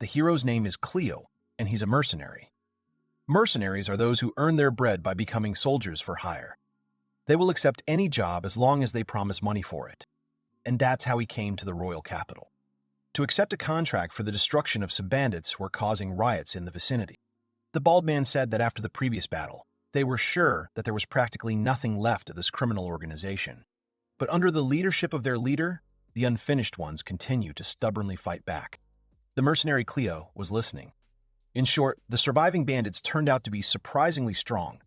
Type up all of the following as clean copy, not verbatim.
hero's name is Cleo, and he's a mercenary. Mercenaries are those who earn their bread by becoming soldiers for hire. They will accept any job as long as they promise money for it. And that's how he came to the royal capital, to accept a contract for the destruction of some bandits who were causing riots in the vicinity. The bald man said that after the previous battle, they were sure that there was practically nothing left of this criminal organization. But under the leadership of their leader, the unfinished ones continue to stubbornly fight back. The mercenary Cleo was listening. In short, the surviving bandits turned out to be surprisingly strong,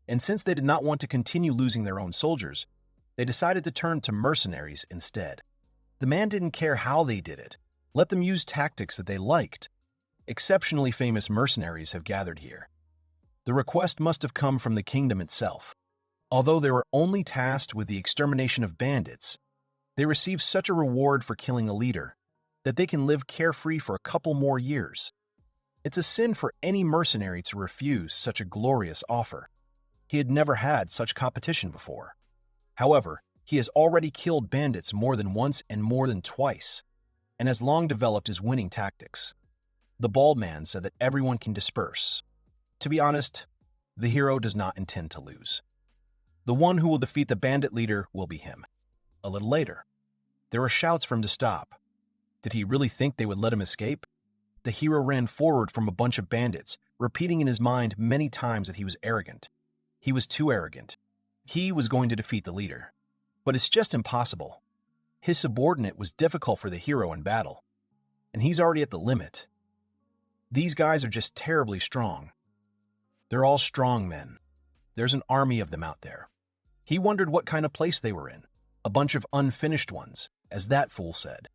and since they did not want to continue losing their own soldiers, they decided to turn to mercenaries instead. The man didn't care how they did it. Let them use tactics that they liked. Exceptionally famous mercenaries have gathered here. The request must have come from the kingdom itself. Although they were only tasked with the extermination of bandits, they receive such a reward for killing a leader that they can live carefree for a couple more years. It's a sin for any mercenary to refuse such a glorious offer. He had never had such competition before. However, he has already killed bandits more than once and more than twice, and has long developed his winning tactics. The bald man said that everyone can disperse. To be honest, the hero does not intend to lose. The one who will defeat the bandit leader will be him. A little later, there were shouts for him to stop. Did he really think they would let him escape? The hero ran forward from a bunch of bandits, repeating in his mind many times that he was arrogant. He was too arrogant. He was going to defeat the leader. But it's just impossible. His subordinate was difficult for the hero in battle, and he's already at the limit. These guys are just terribly strong. They're all strong men. There's an army of them out there. He wondered what kind of place they were in. A bunch of unfinished ones, as that fool said.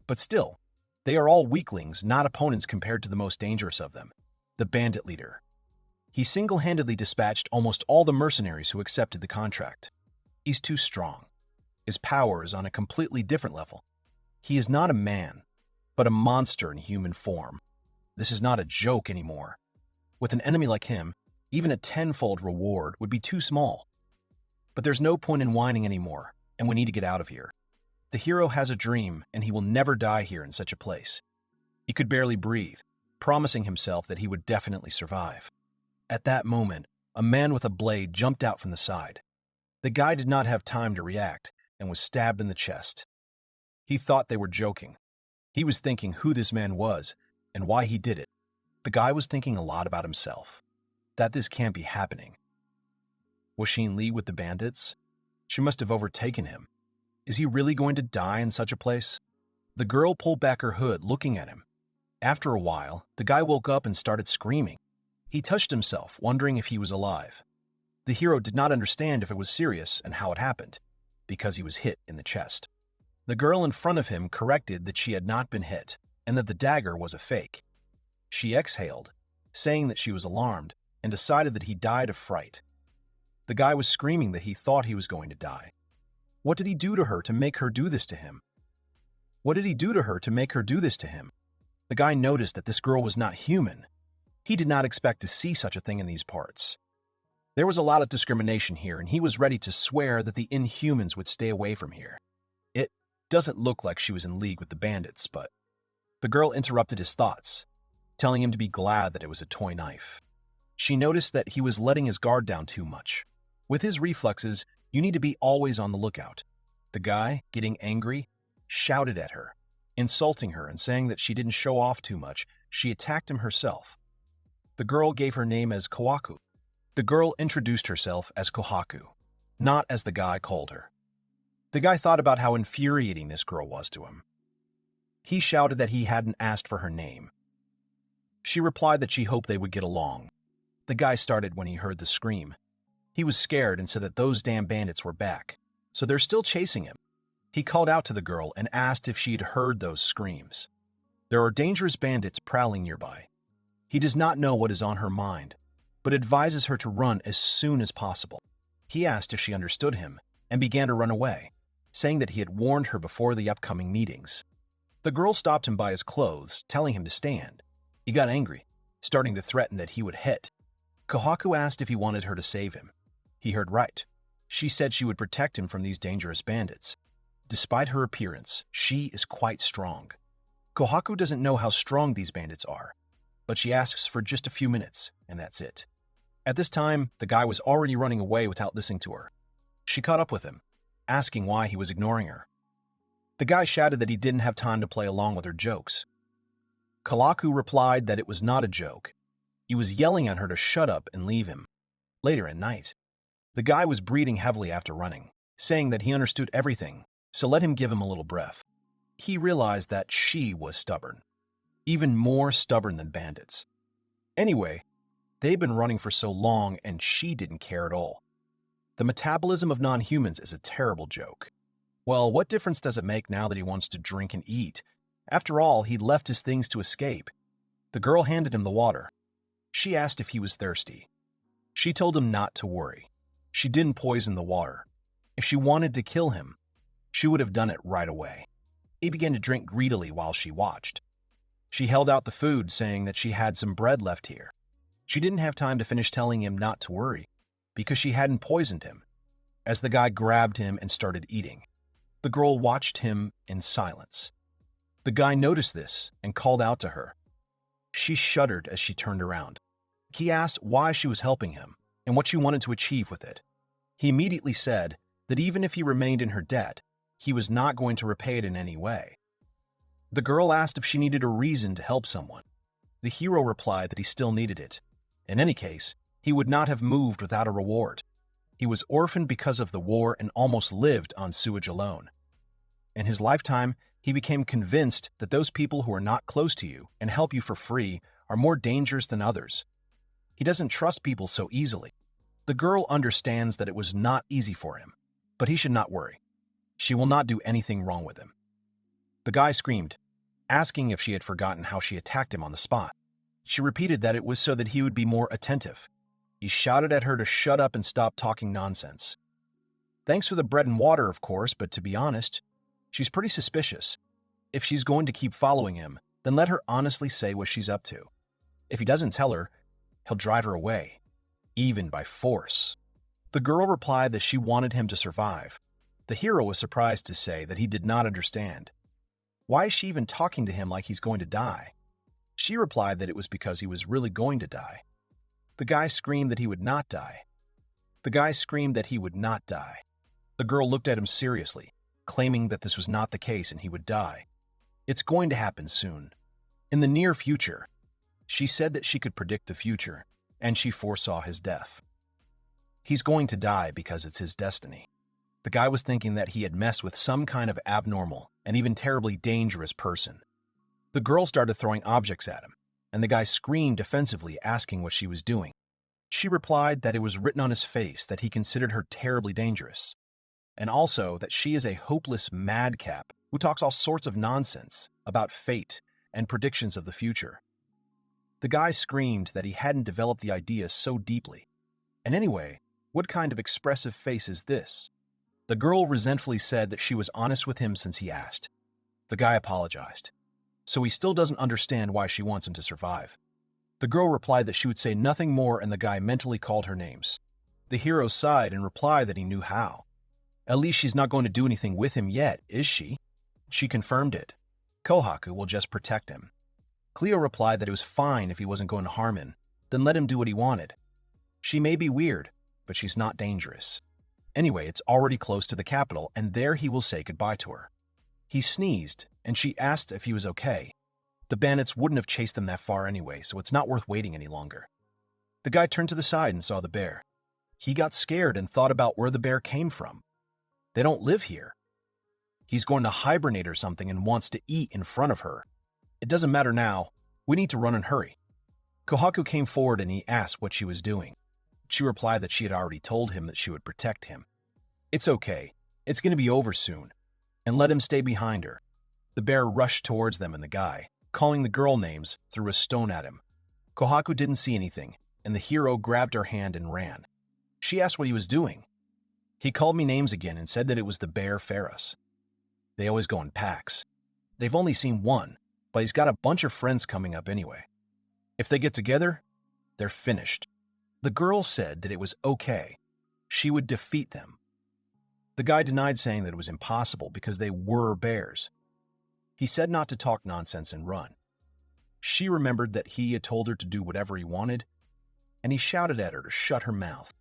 But still, they are all weaklings, not opponents compared to the most dangerous of them, the bandit leader. He single-handedly dispatched almost all the mercenaries who accepted the contract. He's too strong. His power is on a completely different level. He is not a man, but a monster in human form. This is not a joke anymore. With an enemy like him, even a tenfold reward would be too small. But there's no point in whining anymore, and we need to get out of here. The hero has a dream, and he will never die here in such a place. He could barely breathe, promising himself that he would definitely survive. At that moment, a man with a blade jumped out from the side. The guy did not have time to react and was stabbed in the chest. He thought they were joking. He was thinking who this man was and why he did it. The guy was thinking a lot about himself, that this can't be happening. Was she in league with the bandits? She must have overtaken him. Is he really going to die in such a place? The girl pulled back her hood, looking at him. After a while, the guy woke up and started screaming. He touched himself, wondering if he was alive. The hero did not understand if it was serious and how it happened, because he was hit in the chest. The girl in front of him corrected that she had not been hit, and that the dagger was a fake. She exhaled, saying that she was alarmed, and decided that he died of fright. The guy was screaming that he thought he was going to die. What did he do to her to make her do this to him? What did he do to her to make her do this to him? The guy noticed that this girl was not human. He did not expect to see such a thing in these parts. There was a lot of discrimination here, and he was ready to swear that the Inhumans would stay away from here. It doesn't look like she was in league with the bandits, but... The girl interrupted his thoughts, telling him to be glad that it was a toy knife. She noticed that he was letting his guard down too much. With his reflexes, you need to be always on the lookout. The guy, getting angry, shouted at her, insulting her and saying that she didn't show off too much. She attacked him herself. The girl gave her name as Kohaku. The girl introduced herself as Kohaku, not as the guy called her. The guy thought about how infuriating this girl was to him. He shouted that he hadn't asked for her name. She replied that she hoped they would get along. The guy started when he heard the scream. He was scared and said that those damn bandits were back, so they're still chasing him. He called out to the girl and asked if she had heard those screams. There are dangerous bandits prowling nearby. He does not know what is on her mind, but advises her to run as soon as possible. He asked if she understood him and began to run away, saying that he had warned her before the upcoming meetings. The girl stopped him by his clothes, telling him to stand. He got angry, starting to threaten that he would hit. Kohaku asked if he wanted her to save him. He heard right. She said she would protect him from these dangerous bandits. Despite her appearance, she is quite strong. Kohaku doesn't know how strong these bandits are, but she asks for just a few minutes, and that's it. At this time, the guy was already running away without listening to her. She caught up with him, asking why he was ignoring her. The guy shouted that he didn't have time to play along with her jokes. Kohaku replied that it was not a joke. He was yelling at her to shut up and leave him. Later at night, the guy was breathing heavily after running, saying that he understood everything, so let him give him a little breath. He realized that she was stubborn, even more stubborn than bandits. Anyway, they'd been running for so long and she didn't care at all. The metabolism of non-humans is a terrible joke. Well, what difference does it make now that he wants to drink and eat? After all, he'd left his things to escape. The girl handed him the water. She asked if he was thirsty. She told him not to worry. She didn't poison the water. If she wanted to kill him, she would have done it right away. He began to drink greedily while she watched. She held out the food, saying that she had some bread left here. She didn't have time to finish telling him not to worry, because she hadn't poisoned him, as the guy grabbed him and started eating. The girl watched him in silence. The guy noticed this and called out to her. She shuddered as she turned around. He asked why she was helping him and what she wanted to achieve with it. He immediately said that even if he remained in her debt, he was not going to repay it in any way. The girl asked if she needed a reason to help someone. The hero replied that he still needed it. In any case, he would not have moved without a reward. He was orphaned because of the war and almost lived on sewage alone. In his lifetime, he became convinced that those people who are not close to you and help you for free are more dangerous than others. He doesn't trust people so easily. The girl understands that it was not easy for him, but he should not worry. She will not do anything wrong with him. The guy screamed, asking if she had forgotten how she attacked him on the spot. She repeated that it was so that he would be more attentive. He shouted at her to shut up and stop talking nonsense. Thanks for the bread and water, of course, but to be honest, she's pretty suspicious. If she's going to keep following him, then let her honestly say what she's up to. If he doesn't tell her, he'll drive her away, even by force. The girl replied that she wanted him to survive. The hero was surprised to say that he did not understand. Why is she even talking to him like he's going to die? She replied that it was because he was really going to die. The guy screamed that he would not die. The guy screamed that he would not die. The girl looked at him seriously, claiming that this was not the case and he would die. It's going to happen soon. In the near future. She said that she could predict the future, and she foresaw his death. He's going to die because it's his destiny. The guy was thinking that he had messed with some kind of abnormal and even terribly dangerous person. The girl started throwing objects at him, and the guy screamed defensively, asking what she was doing. She replied that it was written on his face that he considered her terribly dangerous, and also that she is a hopeless madcap who talks all sorts of nonsense about fate and predictions of the future. The guy screamed that he hadn't developed the idea so deeply. And anyway, what kind of expressive face is this? The girl resentfully said that she was honest with him since he asked. The guy apologized. So he still doesn't understand why she wants him to survive. The girl replied that she would say nothing more, and the guy mentally called her names. The hero sighed and replied that he knew how. At least she's not going to do anything with him yet, is she? She confirmed it. Kohaku will just protect him. Cleo replied that it was fine if he wasn't going to harm him, then let him do what he wanted. She may be weird, but she's not dangerous. Anyway, it's already close to the capital, and there he will say goodbye to her. He sneezed, and she asked if he was okay. The bandits wouldn't have chased them that far anyway, so it's not worth waiting any longer. The guy turned to the side and saw the bear. He got scared and thought about where the bear came from. They don't live here. He's going to hibernate or something and wants to eat in front of her. It doesn't matter now. We need to run and hurry. Kohaku came forward and he asked what she was doing. She replied that she had already told him that she would protect him. It's okay. It's going to be over soon. And let him stay behind her. The bear rushed towards them, and the guy, calling the girl names, threw a stone at him. Kohaku didn't see anything, and the hero grabbed her hand and ran. She asked what he was doing. He called me names again and said that it was the bear Ferris. They always go in packs. They've only seen one, but he's got a bunch of friends coming up anyway. If they get together, they're finished. The girl said that it was okay. She would defeat them. The guy denied, saying that it was impossible because they were bears. He said not to talk nonsense and run. She remembered that he had told her to do whatever he wanted, and he shouted at her to shut her mouth.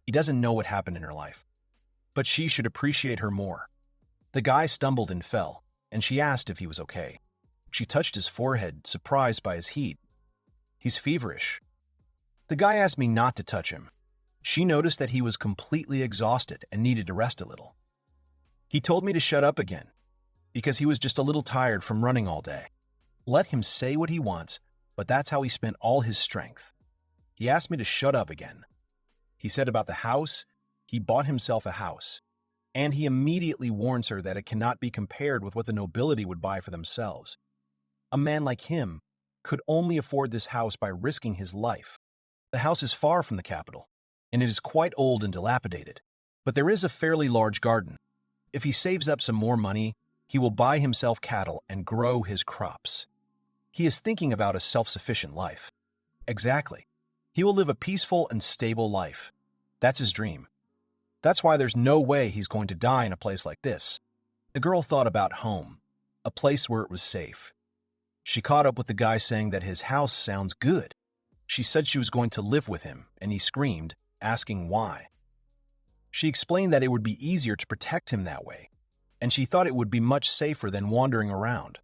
He doesn't know what happened in her life, but she should appreciate her more. The guy stumbled and fell, and she asked if he was okay. She touched his forehead, surprised by his heat. He's feverish. The guy asked me not to touch him. She noticed that he was completely exhausted and needed to rest a little. He told me to shut up again, because he was just a little tired from running all day. Let him say what he wants, but that's how he spent all his strength. He asked me to shut up again. He said about the house, he bought himself a house, and he immediately warns her that it cannot be compared with what the nobility would buy for themselves. A man like him could only afford this house by risking his life. The house is far from the capital, and it is quite old and dilapidated, but there is a fairly large garden. If he saves up some more money, he will buy himself cattle and grow his crops. He is thinking about a self-sufficient life. Exactly. He will live a peaceful and stable life. That's his dream. That's why there's no way he's going to die in a place like this. The girl thought about home, a place where it was safe. She caught up with the guy saying that his house sounds good. She said she was going to live with him, and he screamed, asking why. She explained that it would be easier to protect him that way, and she thought it would be much safer than wandering around.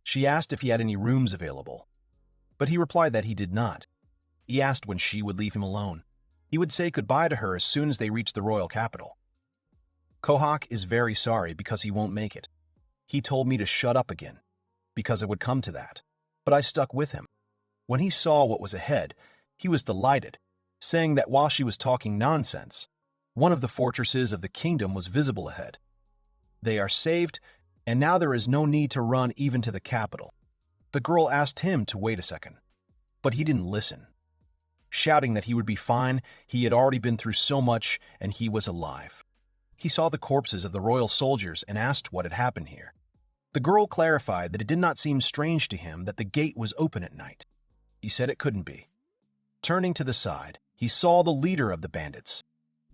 She asked if he had any rooms available, but he replied that he did not. He asked when she would leave him alone. He would say goodbye to her as soon as they reached the royal capital. Kohaku is very sorry because he won't make it. He told me to shut up again, because it would come to that, but I stuck with him. When he saw what was ahead, he was delighted, saying that while she was talking nonsense, one of the fortresses of the kingdom was visible ahead. They are saved, and now there is no need to run even to the capital. The girl asked him to wait a second, but he didn't listen. Shouting that he would be fine, he had already been through so much, and he was alive. He saw the corpses of the royal soldiers and asked what had happened here. The girl clarified that it did not seem strange to him that the gate was open at night. He said it couldn't be. Turning to the side, he saw the leader of the bandits.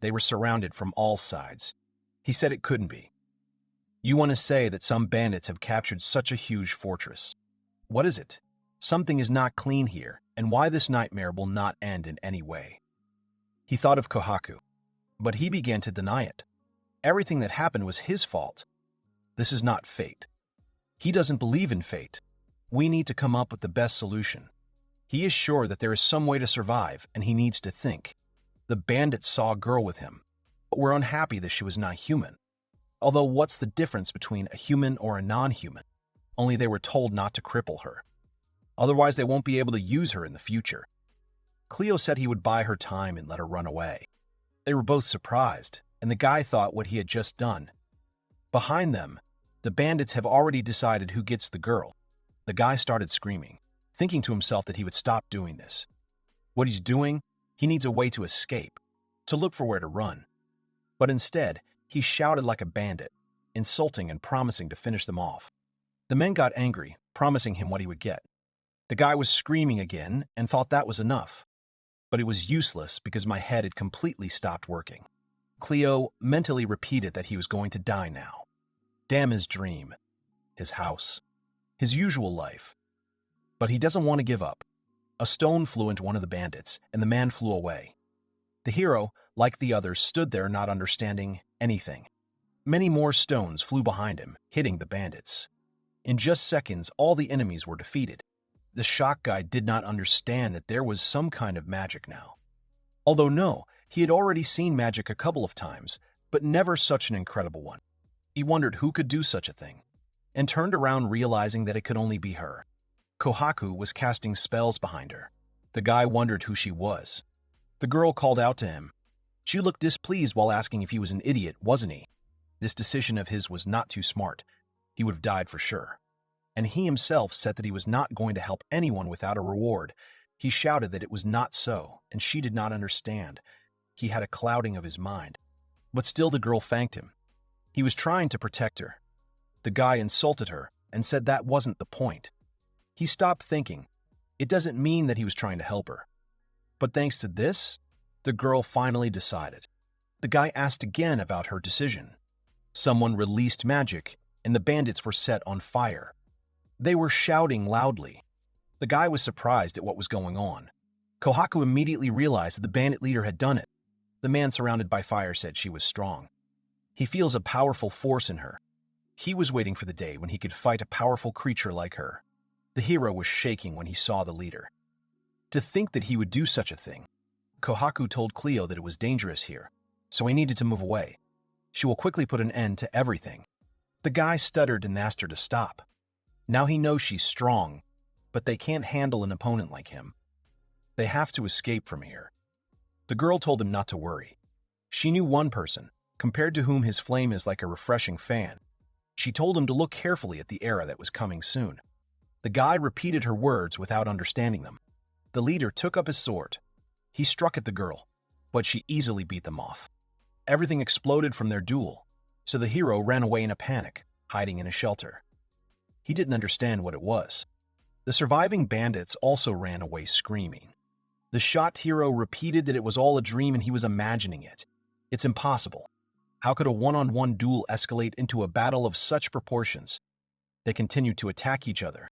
They were surrounded from all sides. He said it couldn't be. You want to say that some bandits have captured such a huge fortress. What is it? Something is not clean here, and why this nightmare will not end in any way. He thought of Kohaku, but he began to deny it. Everything that happened was his fault. This is not fate. He doesn't believe in fate. We need to come up with the best solution. He is sure that there is some way to survive, and he needs to think. The bandits saw a girl with him, but were unhappy that she was not human. Although what's the difference between a human or a non-human? Only they were told not to cripple her. Otherwise, they won't be able to use her in the future. Cleo said he would buy her time and let her run away. They were both surprised, and the guy thought what he had just done. Behind them, the bandits have already decided who gets the girl. The guy started screaming, thinking to himself that he would stop doing this. What he's doing, he needs a way to escape, to look for where to run. But instead, he shouted like a bandit, insulting and promising to finish them off. The men got angry, promising him what he would get. The guy was screaming again and thought that was enough. But it was useless because my head had completely stopped working. Cleo mentally repeated that he was going to die now. Damn his dream, his house, his usual life. But he doesn't want to give up. A stone flew into one of the bandits, and the man flew away. The hero, like the others, stood there not understanding anything. Many more stones flew behind him, hitting the bandits. In just seconds, all the enemies were defeated. The shock guy did not understand that there was some kind of magic now. Although no, he had already seen magic a couple of times, but never such an incredible one. He wondered who could do such a thing, and turned around realizing that it could only be her. Kohaku was casting spells behind her. The guy wondered who she was. The girl called out to him. She looked displeased while asking if he was an idiot, wasn't he? This decision of his was not too smart. He would have died for sure. And he himself said that he was not going to help anyone without a reward. He shouted that it was not so, and she did not understand. He had a clouding of his mind. But still the girl thanked him. He was trying to protect her. The guy insulted her and said that wasn't the point. He stopped thinking. It doesn't mean that he was trying to help her. But thanks to this, the girl finally decided. The guy asked again about her decision. Someone released magic, and the bandits were set on fire. They were shouting loudly. The guy was surprised at what was going on. Kohaku immediately realized that the bandit leader had done it. The man surrounded by fire said she was strong. He feels a powerful force in her. He was waiting for the day when he could fight a powerful creature like her. The hero was shaking when he saw the leader. To think that he would do such a thing. Kohaku told Cleo that it was dangerous here, so he needed to move away. She will quickly put an end to everything. The guy stuttered and asked her to stop. Now he knows she's strong, but they can't handle an opponent like him. They have to escape from here. The girl told him not to worry. She knew one person, compared to whom his flame is like a refreshing fan. She told him to look carefully at the era that was coming soon. The guy repeated her words without understanding them. The leader took up his sword. He struck at the girl, but she easily beat them off. Everything exploded from their duel, so the hero ran away in a panic, hiding in a shelter. He didn't understand what it was. The surviving bandits also ran away screaming. The shocked hero repeated that it was all a dream and he was imagining it. It's impossible. How could a one-on-one duel escalate into a battle of such proportions? They continued to attack each other.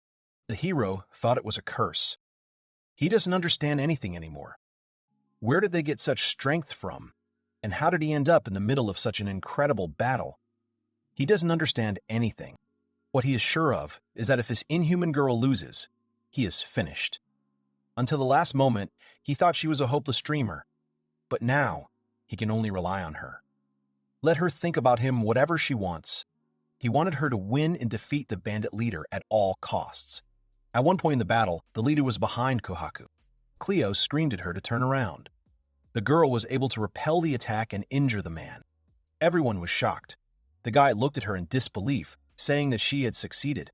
The hero thought it was a curse. He doesn't understand anything anymore. Where did they get such strength from? And how did he end up in the middle of such an incredible battle? He doesn't understand anything. What he is sure of is that if his inhuman girl loses, he is finished. Until the last moment, he thought she was a hopeless dreamer. But now, he can only rely on her. Let her think about him whatever she wants. He wanted her to win and defeat the bandit leader at all costs. At one point in the battle, the leader was behind Kohaku. Cleo screamed at her to turn around. The girl was able to repel the attack and injure the man. Everyone was shocked. The guy looked at her in disbelief, saying that she had succeeded.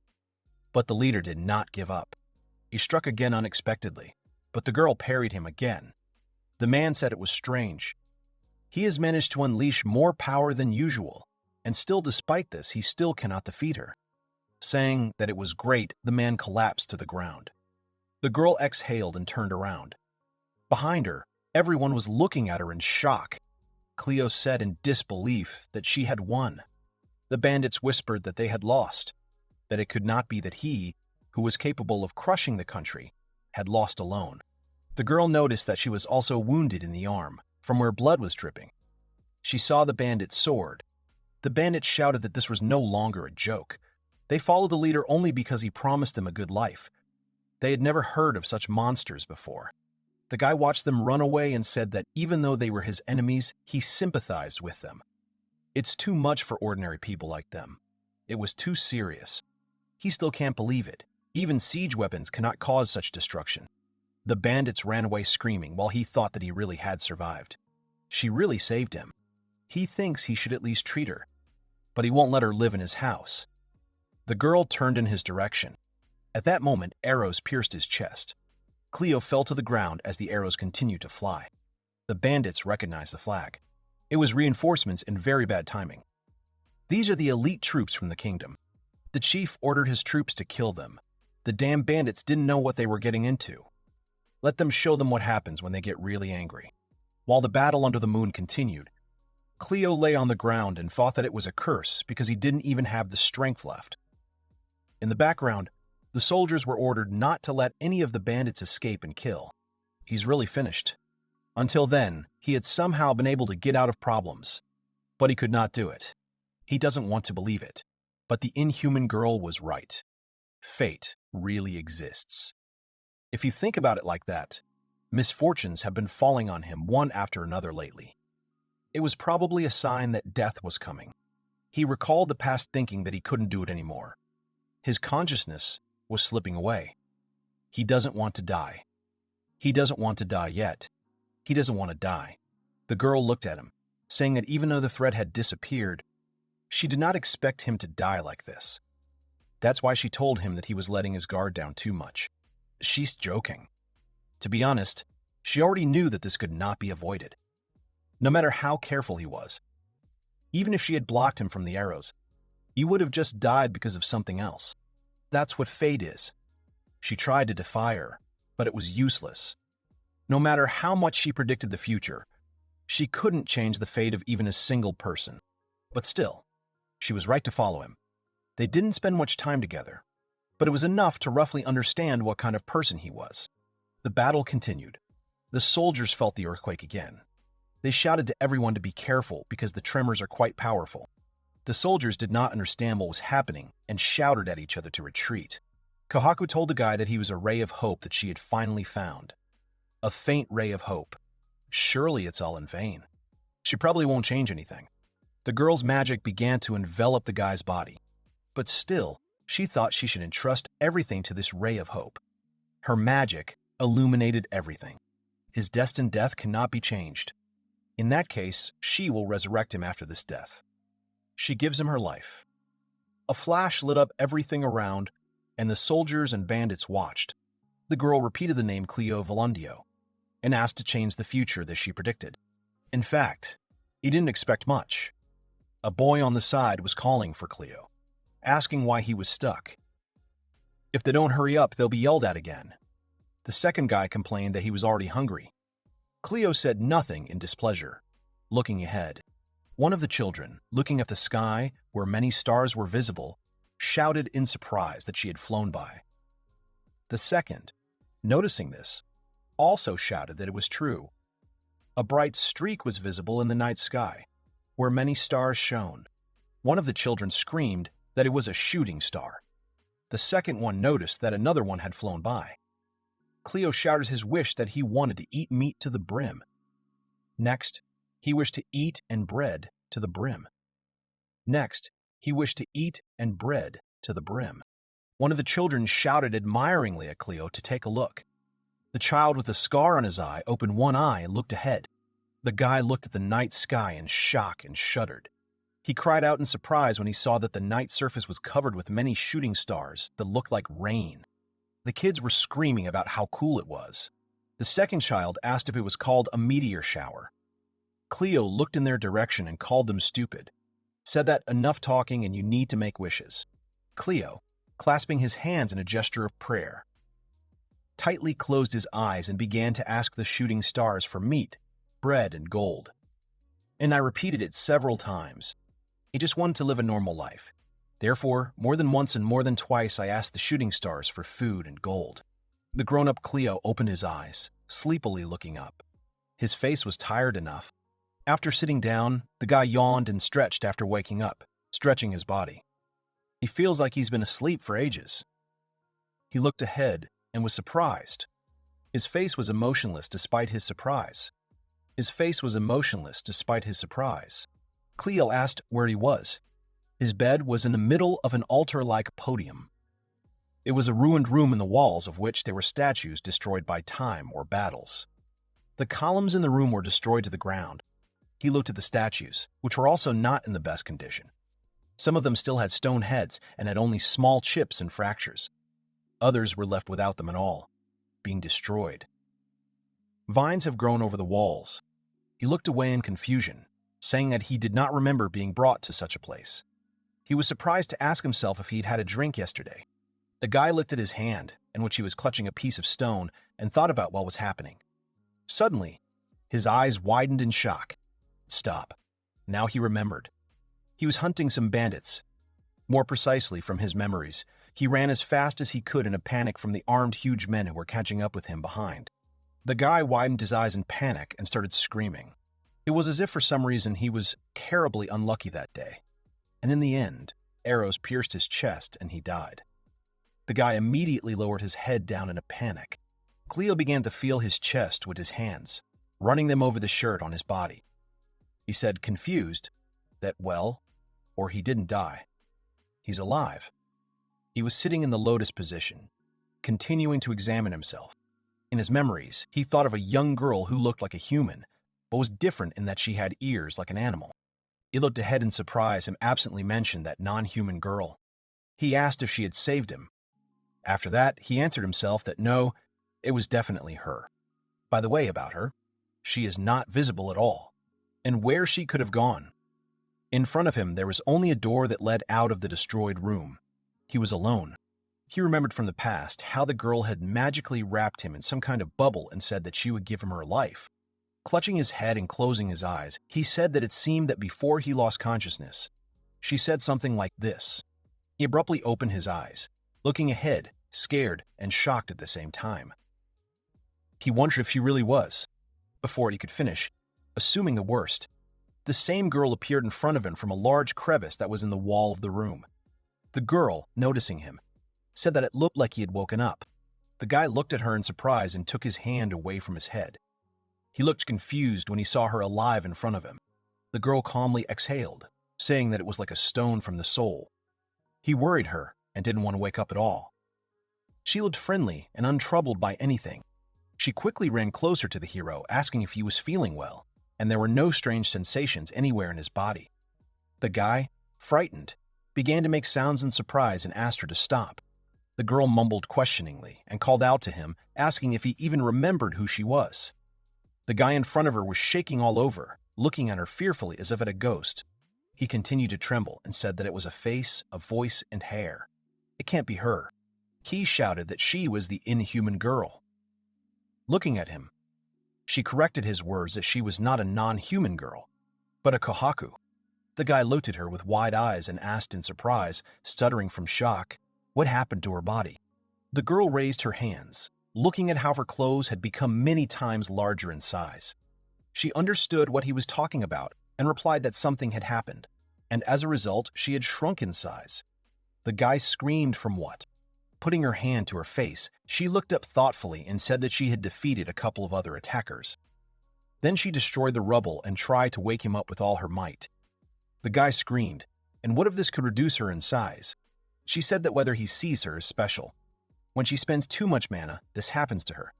But the leader did not give up. He struck again unexpectedly, but the girl parried him again. The man said it was strange. He has managed to unleash more power than usual, and still despite this, he still cannot defeat her. Saying that it was great, the man collapsed to the ground. The girl exhaled and turned around. Behind her, everyone was looking at her in shock. Cleo said in disbelief that she had won. The bandits whispered that they had lost, that it could not be that he, who was capable of crushing the country, had lost alone. The girl noticed that she was also wounded in the arm, from where blood was dripping. She saw the bandit's sword. The bandits shouted that this was no longer a joke. They followed the leader only because he promised them a good life. They had never heard of such monsters before. The guy watched them run away and said that even though they were his enemies, he sympathized with them. It's too much for ordinary people like them. It was too serious. He still can't believe it. Even siege weapons cannot cause such destruction. The bandits ran away screaming while he thought that he really had survived. She really saved him. He thinks he should at least treat her, but he won't let her live in his house. The girl turned in his direction. At that moment, arrows pierced his chest. Cleo fell to the ground as the arrows continued to fly. The bandits recognized the flag. It was reinforcements and very bad timing. These are the elite troops from the kingdom. The chief ordered his troops to kill them. The damn bandits didn't know what they were getting into. Let them show them what happens when they get really angry. While the battle under the moon continued, Cleo lay on the ground and thought that it was a curse because he didn't even have the strength left. In the background, the soldiers were ordered not to let any of the bandits escape and kill. He's really finished. Until then, he had somehow been able to get out of problems, but he could not do it. He doesn't want to believe it, but the inhuman girl was right. Fate really exists. If you think about it like that, misfortunes have been falling on him one after another lately. It was probably a sign that death was coming. He recalled the past thinking that he couldn't do it anymore. His consciousness was slipping away. He doesn't want to die. He doesn't want to die yet. He doesn't want to die. The girl looked at him, saying that even though the threat had disappeared, she did not expect him to die like this. That's why she told him that he was letting his guard down too much. She's joking. To be honest, she already knew that this could not be avoided. No matter how careful he was, even if she had blocked him from the arrows, he would have just died because of something else. That's what fate is. She tried to defy her, but it was useless. No matter how much she predicted the future, she couldn't change the fate of even a single person. But still, she was right to follow him. They didn't spend much time together, but it was enough to roughly understand what kind of person he was. The battle continued. The soldiers felt the earthquake again. They shouted to everyone to be careful because the tremors are quite powerful. The soldiers did not understand what was happening and shouted at each other to retreat. Kohaku told the guy that he was a ray of hope that she had finally found. A faint ray of hope. Surely it's all in vain. She probably won't change anything. The girl's magic began to envelop the guy's body. But still, she thought she should entrust everything to this ray of hope. Her magic illuminated everything. His destined death cannot be changed. In that case, she will resurrect him after this death. She gives him her life. A flash lit up everything around, and the soldiers and bandits watched. The girl repeated the name Cleo Verndio and asked to change the future that she predicted. In fact, he didn't expect much. A boy on the side was calling for Cleo, asking why he was stuck. If they don't hurry up, they'll be yelled at again. The second guy complained that he was already hungry. Cleo said nothing in displeasure, looking ahead. One of the children, looking at the sky where many stars were visible, shouted in surprise that she had flown by. The second, noticing this, also shouted that it was true. A bright streak was visible in the night sky, where many stars shone. One of the children screamed that it was a shooting star. The second one noticed that another one had flown by. Cleo shouted his wish that he wanted to eat meat to the brim. Next, he wished to eat and bread to the brim. Next, he wished to eat and bread to the brim. One of the children shouted admiringly at Cleo to take a look. The child with a scar on his eye opened one eye and looked ahead. The guy looked at the night sky in shock and shuddered. He cried out in surprise when he saw that the night surface was covered with many shooting stars that looked like rain. The kids were screaming about how cool it was. The second child asked if it was called a meteor shower. Cleo looked in their direction and called them stupid, said that enough talking and you need to make wishes. Cleo, clasping his hands in a gesture of prayer, tightly closed his eyes and began to ask the shooting stars for meat, bread, and gold. And I repeated it several times. He just wanted to live a normal life. Therefore, more than once and more than twice, I asked the shooting stars for food and gold. The grown-up Cleo opened his eyes, sleepily looking up. His face was tired enough. After sitting down, the guy yawned and stretched after waking up, stretching his body. He feels like he's been asleep for ages. He looked ahead and was surprised. His face was emotionless despite his surprise. His face was emotionless despite his surprise. Cleo asked where he was. His bed was in the middle of an altar-like podium. It was a ruined room in the walls of which there were statues destroyed by time or battles. The columns in the room were destroyed to the ground. He looked at the statues, which were also not in the best condition. Some of them still had stone heads and had only small chips and fractures. Others were left without them at all, being destroyed. Vines have grown over the walls. He looked away in confusion, saying that he did not remember being brought to such a place. He was surprised to ask himself if he'd had a drink yesterday. The guy looked at his hand, in which he was clutching a piece of stone, and thought about what was happening. Suddenly, his eyes widened in shock. Stop. Now he remembered. He was hunting some bandits. More precisely, from his memories, he ran as fast as he could in a panic from the armed huge men who were catching up with him behind. The guy widened his eyes in panic and started screaming. It was as if for some reason he was terribly unlucky that day. And in the end, arrows pierced his chest and he died. The guy immediately lowered his head down in a panic. Cleo began to feel his chest with his hands, running them over the shirt on his body. He said, confused, that, well, or he didn't die. He's alive. He was sitting in the lotus position, continuing to examine himself. In his memories, he thought of a young girl who looked like a human, but was different in that she had ears like an animal. He looked ahead in surprise and absently mentioned that non-human girl. He asked if she had saved him. After that, he answered himself that no, it was definitely her. By the way, about her, she is not visible at all. And where she could have gone? In front of him, there was only a door that led out of the destroyed room. He was alone. He remembered from the past how the girl had magically wrapped him in some kind of bubble and said that she would give him her life. Clutching his head and closing his eyes, he said that it seemed that before he lost consciousness, she said something like this. He abruptly opened his eyes, looking ahead, scared and shocked at the same time. He wondered if she really was. Before he could finish, assuming the worst, the same girl appeared in front of him from a large crevice that was in the wall of the room. The girl, noticing him, said that it looked like he had woken up. The guy looked at her in surprise and took his hand away from his head. He looked confused when he saw her alive in front of him. The girl calmly exhaled, saying that it was like a stone from the soul. He worried her and didn't want to wake up at all. She looked friendly and untroubled by anything. She quickly ran closer to the hero, asking if he was feeling well, and there were no strange sensations anywhere in his body. The guy, frightened, began to make sounds in surprise and asked her to stop. The girl mumbled questioningly and called out to him, asking if he even remembered who she was. The guy in front of her was shaking all over, looking at her fearfully as if at a ghost. He continued to tremble and said that it was a face, a voice, and hair. It can't be her. He shouted that she was the inhuman girl. Looking at him, she corrected his words that she was not a non-human girl, but a Kohaku. The guy looked at her with wide eyes and asked in surprise, stuttering from shock, what happened to her body. The girl raised her hands, looking at how her clothes had become many times larger in size. She understood what he was talking about and replied that something had happened, and as a result, she had shrunk in size. The guy screamed from what? Putting her hand to her face, she looked up thoughtfully and said that she had defeated a couple of other attackers. Then she destroyed the rubble and tried to wake him up with all her might. The guy screamed, and what if this could reduce her in size? She said that whether he sees her is special. When she spends too much mana, this happens to her.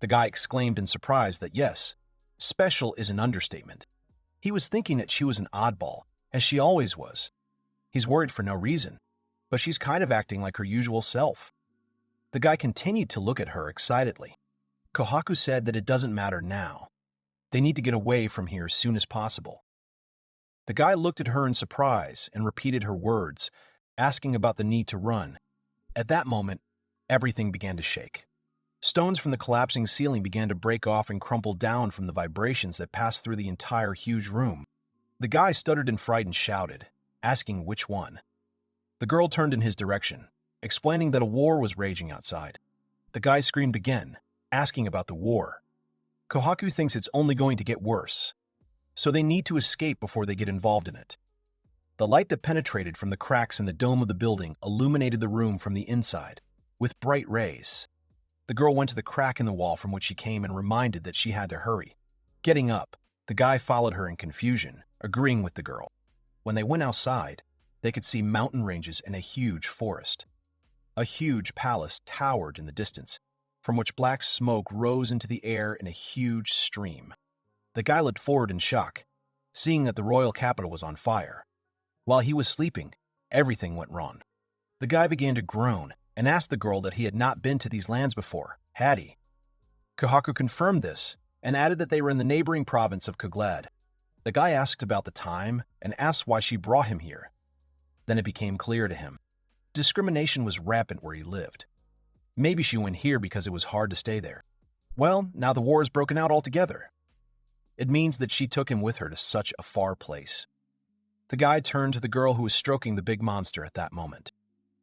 The guy exclaimed in surprise that yes, special is an understatement. He was thinking that she was an oddball, as she always was. He's worried for no reason, but she's kind of acting like her usual self. The guy continued to look at her excitedly. Kohaku said that it doesn't matter now. They need to get away from here as soon as possible. The guy looked at her in surprise and repeated her words, asking about the need to run. At that moment, everything began to shake. Stones from the collapsing ceiling began to break off and crumple down from the vibrations that passed through the entire huge room. The guy stuttered in fright and shouted, asking which one. The girl turned in his direction, explaining that a war was raging outside. The guy screamed again, asking about the war. Kohaku thinks it's only going to get worse, so they need to escape before they get involved in it. The light that penetrated from the cracks in the dome of the building illuminated the room from the inside, with bright rays. The girl went to the crack in the wall from which she came and reminded that she had to hurry. Getting up, the guy followed her in confusion, agreeing with the girl. When they went outside, they could see mountain ranges and a huge forest. A huge palace towered in the distance, from which black smoke rose into the air in a huge stream. The guy looked forward in shock, seeing that the royal capital was on fire. While he was sleeping, everything went wrong. The guy began to groan and asked the girl that he had not been to these lands before, had he? Kohaku confirmed this and added that they were in the neighboring province of Kuglad. The guy asked about the time and asked why she brought him here. Then it became clear to him. Discrimination was rampant where he lived. Maybe she went here because it was hard to stay there. Well, now the war has broken out altogether. It means that she took him with her to such a far place. The guy turned to the girl who was stroking the big monster at that moment.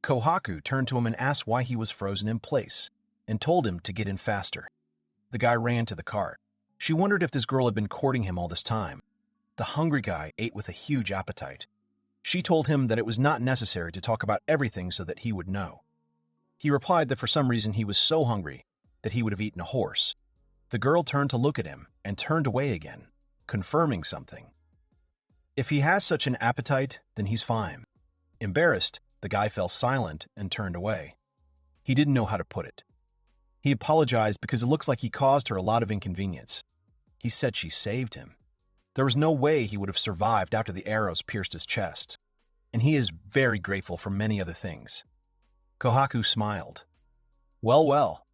Kohaku turned to him and asked why he was frozen in place, and told him to get in faster. The guy ran to the cart. She wondered if this girl had been courting him all this time. The hungry guy ate with a huge appetite. She told him that it was not necessary to talk about everything so that he would know. He replied that for some reason he was so hungry that he would have eaten a horse. The girl turned to look at him and turned away again, confirming something. If he has such an appetite, then he's fine. Embarrassed, the guy fell silent and turned away. He didn't know how to put it. He apologized because it looks like he caused her a lot of inconvenience. He said she saved him. There was no way he would have survived after the arrows pierced his chest, and he is very grateful for many other things. Kohaku smiled. Well,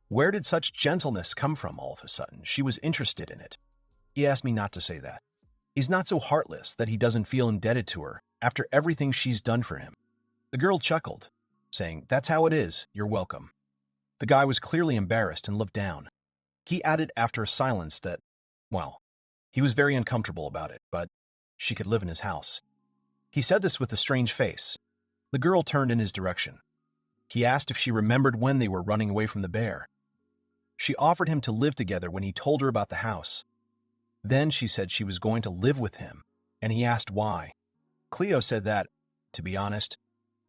where did such gentleness come from all of a sudden? She was interested in it. He asked me not to say that. He's not so heartless that he doesn't feel indebted to her after everything she's done for him. The girl chuckled, saying, "That's how it is, you're welcome." The guy was clearly embarrassed and looked down. He added after a silence that, well, he was very uncomfortable about it, but she could live in his house. He said this with a strange face. The girl turned in his direction. He asked if she remembered when they were running away from the bear. She offered him to live together when he told her about the house. Then she said she was going to live with him, and he asked why. Cleo said that, to be honest,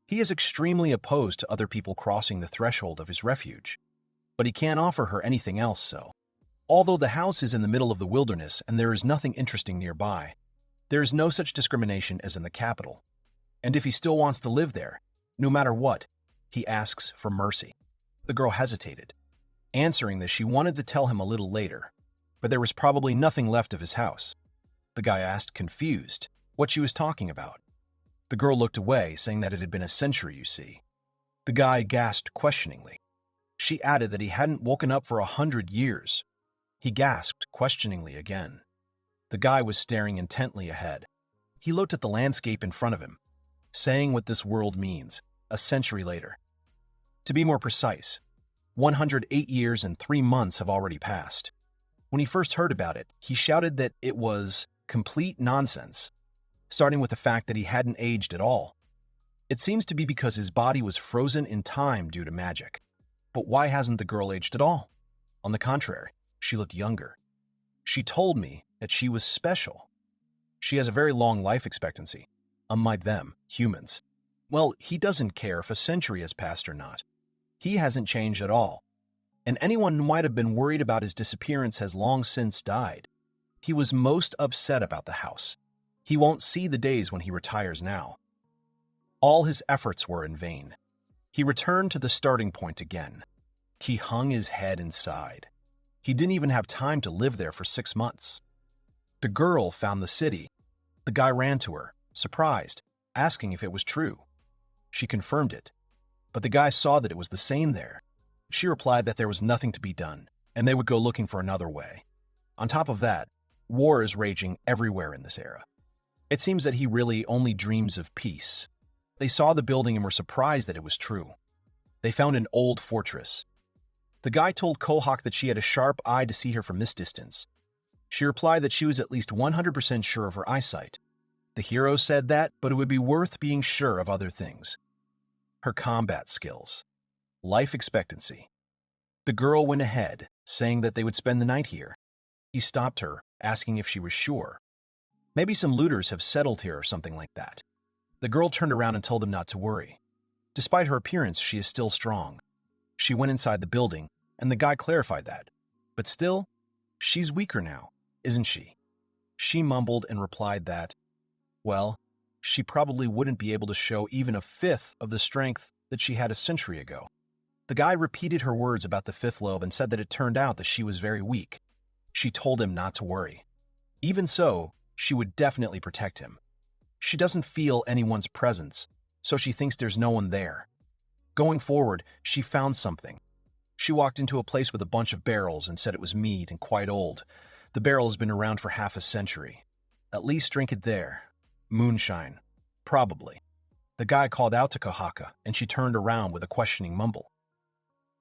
he is extremely opposed to other people crossing the threshold of his refuge, but he can't offer her anything else so. Although the house is in the middle of the wilderness and there is nothing interesting nearby, there is no such discrimination as in the capital. And if he still wants to live there, no matter what, he asks for mercy. The girl hesitated, answering that she wanted to tell him a little later, but there was probably nothing left of his house. The guy asked, confused, what she was talking about. The girl looked away, saying that it had been a century, you see. The guy gasped questioningly. She added that he hadn't woken up for 100 years. He gasped questioningly again. The guy was staring intently ahead. He looked at the landscape in front of him, saying what this world means, a century later. To be more precise, 108 years and 3 months have already passed. When he first heard about it, he shouted that it was complete nonsense, starting with the fact that he hadn't aged at all. It seems to be because his body was frozen in time due to magic. But why hasn't the girl aged at all? On the contrary, she looked younger. She told me that she was special. She has a very long life expectancy, unlike them, humans. Well, he doesn't care if a century has passed or not. He hasn't changed at all, and anyone who might have been worried about his disappearance has long since died. He was most upset about the house. He won't see the days when he retires now. All his efforts were in vain. He returned to the starting point again. He hung his head and sighed. He didn't even have time to live there for 6 months. The girl found the city. The guy ran to her, surprised, asking if it was true. She confirmed it, but the guy saw that it was the same there. She replied that there was nothing to be done, and they would go looking for another way. On top of that, war is raging everywhere in this era. It seems that he really only dreams of peace. They saw the building and were surprised that it was true. They found an old fortress. The guy told Kohaku that she had a sharp eye to see her from this distance. She replied that she was at least 100% sure of her eyesight. The hero said that, but it would be worth being sure of other things. Her combat skills. Life expectancy. The girl went ahead, saying that they would spend the night here. He stopped her, asking if she was sure. Maybe some looters have settled here or something like that. The girl turned around and told him not to worry. Despite her appearance, she is still strong. She went inside the building, and the guy clarified that. But still, she's weaker now, isn't she? She mumbled and replied that, well, she probably wouldn't be able to show even a fifth of the strength that she had a century ago. The guy repeated her words about the fifth lobe and said that it turned out that she was very weak. She told him not to worry. Even so, she would definitely protect him. She doesn't feel anyone's presence, so she thinks there's no one there. Going forward, she found something. She walked into a place with a bunch of barrels and said it was mead and quite old. The barrel has been around for half a century. At least drink it there. Moonshine. Probably. The guy called out to Kohaku, and she turned around with a questioning mumble.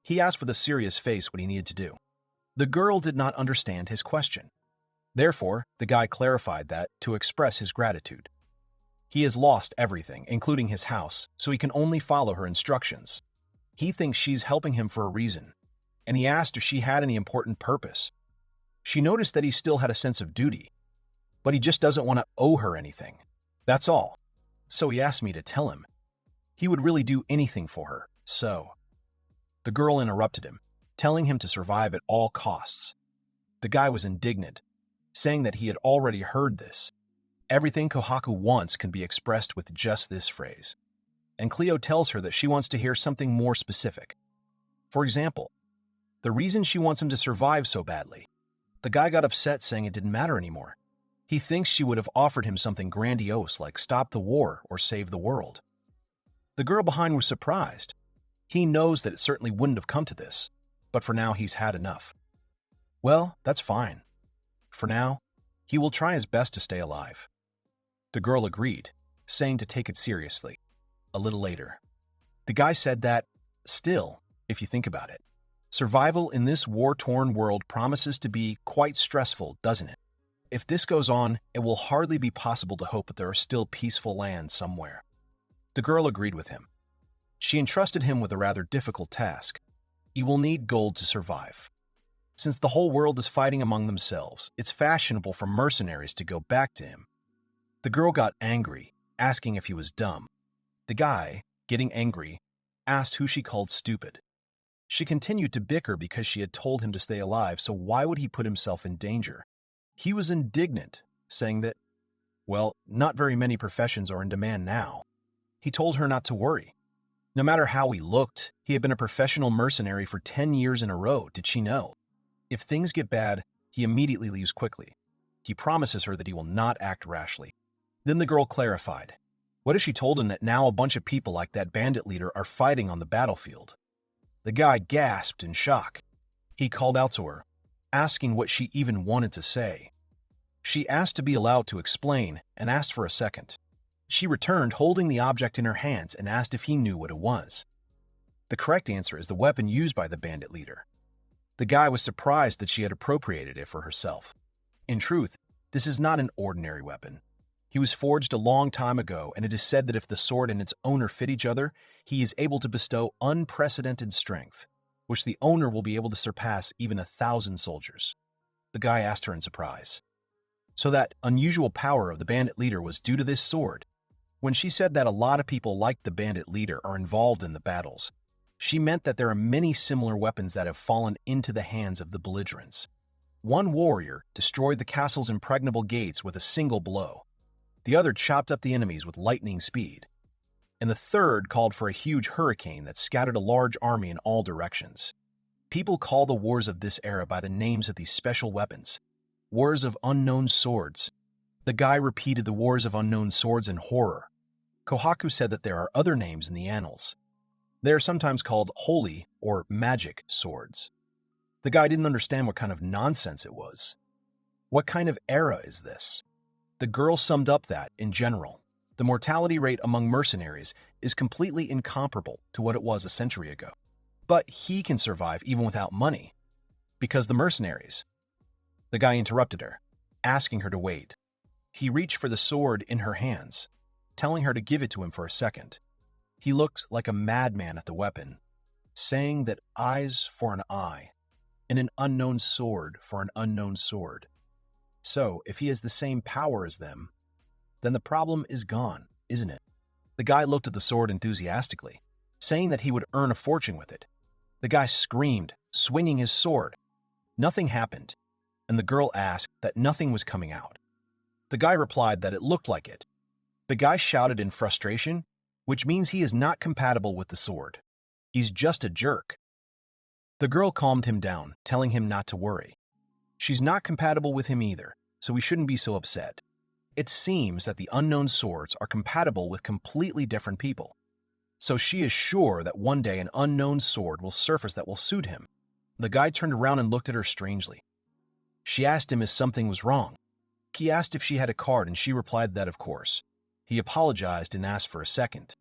He asked with a serious face what he needed to do. The girl did not understand his question. Therefore, the guy clarified that to express his gratitude. He has lost everything, including his house, so he can only follow her instructions. He thinks she's helping him for a reason, and he asked if she had any important purpose. She noticed that he still had a sense of duty, but he just doesn't want to owe her anything. That's all. So he asked me to tell him. He would really do anything for her, so... The girl interrupted him, telling him to survive at all costs. The guy was indignant, saying that he had already heard this. Everything Kohaku wants can be expressed with just this phrase. And Cleo tells her that she wants to hear something more specific. For example, the reason she wants him to survive so badly. The guy got upset, saying it didn't matter anymore. He thinks she would have offered him something grandiose like stop the war or save the world. The girl behind was surprised. He knows that it certainly wouldn't have come to this, but for now he's had enough. Well, that's fine. For now, he will try his best to stay alive. The girl agreed, saying to take it seriously. A little later, the guy said that, still, if you think about it, survival in this war-torn world promises to be quite stressful, doesn't it? If this goes on, it will hardly be possible to hope that there are still peaceful lands somewhere. The girl agreed with him. She entrusted him with a rather difficult task. He will need gold to survive. Since the whole world is fighting among themselves, it's fashionable for mercenaries to go back to him. The girl got angry, asking if he was dumb. The guy, getting angry, asked who she called stupid. She continued to bicker because she had told him to stay alive, so why would he put himself in danger? He was indignant, saying that, well, not very many professions are in demand now. He told her not to worry. No matter how he looked, he had been a professional mercenary for 10 years in a row, did she know? If things get bad, he immediately leaves quickly. He promises her that he will not act rashly. Then the girl clarified. What if she told him that now a bunch of people like that bandit leader are fighting on the battlefield? The guy gasped in shock. He called out to her, asking what she even wanted to say. She asked to be allowed to explain and asked for a second. She returned holding the object in her hands and asked if he knew what it was. The correct answer is the weapon used by the bandit leader. The guy was surprised that she had appropriated it for herself. In truth, this is not an ordinary weapon. He was forged a long time ago, and it is said that if the sword and its owner fit each other, he is able to bestow unprecedented strength, which the owner will be able to surpass even 1,000 soldiers. The guy asked her in surprise. So that unusual power of the bandit leader was due to this sword. When she said that a lot of people like the bandit leader are involved in the battles, she meant that there are many similar weapons that have fallen into the hands of the belligerents. One warrior destroyed the castle's impregnable gates with a single blow. The other chopped up the enemies with lightning speed. And the third called for a huge hurricane that scattered a large army in all directions. People call the wars of this era by the names of these special weapons. Wars of unknown swords. The guy repeated the wars of unknown swords in horror. Kohaku said that there are other names in the annals. They are sometimes called holy or magic swords. The guy didn't understand what kind of nonsense it was. What kind of era is this? The girl summed up that, in general, the mortality rate among mercenaries is completely incomparable to what it was a century ago. But he can survive even without money, because the mercenaries. The guy interrupted her, asking her to wait. He reached for the sword in her hands, telling her to give it to him for a second. He looked like a madman at the weapon, saying that eyes for an eye, and an unknown sword for an unknown sword. So, if he has the same power as them, then the problem is gone, isn't it? The guy looked at the sword enthusiastically, saying that he would earn a fortune with it. The guy screamed, swinging his sword. Nothing happened, and the girl asked that nothing was coming out. The guy replied that it looked like it. The guy shouted in frustration, which means he is not compatible with the sword. He's just a jerk. The girl calmed him down, telling him not to worry. She's not compatible with him either, so we shouldn't be so upset. It seems that the unknown swords are compatible with completely different people. So she is sure that one day an unknown sword will surface that will suit him. The guy turned around and looked at her strangely. She asked him if something was wrong. He asked if she had a card, and she replied that of course. He apologized and asked for a second.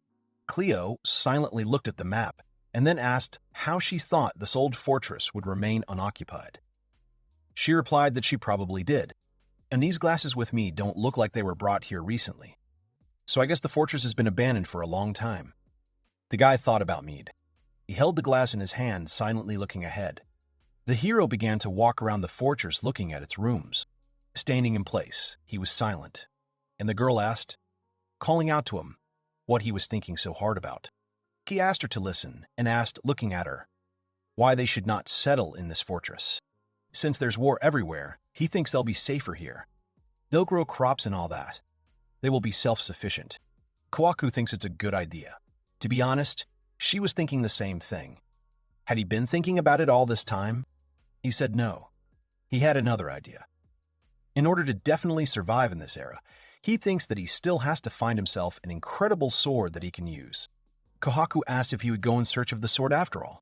Cleo silently looked at the map, and then asked how she thought this old fortress would remain unoccupied. She replied that she probably did. And these glasses with me don't look like they were brought here recently. So I guess the fortress has been abandoned for a long time. The guy thought about Mead. He held the glass in his hand, silently looking ahead. The hero began to walk around the fortress looking at its rooms. Standing in place, he was silent. And the girl asked, calling out to him, what he was thinking so hard about. He asked her to listen and asked, looking at her, why they should not settle in this fortress. Since there's war everywhere, he thinks they'll be safer here. They'll grow crops and all that. They will be self-sufficient. Kohaku thinks it's a good idea. To be honest, she was thinking the same thing. Had he been thinking about it all this time? He said no. He had another idea. In order to definitely survive in this era, he thinks that he still has to find himself an incredible sword that he can use. Kohaku asked if he would go in search of the sword after all.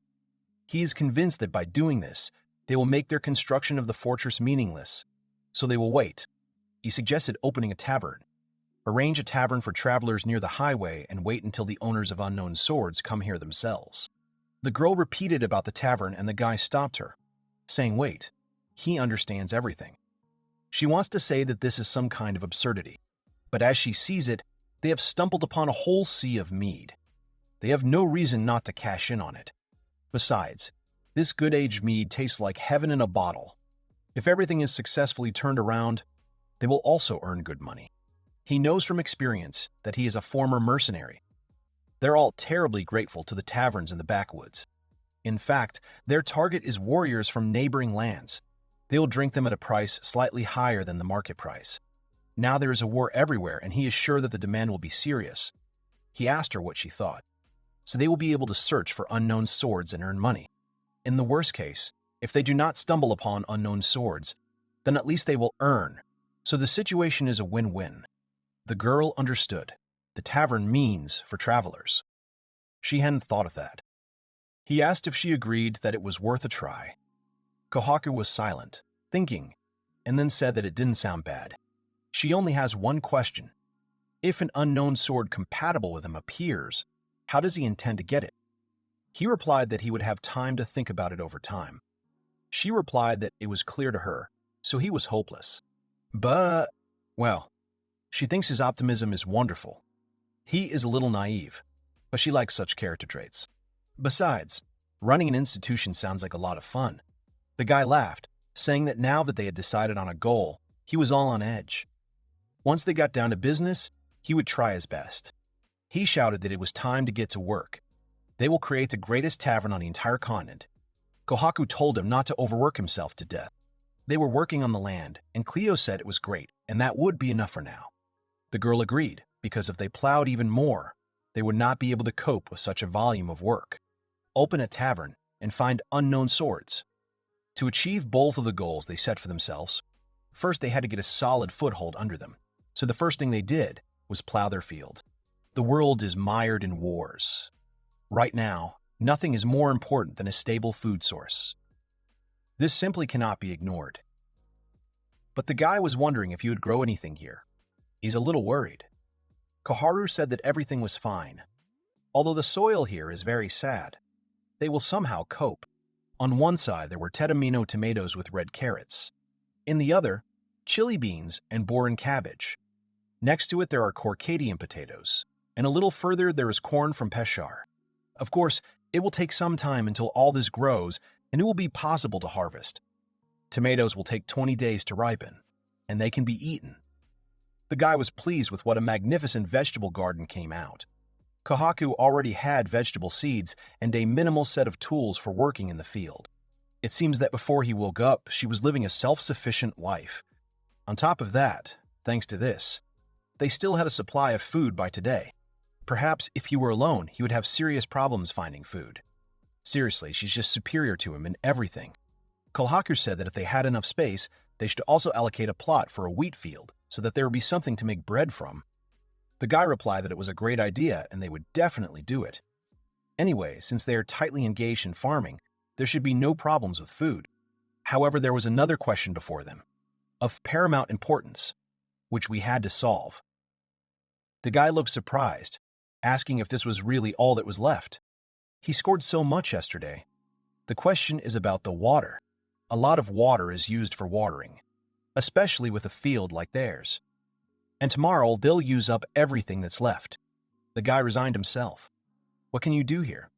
He is convinced that by doing this, they will make their construction of the fortress meaningless, so they will wait. He suggested opening a tavern. Arrange a tavern for travelers near the highway and wait until the owners of unknown swords come here themselves. The girl repeated about the tavern and the guy stopped her, saying wait, he understands everything. She wants to say that this is some kind of absurdity, but as she sees it, they have stumbled upon a whole sea of mead. They have no reason not to cash in on it. Besides, this good-aged mead tastes like heaven in a bottle. If everything is successfully turned around, they will also earn good money. He knows from experience that he is a former mercenary. They're all terribly grateful to the taverns in the backwoods. In fact, their target is warriors from neighboring lands. They'll drink them at a price slightly higher than the market price. Now there is a war everywhere, and he is sure that the demand will be serious. He asked her what she thought. So they will be able to search for unknown swords and earn money. In the worst case, if they do not stumble upon unknown swords, then at least they will earn. So the situation is a win-win. The girl understood. The tavern means for travelers. She hadn't thought of that. He asked if she agreed that it was worth a try. Kohaku was silent, thinking, and then said that it didn't sound bad. She only has one question. If an unknown sword compatible with him appears, how does he intend to get it? He replied that he would have time to think about it over time. She replied that it was clear to her, so he was hopeless. But, well, she thinks his optimism is wonderful. He is a little naive, but she likes such character traits. Besides, running an institution sounds like a lot of fun. The guy laughed, saying that now that they had decided on a goal, he was all on edge. Once they got down to business, he would try his best. He shouted that it was time to get to work. They will create the greatest tavern on the entire continent. Kohaku told him not to overwork himself to death. They were working on the land, and Cleo said it was great, and that would be enough for now. The girl agreed, because if they plowed even more, they would not be able to cope with such a volume of work. Open a tavern and find unknown swords. To achieve both of the goals they set for themselves, first they had to get a solid foothold under them. So the first thing they did was plow their field. The world is mired in wars. Right now, nothing is more important than a stable food source. This simply cannot be ignored. But the guy was wondering if he would grow anything here. He's a little worried. Koharu said that everything was fine. Although the soil here is very sad, they will somehow cope. On one side, there were Tedamino tomatoes with red carrots. In the other, chili beans and borin cabbage. Next to it, there are Corcadian potatoes. And a little further, there is corn from Peshawar. Of course, it will take some time until all this grows, and it will be possible to harvest. Tomatoes will take 20 days to ripen, and they can be eaten. The guy was pleased with what a magnificent vegetable garden came out. Kohaku already had vegetable seeds and a minimal set of tools for working in the field. It seems that before he woke up, she was living a self-sufficient life. On top of that, thanks to this, they still had a supply of food by today. Perhaps if he were alone, he would have serious problems finding food. Seriously, she's just superior to him in everything. Kohaku said that if they had enough space, they should also allocate a plot for a wheat field so that there would be something to make bread from. The guy replied that it was a great idea and they would definitely do it. Anyway, since they are tightly engaged in farming, there should be no problems with food. However, there was another question before them, of paramount importance, which we had to solve. The guy looked surprised, asking if this was really all that was left. He scored so much yesterday. The question is about the water. A lot of water is used for watering, especially with a field like theirs. And tomorrow, they'll use up everything that's left. The guy resigned himself. What can you do here?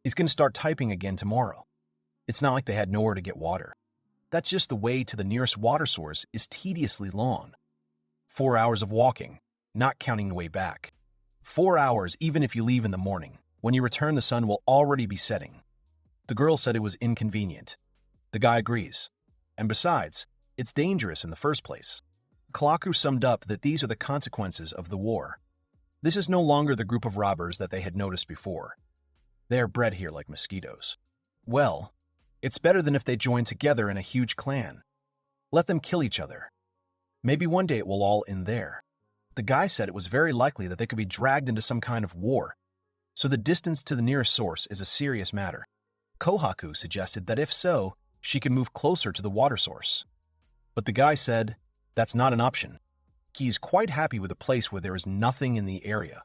He's going to start typing again tomorrow. It's not like they had nowhere to get water. That's just the way to the nearest water source is tediously long. 4 hours of walking, not counting the way back. 4 hours even if you leave in the morning. When you return, the sun will already be setting. The girl said it was inconvenient. The guy agrees. And besides, it's dangerous in the first place. Kohaku summed up that these are the consequences of the war. This is no longer the group of robbers that they had noticed before. They are bred here like mosquitoes. Well, it's better than if they joined together in a huge clan. Let them kill each other. Maybe one day it will all end there. The guy said it was very likely that they could be dragged into some kind of war, so the distance to the nearest source is a serious matter. Kohaku suggested that if so, she could move closer to the water source. But the guy said that's not an option. He is quite happy with a place where there is nothing in the area.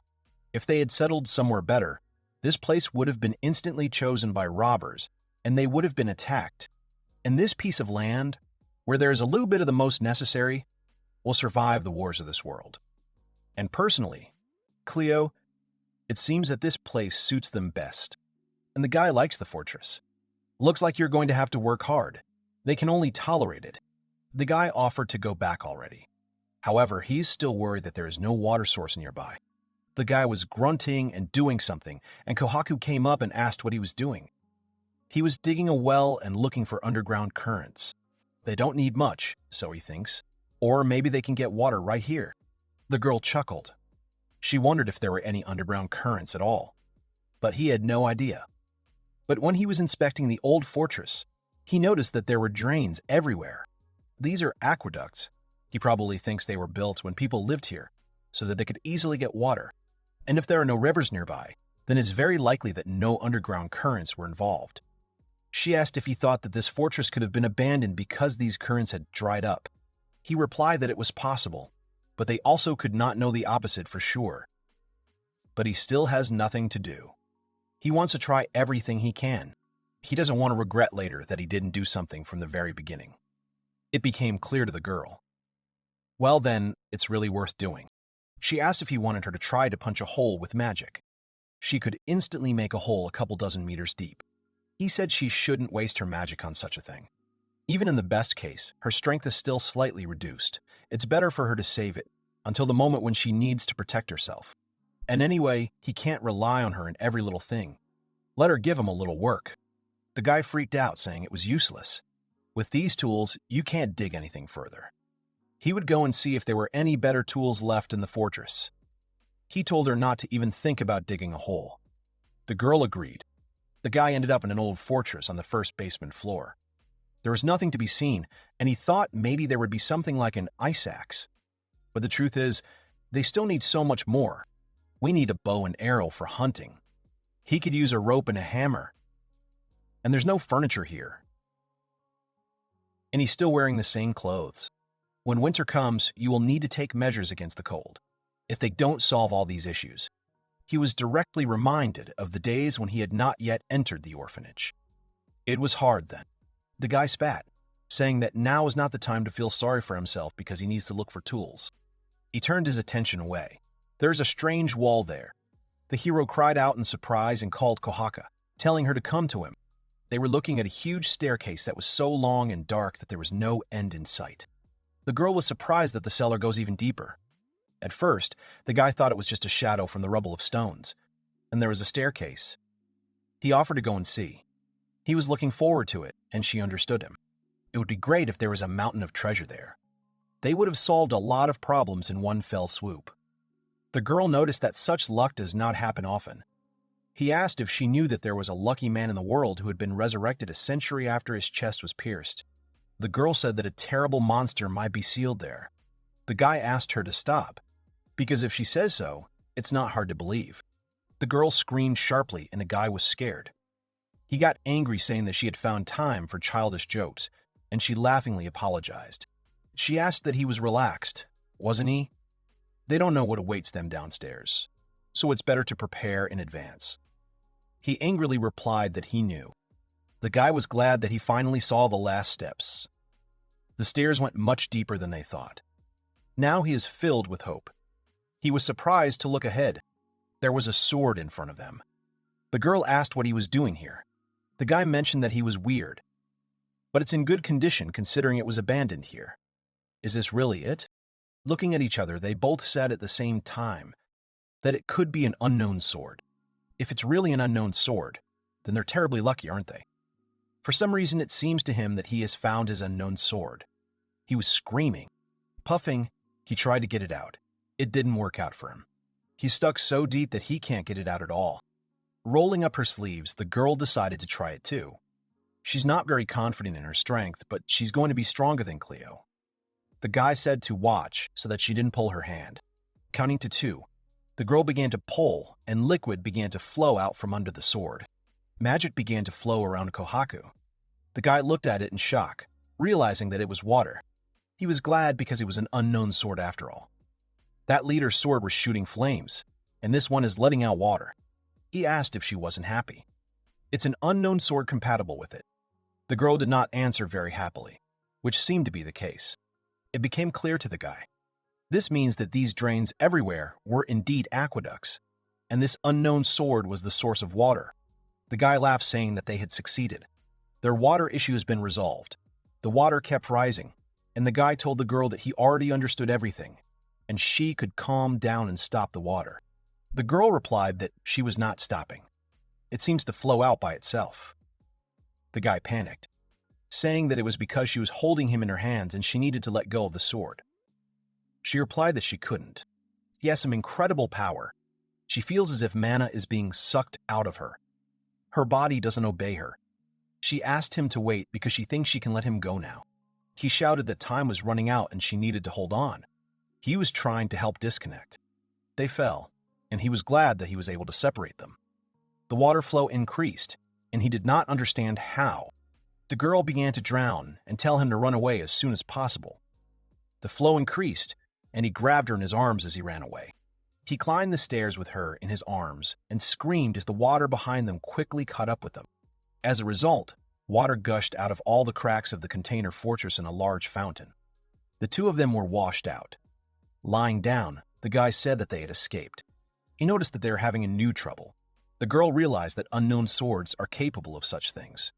If they had settled somewhere better, this place would have been instantly chosen by robbers, and they would have been attacked. And this piece of land, Where there is a little bit of the most necessary will survive the wars of this world. And personally, Cleo, it seems that this place suits them best. And the guy likes the fortress. Looks like you're going to have to work hard. They can only tolerate it. The guy offered to go back already. However, he's still worried that there is no water source nearby. The guy was grunting and doing something, and Kohaku came up and asked what he was doing. He was digging a well and looking for underground currents. They don't need much, so he thinks. Or maybe they can get water right here. The girl chuckled. She wondered if there were any underground currents at all. But he had no idea. But when he was inspecting the old fortress, he noticed that there were drains everywhere. These are aqueducts. He probably thinks they were built when people lived here, so that they could easily get water. And if there are no rivers nearby, then it's very likely that no underground currents were involved. She asked if he thought that this fortress could have been abandoned because these currents had dried up. He replied that it was possible, but they also could not know the opposite for sure. But he still has nothing to do. He wants to try everything he can. He doesn't want to regret later that he didn't do something from the very beginning. It became clear to the girl. Well then, it's really worth doing. She asked if he wanted her to try to punch a hole with magic. She could instantly make a hole a couple dozen meters deep. He said she shouldn't waste her magic on such a thing. Even in the best case, her strength is still slightly reduced. It's better for her to save it, until the moment when she needs to protect herself. And anyway, he can't rely on her in every little thing. Let her give him a little work. The guy freaked out, saying it was useless. With these tools, you can't dig anything further. He would go and see if there were any better tools left in the fortress. He told her not to even think about digging a hole. The girl agreed. The guy ended up in an old fortress on the first basement floor. There was nothing to be seen, and he thought maybe there would be something like an ice axe. But the truth is, they still need so much more. We need a bow and arrow for hunting. He could use a rope and a hammer. And there's no furniture here. And he's still wearing the same clothes. When winter comes, you will need to take measures against the cold. If they don't solve all these issues, he was directly reminded of the days when he had not yet entered the orphanage. It was hard then. The guy spat, saying that now is not the time to feel sorry for himself because he needs to look for tools. He turned his attention away. There's a strange wall there. The hero cried out in surprise and called Kohaku, telling her to come to him. They were looking at a huge staircase that was so long and dark that there was no end in sight. The girl was surprised that the cellar goes even deeper. At first, the guy thought it was just a shadow from the rubble of stones, and there was a staircase. He offered to go and see. He was looking forward to it, and she understood him. It would be great if there was a mountain of treasure there. They would have solved a lot of problems in one fell swoop. The girl noticed that such luck does not happen often. He asked if she knew that there was a lucky man in the world who had been resurrected a century after his chest was pierced. The girl said that a terrible monster might be sealed there. The guy asked her to stop, because if she says so, it's not hard to believe. The girl screamed sharply and the guy was scared. He got angry, saying that she had found time for childish jokes, and she laughingly apologized. She asked that he was relaxed, wasn't he? They don't know what awaits them downstairs, so it's better to prepare in advance. He angrily replied that he knew. The guy was glad that he finally saw the last steps. The stairs went much deeper than they thought. Now he is filled with hope. He was surprised to look ahead. There was a sword in front of them. The girl asked what he was doing here. The guy mentioned that he was weird, but it's in good condition considering it was abandoned here. Is this really it? Looking at each other, they both said at the same time that it could be an unknown sword. If it's really an unknown sword, then they're terribly lucky, aren't they? For some reason, it seems to him that he has found his unknown sword. He was screaming. Puffing, he tried to get it out. It didn't work out for him. He's stuck so deep that he can't get it out at all. Rolling up her sleeves, the girl decided to try it too. She's not very confident in her strength, but she's going to be stronger than Cleo. The guy said to watch so that she didn't pull her hand. Counting to 2, the girl began to pull, and liquid began to flow out from under the sword. Magic began to flow around Kohaku. The guy looked at it in shock, realizing that it was water. He was glad because it was an unknown sword after all. That leader's sword was shooting flames, and this one is letting out water. He asked if she wasn't happy. It's an unknown sword compatible with it. The girl did not answer very happily. which seemed to be the case. It became clear to the guy. This means that these drains everywhere were indeed aqueducts, and this unknown sword was the source of water. The guy laughed, saying that they had succeeded. Their water issue has been resolved. The water kept rising, and the guy told the girl that he already understood everything, and she could calm down and stop the water. The girl replied that she was not stopping. It seems to flow out by itself. The guy panicked, saying that it was because she was holding him in her hands and she needed to let go of the sword. She replied that she couldn't. He has some incredible power. She feels as if mana is being sucked out of her. Her body doesn't obey her. She asked him to wait because she thinks she can let him go now. He shouted that time was running out and she needed to hold on. He was trying to help disconnect. They fell, and he was glad that he was able to separate them. The water flow increased, and he did not understand how. The girl began to drown and tell him to run away as soon as possible. The flow increased, and he grabbed her in his arms as he ran away. He climbed the stairs with her in his arms and screamed as the water behind them quickly caught up with them. As a result, water gushed out of all the cracks of the container fortress in a large fountain. The two of them were washed out. Lying down, the guy said that they had escaped. He noticed that they were having a new trouble. The girl realized that unknown swords are capable of such things.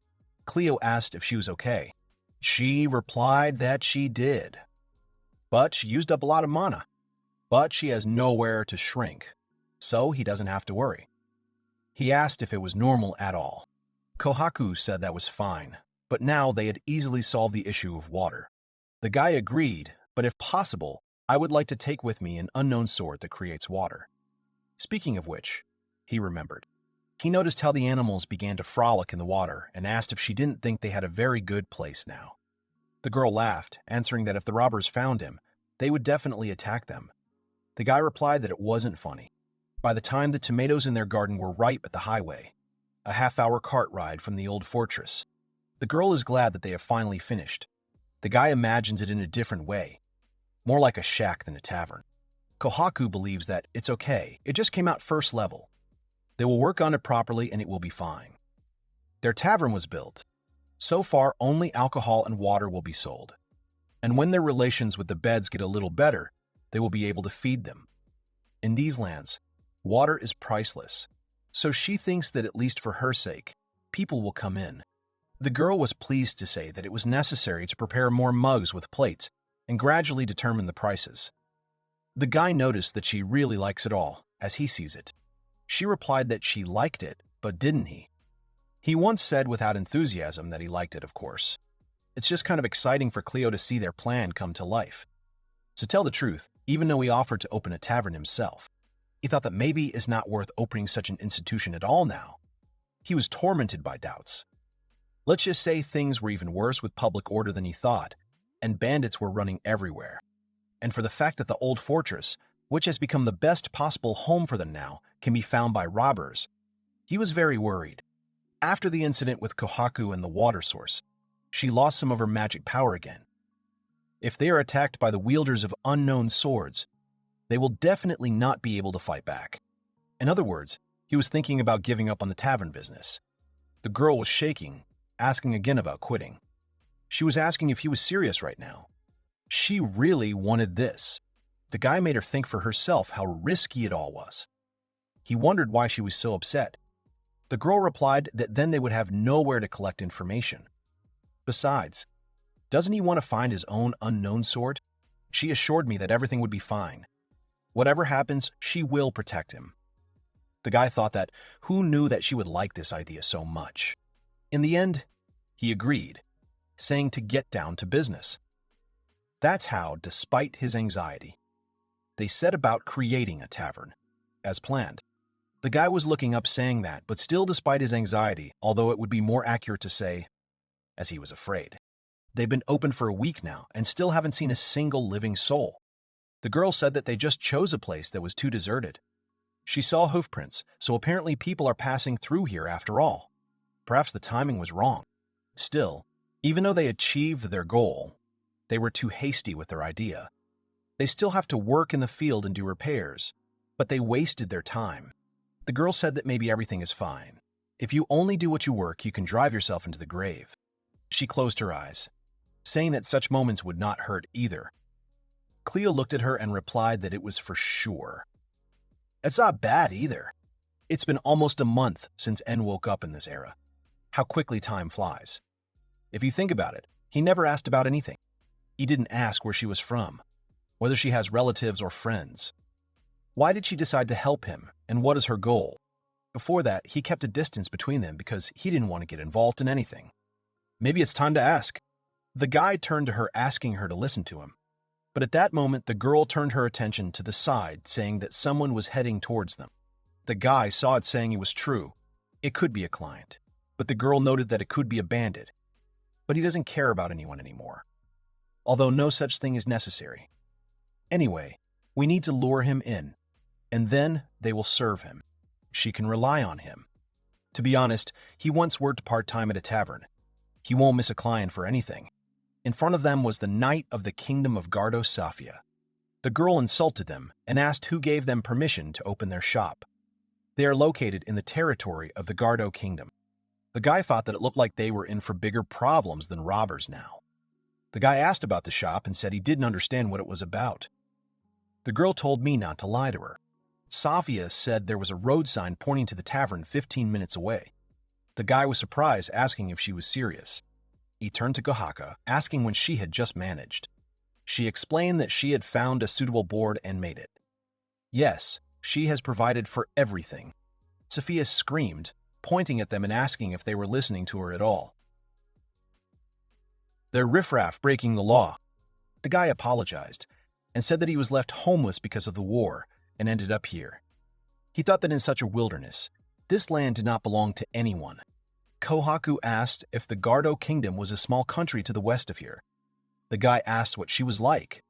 Cleo asked if she was okay. She replied that she did. But she used up a lot of mana. But she has nowhere to shrink, so he doesn't have to worry. He asked if it was normal at all. Kohaku said that was fine, but now they had easily solved the issue of water. The guy agreed, but if possible, I would like to take with me an unknown sword that creates water. Speaking of which, he remembered. He noticed how the animals began to frolic in the water and asked if she didn't think they had a very good place now. The girl laughed, answering that if the robbers found him, they would definitely attack them. The guy replied that it wasn't funny. By the time the tomatoes in their garden were ripe at the highway, a half-hour cart ride from the old fortress, the girl is glad that they have finally finished. The guy imagines it in a different way, more like a shack than a tavern. Kohaku believes that it's okay, it just came out first level. They will work on it properly and it will be fine. Their tavern was built. So far, only alcohol and water will be sold. And when their relations with the beds get a little better, they will be able to feed them. In these lands, water is priceless, so she thinks that at least for her sake, people will come in. The girl was pleased to say that it was necessary to prepare more mugs with plates and gradually determine the prices. The guy noticed that she really likes it all, as he sees it. She replied that she liked it, but didn't he? He once said without enthusiasm that he liked it, of course. It's just kind of exciting for Cleo to see their plan come to life. To tell the truth, even though he offered to open a tavern himself, he thought that maybe it's not worth opening such an institution at all now. He was tormented by doubts. Let's just say things were even worse with public order than he thought, and bandits were running everywhere. And for the fact that the old fortress, which has become the best possible home for them now, can be found by robbers, he was very worried. After the incident with Kohaku and the water source, she lost some of her magic power again. If they are attacked by the wielders of unknown swords, they will definitely not be able to fight back. In other words, he was thinking about giving up on the tavern business. The girl was shaking, asking again about quitting. She was asking if he was serious right now. She really wanted this. The guy made her think for herself how risky it all was. He wondered why she was so upset. The girl replied that then they would have nowhere to collect information. Besides, doesn't he want to find his own unknown sword? She assured me that everything would be fine. Whatever happens, she will protect him. The guy thought that who knew that she would like this idea so much? In the end, he agreed, saying to get down to business. That's how, despite his anxiety, they set about creating a tavern, as planned. The guy was looking up saying that, but still despite his anxiety, although it would be more accurate to say, as he was afraid. They've been open for a week now and still haven't seen a single living soul. The girl said that they just chose a place that was too deserted. She saw hoofprints, so apparently people are passing through here after all. Perhaps the timing was wrong. Still, even though they achieved their goal, they were too hasty with their idea. They still have to work in the field and do repairs, but they wasted their time. The girl said that maybe everything is fine. If you only do what you work, you can drive yourself into the grave. She closed her eyes, saying that such moments would not hurt either. Cleo looked at her and replied that it was for sure. It's not bad either. It's been almost a month since N woke up in this era. How quickly time flies. If you think about it, he never asked about anything. He didn't ask where she was from, whether she has relatives or friends. Why did she decide to help him, and what is her goal? Before that, he kept a distance between them because he didn't want to get involved in anything. Maybe it's time to ask. The guy turned to her, asking her to listen to him. But at that moment, the girl turned her attention to the side, saying that someone was heading towards them. The guy saw it, saying it was true. It could be a client. But the girl noted that it could be a bandit. But he doesn't care about anyone anymore. Although no such thing is necessary. Anyway, we need to lure him in, and then they will serve him. She can rely on him. To be honest, he once worked part-time at a tavern. He won't miss a client for anything. In front of them was the Knight of the Kingdom of Gardo Safia. The girl insulted them and asked who gave them permission to open their shop. They are located in the territory of the Gardo Kingdom. The guy thought that it looked like they were in for bigger problems than robbers now. The guy asked about the shop and said he didn't understand what it was about. The girl told me not to lie to her. Safia said there was a road sign pointing to the tavern 15 minutes away. The guy was surprised, asking if she was serious. He turned to Kohaku, asking when she had just managed. She explained that she had found a suitable board and made it. Yes, she has provided for everything. Sophia screamed, pointing at them and asking if they were listening to her at all. They're riffraff breaking the law. The guy apologized and said that he was left homeless because of the war and ended up here. He thought that in such a wilderness, this land did not belong to anyone. Kohaku asked if the Gardo Kingdom was a small country to the west of here. The guy asked what she was like.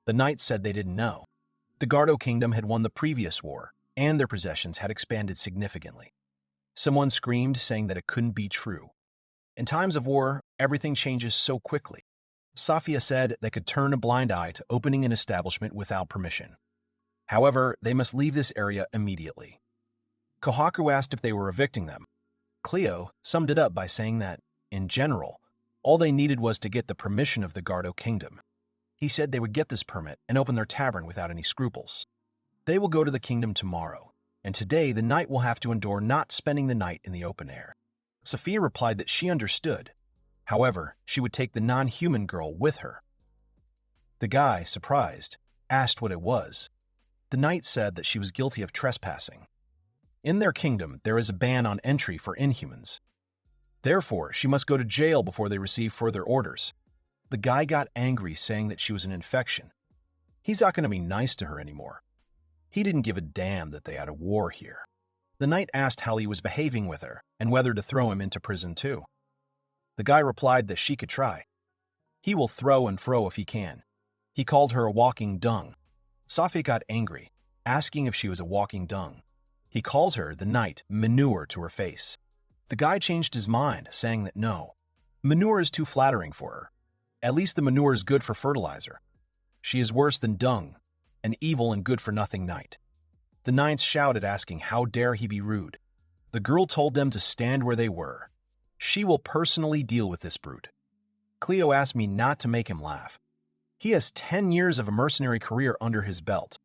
The knight said they didn't know. The Gardo Kingdom had won the previous war, and their possessions had expanded significantly. Someone screamed, saying that it couldn't be true. In times of war, everything changes so quickly. Safia said they could turn a blind eye to opening an establishment without permission. However, they must leave this area immediately. Kohaku asked if they were evicting them. Cleo summed it up by saying that, in general, all they needed was to get the permission of the Gardo Kingdom. He said they would get this permit and open their tavern without any scruples. They will go to the kingdom tomorrow, and today the knight will have to endure not spending the night in the open air. Sophia replied that she understood. However, she would take the non-human girl with her. The guy, surprised, asked what it was. The knight said that she was guilty of trespassing. In their kingdom, there is a ban on entry for inhumans. Therefore, she must go to jail before they receive further orders. The guy got angry, saying that she was an infection. He's not going to be nice to her anymore. He didn't give a damn that they had a war here. The knight asked how he was behaving with her and whether to throw him into prison too. The guy replied that she could try. He will throw and fro if he can. He called her a walking dung. Safi got angry, asking if she was a walking dung. He calls her, the knight, manure to her face. The guy changed his mind, saying that no, manure is too flattering for her. At least the manure is good for fertilizer. She is worse than dung, an evil and good-for-nothing knight. The knights shouted, asking how dare he be rude. The girl told them to stand where they were. She will personally deal with this brute. Cleo asked me not to make him laugh. He has 10 years of a mercenary career under his belt.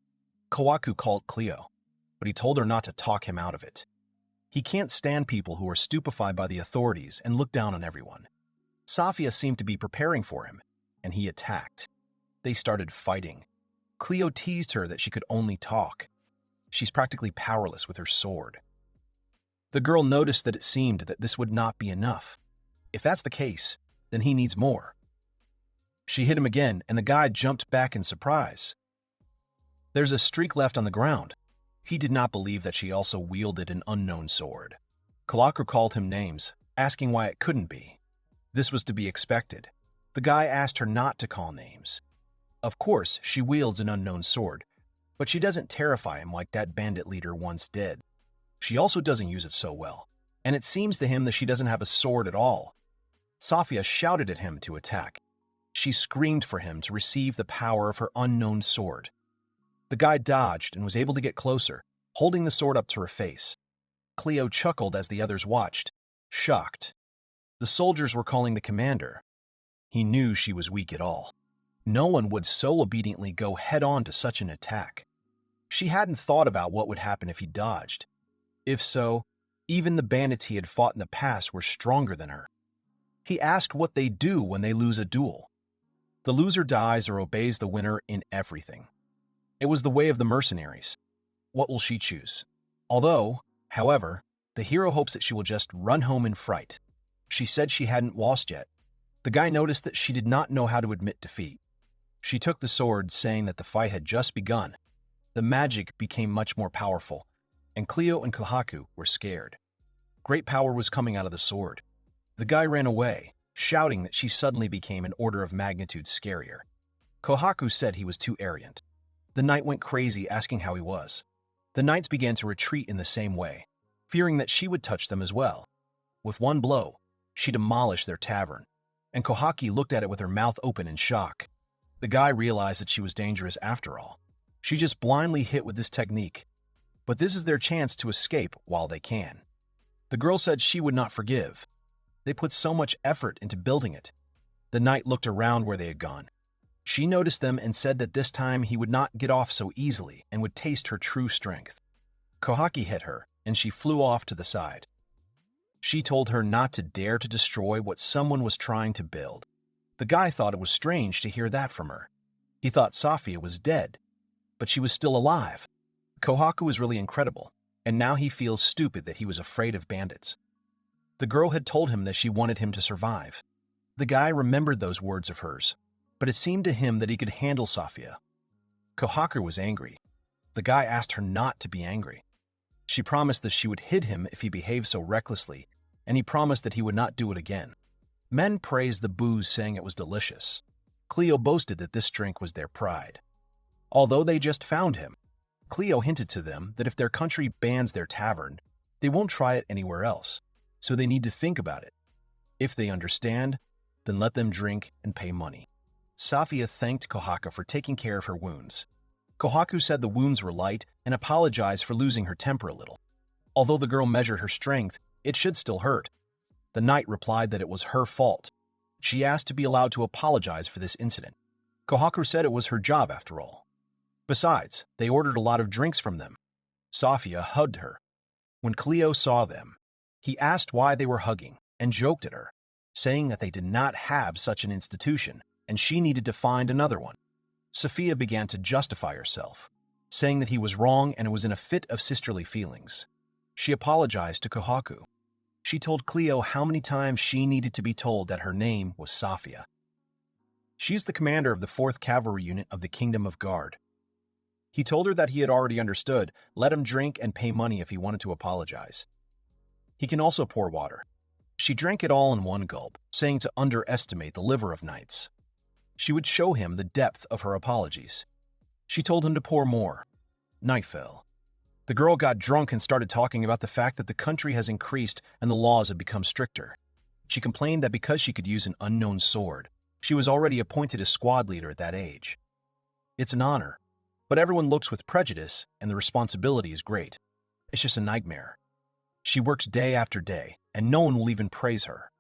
Kohaku called Cleo, but he told her not to talk him out of it. He can't stand people who are stupefied by the authorities and look down on everyone. Safia seemed to be preparing for him, and he attacked. They started fighting. Cleo teased her that she could only talk. She's practically powerless with her sword. The girl noticed that it seemed that this would not be enough. If that's the case, then he needs more. She hit him again, and the guy jumped back in surprise. There's a streak left on the ground. He did not believe that she also wielded an unknown sword. Kohaku called him names, asking why it couldn't be. This was to be expected. The guy asked her not to call names. Of course, she wields an unknown sword, but she doesn't terrify him like that bandit leader once did. She also doesn't use it so well, and it seems to him that she doesn't have a sword at all. Safia shouted at him to attack. She screamed for him to receive the power of her unknown sword. The guy dodged and was able to get closer, holding the sword up to her face. Cleo chuckled as the others watched, shocked. The soldiers were calling the commander. He knew she was weak at all. No one would so obediently go head-on to such an attack. She hadn't thought about what would happen if he dodged. If so, even the bandits he had fought in the past were stronger than her. He asked what they do when they lose a duel. The loser dies or obeys the winner in everything. It was the way of the mercenaries. What will she choose? However, the hero hopes that she will just run home in fright. She said she hadn't lost yet. The guy noticed that she did not know how to admit defeat. She took the sword, saying that the fight had just begun. The magic became much more powerful, and Cleo and Kohaku were scared. Great power was coming out of the sword. The guy ran away, shouting that she suddenly became an order of magnitude scarier. Kohaku said he was too arrogant. The knight went crazy, asking how he was. The knights began to retreat in the same way, fearing that she would touch them as well. With one blow, she demolished their tavern, and Kohaku looked at it with her mouth open in shock. The guy realized that she was dangerous after all. She just blindly hit with this technique, but this is their chance to escape while they can. The girl said she would not forgive. They put so much effort into building it. The knight looked around where they had gone. She noticed them and said that this time he would not get off so easily and would taste her true strength. Kohaku hit her, and she flew off to the side. She told her not to dare to destroy what someone was trying to build. The guy thought it was strange to hear that from her. He thought Sophia was dead, but she was still alive. Kohaku was really incredible, and now he feels stupid that he was afraid of bandits. The girl had told him that she wanted him to survive. The guy remembered those words of hers, but it seemed to him that he could handle Sophia. Kohaku was angry. The guy asked her not to be angry. She promised that she would hit him if he behaved so recklessly, and he promised that he would not do it again. Men praised the booze, saying it was delicious. Cleo boasted that this drink was their pride. Although they just found him, Cleo hinted to them that if their country bans their tavern, they won't try it anywhere else, so they need to think about it. If they understand, then let them drink and pay money. Sophia thanked Kohaku for taking care of her wounds. Kohaku said the wounds were light and apologized for losing her temper a little. Although the girl measured her strength, it should still hurt. The knight replied that it was her fault. She asked to be allowed to apologize for this incident. Kohaku said it was her job after all. Besides, they ordered a lot of drinks from them. Sophia hugged her. When Cleo saw them, he asked why they were hugging and joked at her, saying that they did not have such an institution and she needed to find another one. Sophia began to justify herself, saying that he was wrong and was in a fit of sisterly feelings. She apologized to Kohaku. She told Cleo how many times she needed to be told that her name was Sophia. She's the commander of the 4th Cavalry Unit of the Kingdom of Guard. He told her that he had already understood, let him drink and pay money if he wanted to apologize. He can also pour water. She drank it all in one gulp, saying to underestimate the liver of knights. She would show him the depth of her apologies. She told him to pour more. Night fell. The girl got drunk and started talking about the fact that the country has increased and the laws have become stricter. She complained that because she could use an unknown sword, she was already appointed as squad leader at that age. It's an honor, but everyone looks with prejudice and the responsibility is great. It's just a nightmare. She works day after day, and no one will even praise her.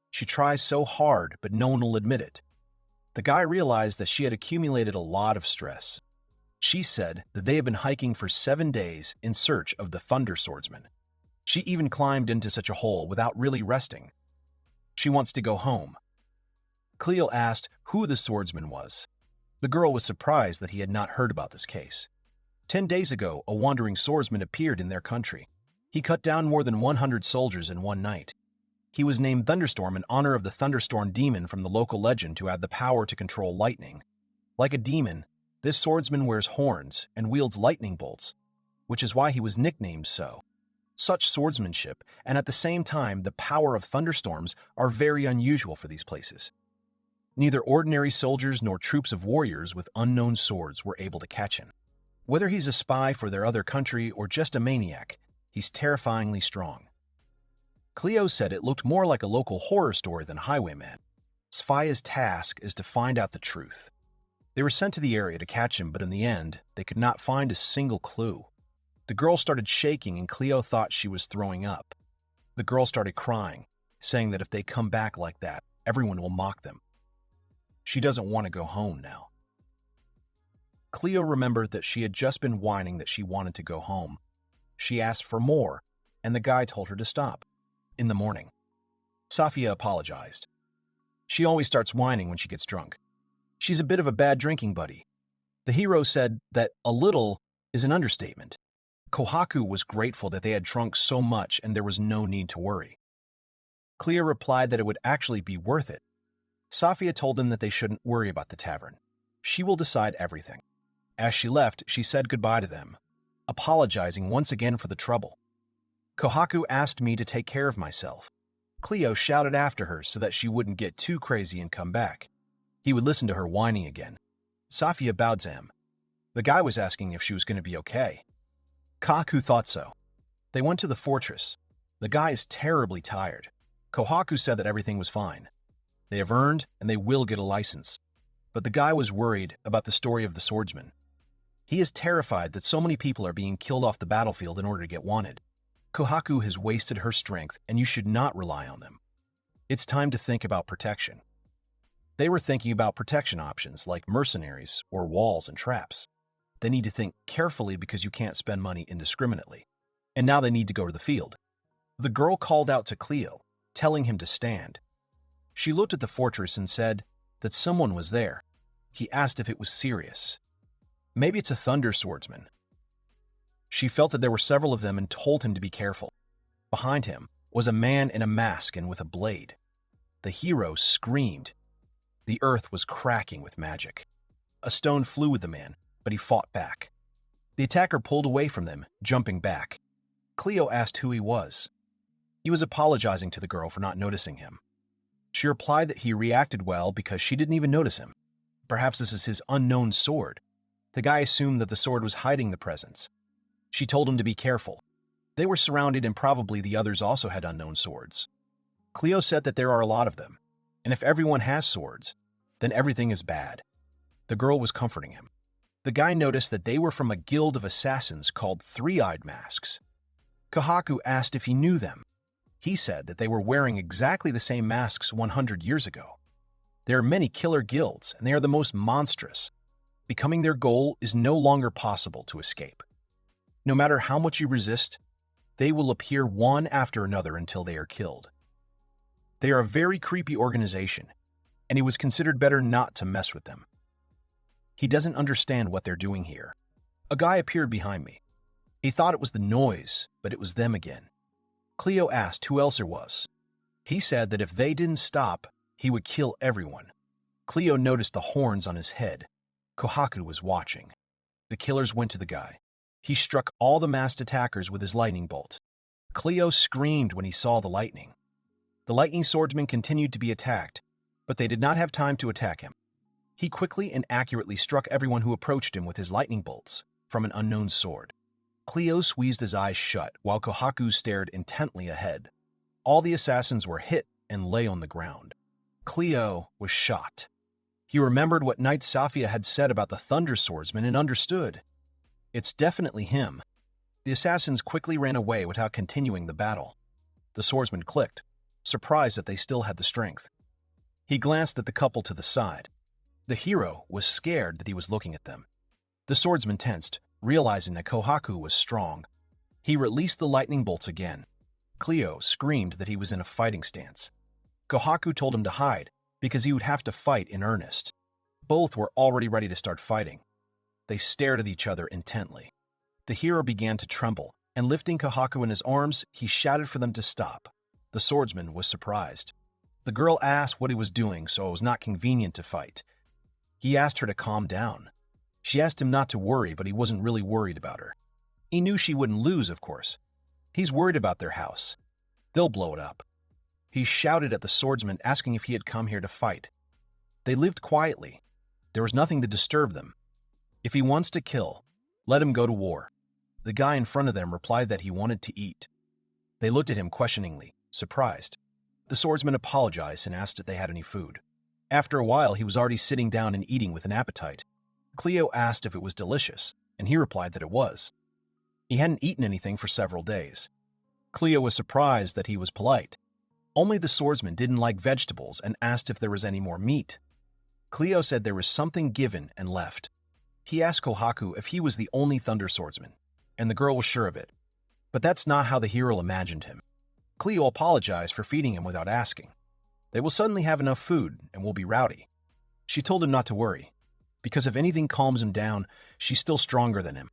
She tries so hard, but no one will admit it. The guy realized that she had accumulated a lot of stress. She said that they had been hiking for 7 days in search of the Thunder Swordsman. She even climbed into such a hole without really resting. She wants to go home. Cleo asked who the swordsman was. The girl was surprised that he had not heard about this case. 10 days ago, a wandering swordsman appeared in their country. He cut down more than 100 soldiers in one night. He was named Thunderstorm in honor of the thunderstorm demon from the local legend who had the power to control lightning. Like a demon, this swordsman wears horns and wields lightning bolts, which is why he was nicknamed so. Such swordsmanship, and at the same time the power of thunderstorms, are very unusual for these places. Neither ordinary soldiers nor troops of warriors with unknown swords were able to catch him. Whether he's a spy for their other country or just a maniac, he's terrifyingly strong. Cleo said it looked more like a local horror story than Highwayman. Sophia's task is to find out the truth. They were sent to the area to catch him, but in the end, they could not find a single clue. The girl started shaking and Cleo thought she was throwing up. The girl started crying, saying that if they come back like that, everyone will mock them. She doesn't want to go home now. Cleo remembered that she had just been whining that she wanted to go home. She asked for more, and the guy told her to stop. In the morning, Safia apologized. She always starts whining when she gets drunk. She's a bit of a bad drinking buddy. The hero said that a little is an understatement. Kohaku was grateful that they had drunk so much and there was no need to worry. Cleo replied that it would actually be worth it. Safia told him that they shouldn't worry about the tavern. She will decide everything. As she left, she said goodbye to them, apologizing once again for the trouble. Kohaku asked me to take care of myself. Cleo shouted after her so that she wouldn't get too crazy and come back. He would listen to her whining again. Safia bowed to him. The guy was asking if she was going to be okay. Kohaku thought so. They went to the fortress. The guy is terribly tired. Kohaku said that everything was fine. They have earned and they will get a license. But the guy was worried about the story of the swordsman. He is terrified that so many people are being killed off the battlefield in order to get wanted. Kohaku has wasted her strength and you should not rely on them. It's time to think about protection. They were thinking about protection options like mercenaries or walls and traps. They need to think carefully because you can't spend money indiscriminately. And now they need to go to the field. The girl called out to Cleo, telling him to stand. She looked at the fortress and said that someone was there. He asked if it was serious. Maybe it's a thunder swordsman. She felt that there were several of them and told him to be careful. Behind him was a man in a mask and with a blade. The hero screamed. The earth was cracking with magic. A stone flew with the man, but he fought back. The attacker pulled away from them, jumping back. Cleo asked who he was. He was apologizing to the girl for not noticing him. She replied that he reacted well because she didn't even notice him. Perhaps this is his unknown sword. The guy assumed that the sword was hiding the presence. She told him to be careful. They were surrounded and probably the others also had unknown swords. Cleo said that there are a lot of them, and if everyone has swords, then everything is bad. The girl was comforting him. The guy noticed that they were from a guild of assassins called Three-Eyed Masks. Kohaku asked if he knew them. He said that they were wearing exactly the same masks 100 years ago. There are many killer guilds, and they are the most monstrous. Becoming their goal is no longer possible to escape. No matter how much you resist, they will appear one after another until they are killed. They are a very creepy organization, and it was considered better not to mess with them. He doesn't understand what they're doing here. A guy appeared behind me. He thought it was the noise, but it was them again. Cleo asked who else there was. He said that if they didn't stop, he would kill everyone. Cleo noticed the horns on his head. Kohaku was watching. The killers went to the guy. He struck all the masked attackers with his lightning bolt. Cleo screamed when he saw the lightning. The lightning swordsman continued to be attacked, but they did not have time to attack him. He quickly and accurately struck everyone who approached him with his lightning bolts from an unknown sword. Cleo squeezed his eyes shut while Kohaku stared intently ahead. All the assassins were hit and lay on the ground. Cleo was shocked. He remembered what Knight Safia had said about the Thunder Swordsman and understood. It's definitely him. The assassins quickly ran away without continuing the battle. The swordsman clicked, surprised that they still had the strength. He glanced at the couple to the side. The hero was scared that he was looking at them. The swordsman tensed, realizing that Kohaku was strong. He released the lightning bolts again. Cleo screamed that he was in a fighting stance. Kohaku told him to hide, because he would have to fight in earnest. Both were already ready to start fighting. They stared at each other intently. The hero began to tremble, and lifting Kohaku in his arms, he shouted for them to stop. The swordsman was surprised. The girl asked what he was doing, so it was not convenient to fight. He asked her to calm down. She asked him not to worry, but he wasn't really worried about her. He knew she wouldn't lose, of course. He's worried about their house. They'll blow it up. He shouted at the swordsman, asking if he had come here to fight. They lived quietly. There was nothing to disturb them. If he wants to kill, let him go to war. The guy in front of them replied that he wanted to eat. They looked at him questioningly, surprised. The swordsman apologized and asked if they had any food. After a while, he was already sitting down and eating with an appetite. Cleo asked if it was delicious, and he replied that it was. He hadn't eaten anything for several days. Cleo was surprised that he was polite. Only the swordsman didn't like vegetables and asked if there was any more meat. Cleo said there was something given and left. He asked Kohaku if he was the only Thunder Swordsman, and the girl was sure of it. But that's not how the hero imagined him. Cleo apologized for feeding him without asking. They will suddenly have enough food and will be rowdy. She told him not to worry, because if anything calms him down, she's still stronger than him.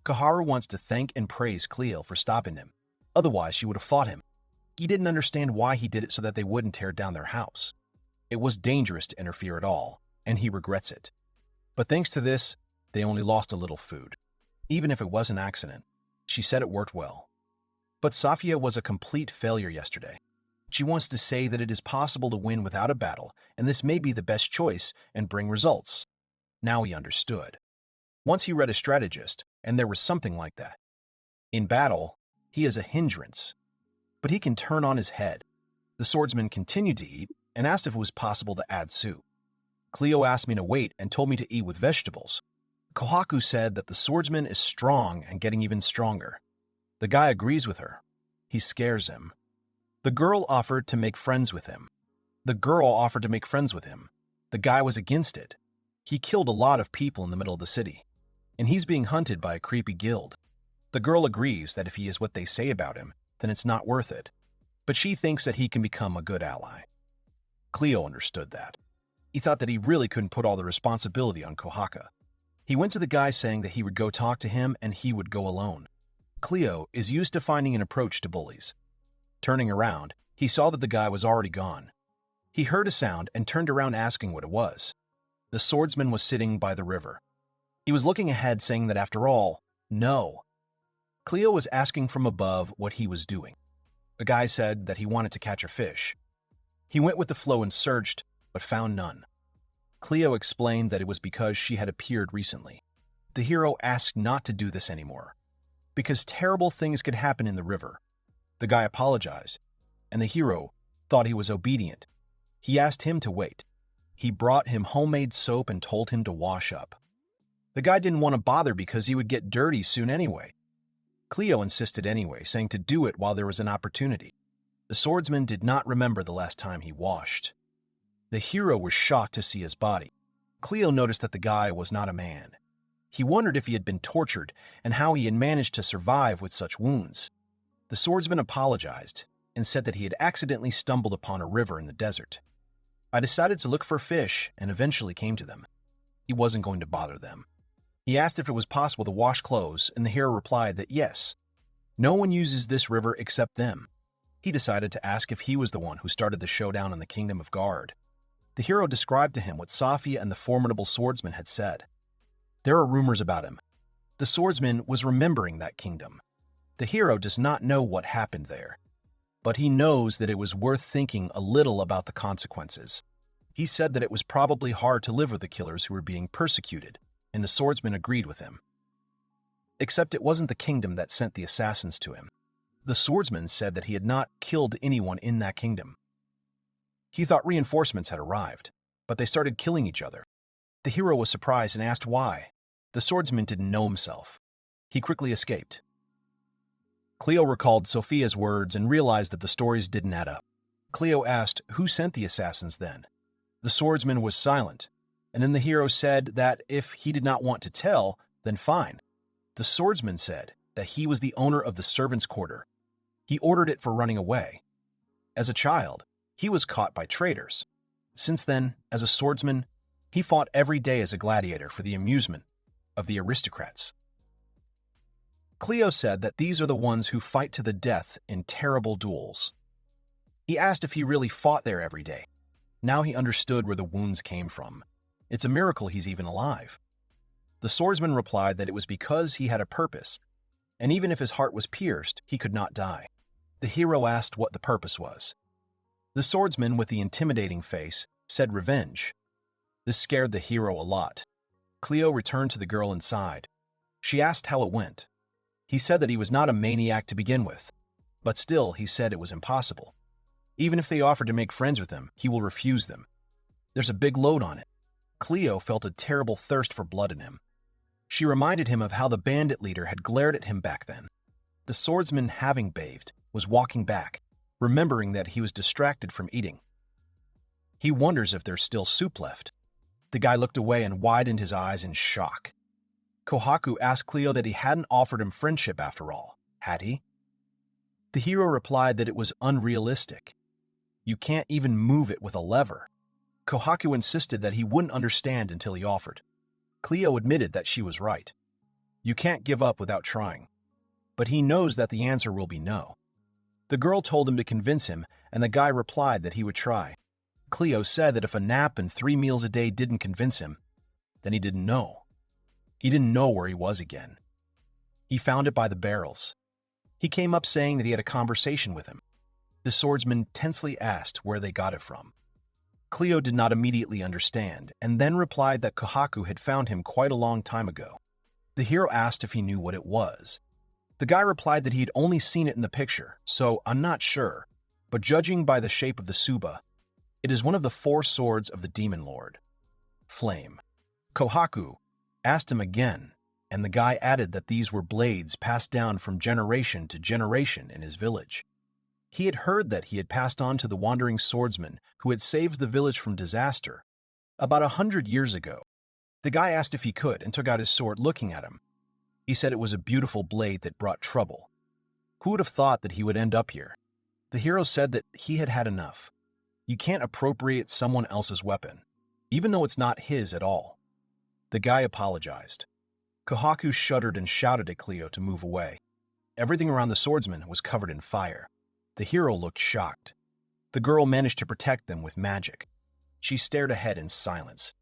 Koharu wants to thank and praise Cleo for stopping him. Otherwise, she would have fought him. He didn't understand why he did it so that they wouldn't tear down their house. It was dangerous to interfere at all, and he regrets it. But thanks to this, they only lost a little food. Even if it was an accident, she said it worked well. But Safia was a complete failure yesterday. She wants to say that it is possible to win without a battle, and this may be the best choice and bring results. Now he understood. Once he read a strategist, and there was something like that. In battle, he is a hindrance, but he can turn on his head. The swordsman continued to eat and asked if it was possible to add soup. Cleo asked me to wait and told me to eat with vegetables. Kohaku said that the swordsman is strong and getting even stronger. The guy agrees with her. He scares him. The girl offered to make friends with him. The guy was against it. He killed a lot of people in the middle of the city, and he's being hunted by a creepy guild. The girl agrees that if he is what they say about him, then it's not worth it. But she thinks that he can become a good ally. Cleo understood that. He thought that he really couldn't put all the responsibility on Kohaku. He went to the guy saying that he would go talk to him and he would go alone. Cleo is used to finding an approach to bullies. Turning around, he saw that the guy was already gone. He heard a sound and turned around asking what it was. The swordsman was sitting by the river. He was looking ahead saying that after all, no. Cleo was asking from above what he was doing. The guy said that he wanted to catch a fish. He went with the flow and searched, but found none. Cleo explained that it was because she had appeared recently. The hero asked not to do this anymore, because terrible things could happen in the river. The guy apologized, and the hero thought he was obedient. He asked him to wait. He brought him homemade soap and told him to wash up. The guy didn't want to bother because he would get dirty soon anyway. Cleo insisted anyway, saying to do it while there was an opportunity. The swordsman did not remember the last time he washed. The hero was shocked to see his body. Cleo noticed that the guy was not a man. He wondered if he had been tortured and how he had managed to survive with such wounds. The swordsman apologized and said that he had accidentally stumbled upon a river in the desert. I decided to look for fish and eventually came to them. He wasn't going to bother them. He asked if it was possible to wash clothes, and the hero replied that yes. No one uses this river except them. He decided to ask if he was the one who started the showdown in the Kingdom of Guard. The hero described to him what Safia and the formidable swordsman had said. There are rumors about him. The swordsman was remembering that kingdom. The hero does not know what happened there, but he knows that it was worth thinking a little about the consequences. He said that it was probably hard to live with the killers who were being persecuted, and the swordsman agreed with him. Except it wasn't the kingdom that sent the assassins to him. The swordsman said that he had not killed anyone in that kingdom. He thought reinforcements had arrived, but they started killing each other. The hero was surprised and asked why. The swordsman didn't know himself. He quickly escaped. Cleo recalled Sophia's words and realized that the stories didn't add up. Cleo asked who sent the assassins then. The swordsman was silent, and then the hero said that if he did not want to tell, then fine. The swordsman said that he was the owner of the servants' quarter. He ordered it for running away. As a child, he was caught by traitors. Since then, as a swordsman, he fought every day as a gladiator for the amusement of the aristocrats. Cleo said that these are the ones who fight to the death in terrible duels. He asked if he really fought there every day. Now he understood where the wounds came from. It's a miracle he's even alive. The swordsman replied that it was because he had a purpose, and even if his heart was pierced, he could not die. The hero asked what the purpose was. The swordsman with the intimidating face said revenge. This scared the hero a lot. Cleo returned to the girl inside. She asked how it went. He said that he was not a maniac to begin with, but still he said it was impossible. Even if they offered to make friends with him, he will refuse them. There's a big load on it. Cleo felt a terrible thirst for blood in him. She reminded him of how the bandit leader had glared at him back then. The swordsman, having bathed, was walking back, remembering that he was distracted from eating. He wonders if there's still soup left. The guy looked away and widened his eyes in shock. Kohaku asked Cleo that he hadn't offered him friendship after all, had he? The hero replied that it was unrealistic. You can't even move it with a lever. Kohaku insisted that he wouldn't understand until he offered. Cleo admitted that she was right. You can't give up without trying. But he knows that the answer will be no. The girl told him to convince him, and the guy replied that he would try. Cleo said that if a nap and 3 meals a day didn't convince him, then he didn't know. He didn't know where he was again. He found it by the barrels. He came up saying that he had a conversation with him. The swordsman tensely asked where they got it from. Cleo did not immediately understand, and then replied that Kohaku had found him quite a long time ago. The hero asked if he knew what it was. The guy replied that he had only seen it in the picture, so I'm not sure, but judging by the shape of the tsuba, it is one of the 4 swords of the Demon Lord. Flame. Kohaku asked him again, and the guy added that these were blades passed down from generation to generation in his village. He had heard that he had passed on to the wandering swordsman who had saved the village from disaster about 100 years ago. The guy asked if he could and took out his sword looking at him. He said it was a beautiful blade that brought trouble. Who would have thought that he would end up here? The hero said that he had had enough. You can't appropriate someone else's weapon, even though it's not his at all. The guy apologized. Kohaku shuddered and shouted at Cleo to move away. Everything around the swordsman was covered in fire. The hero looked shocked. The girl managed to protect them with magic. She stared ahead in silence,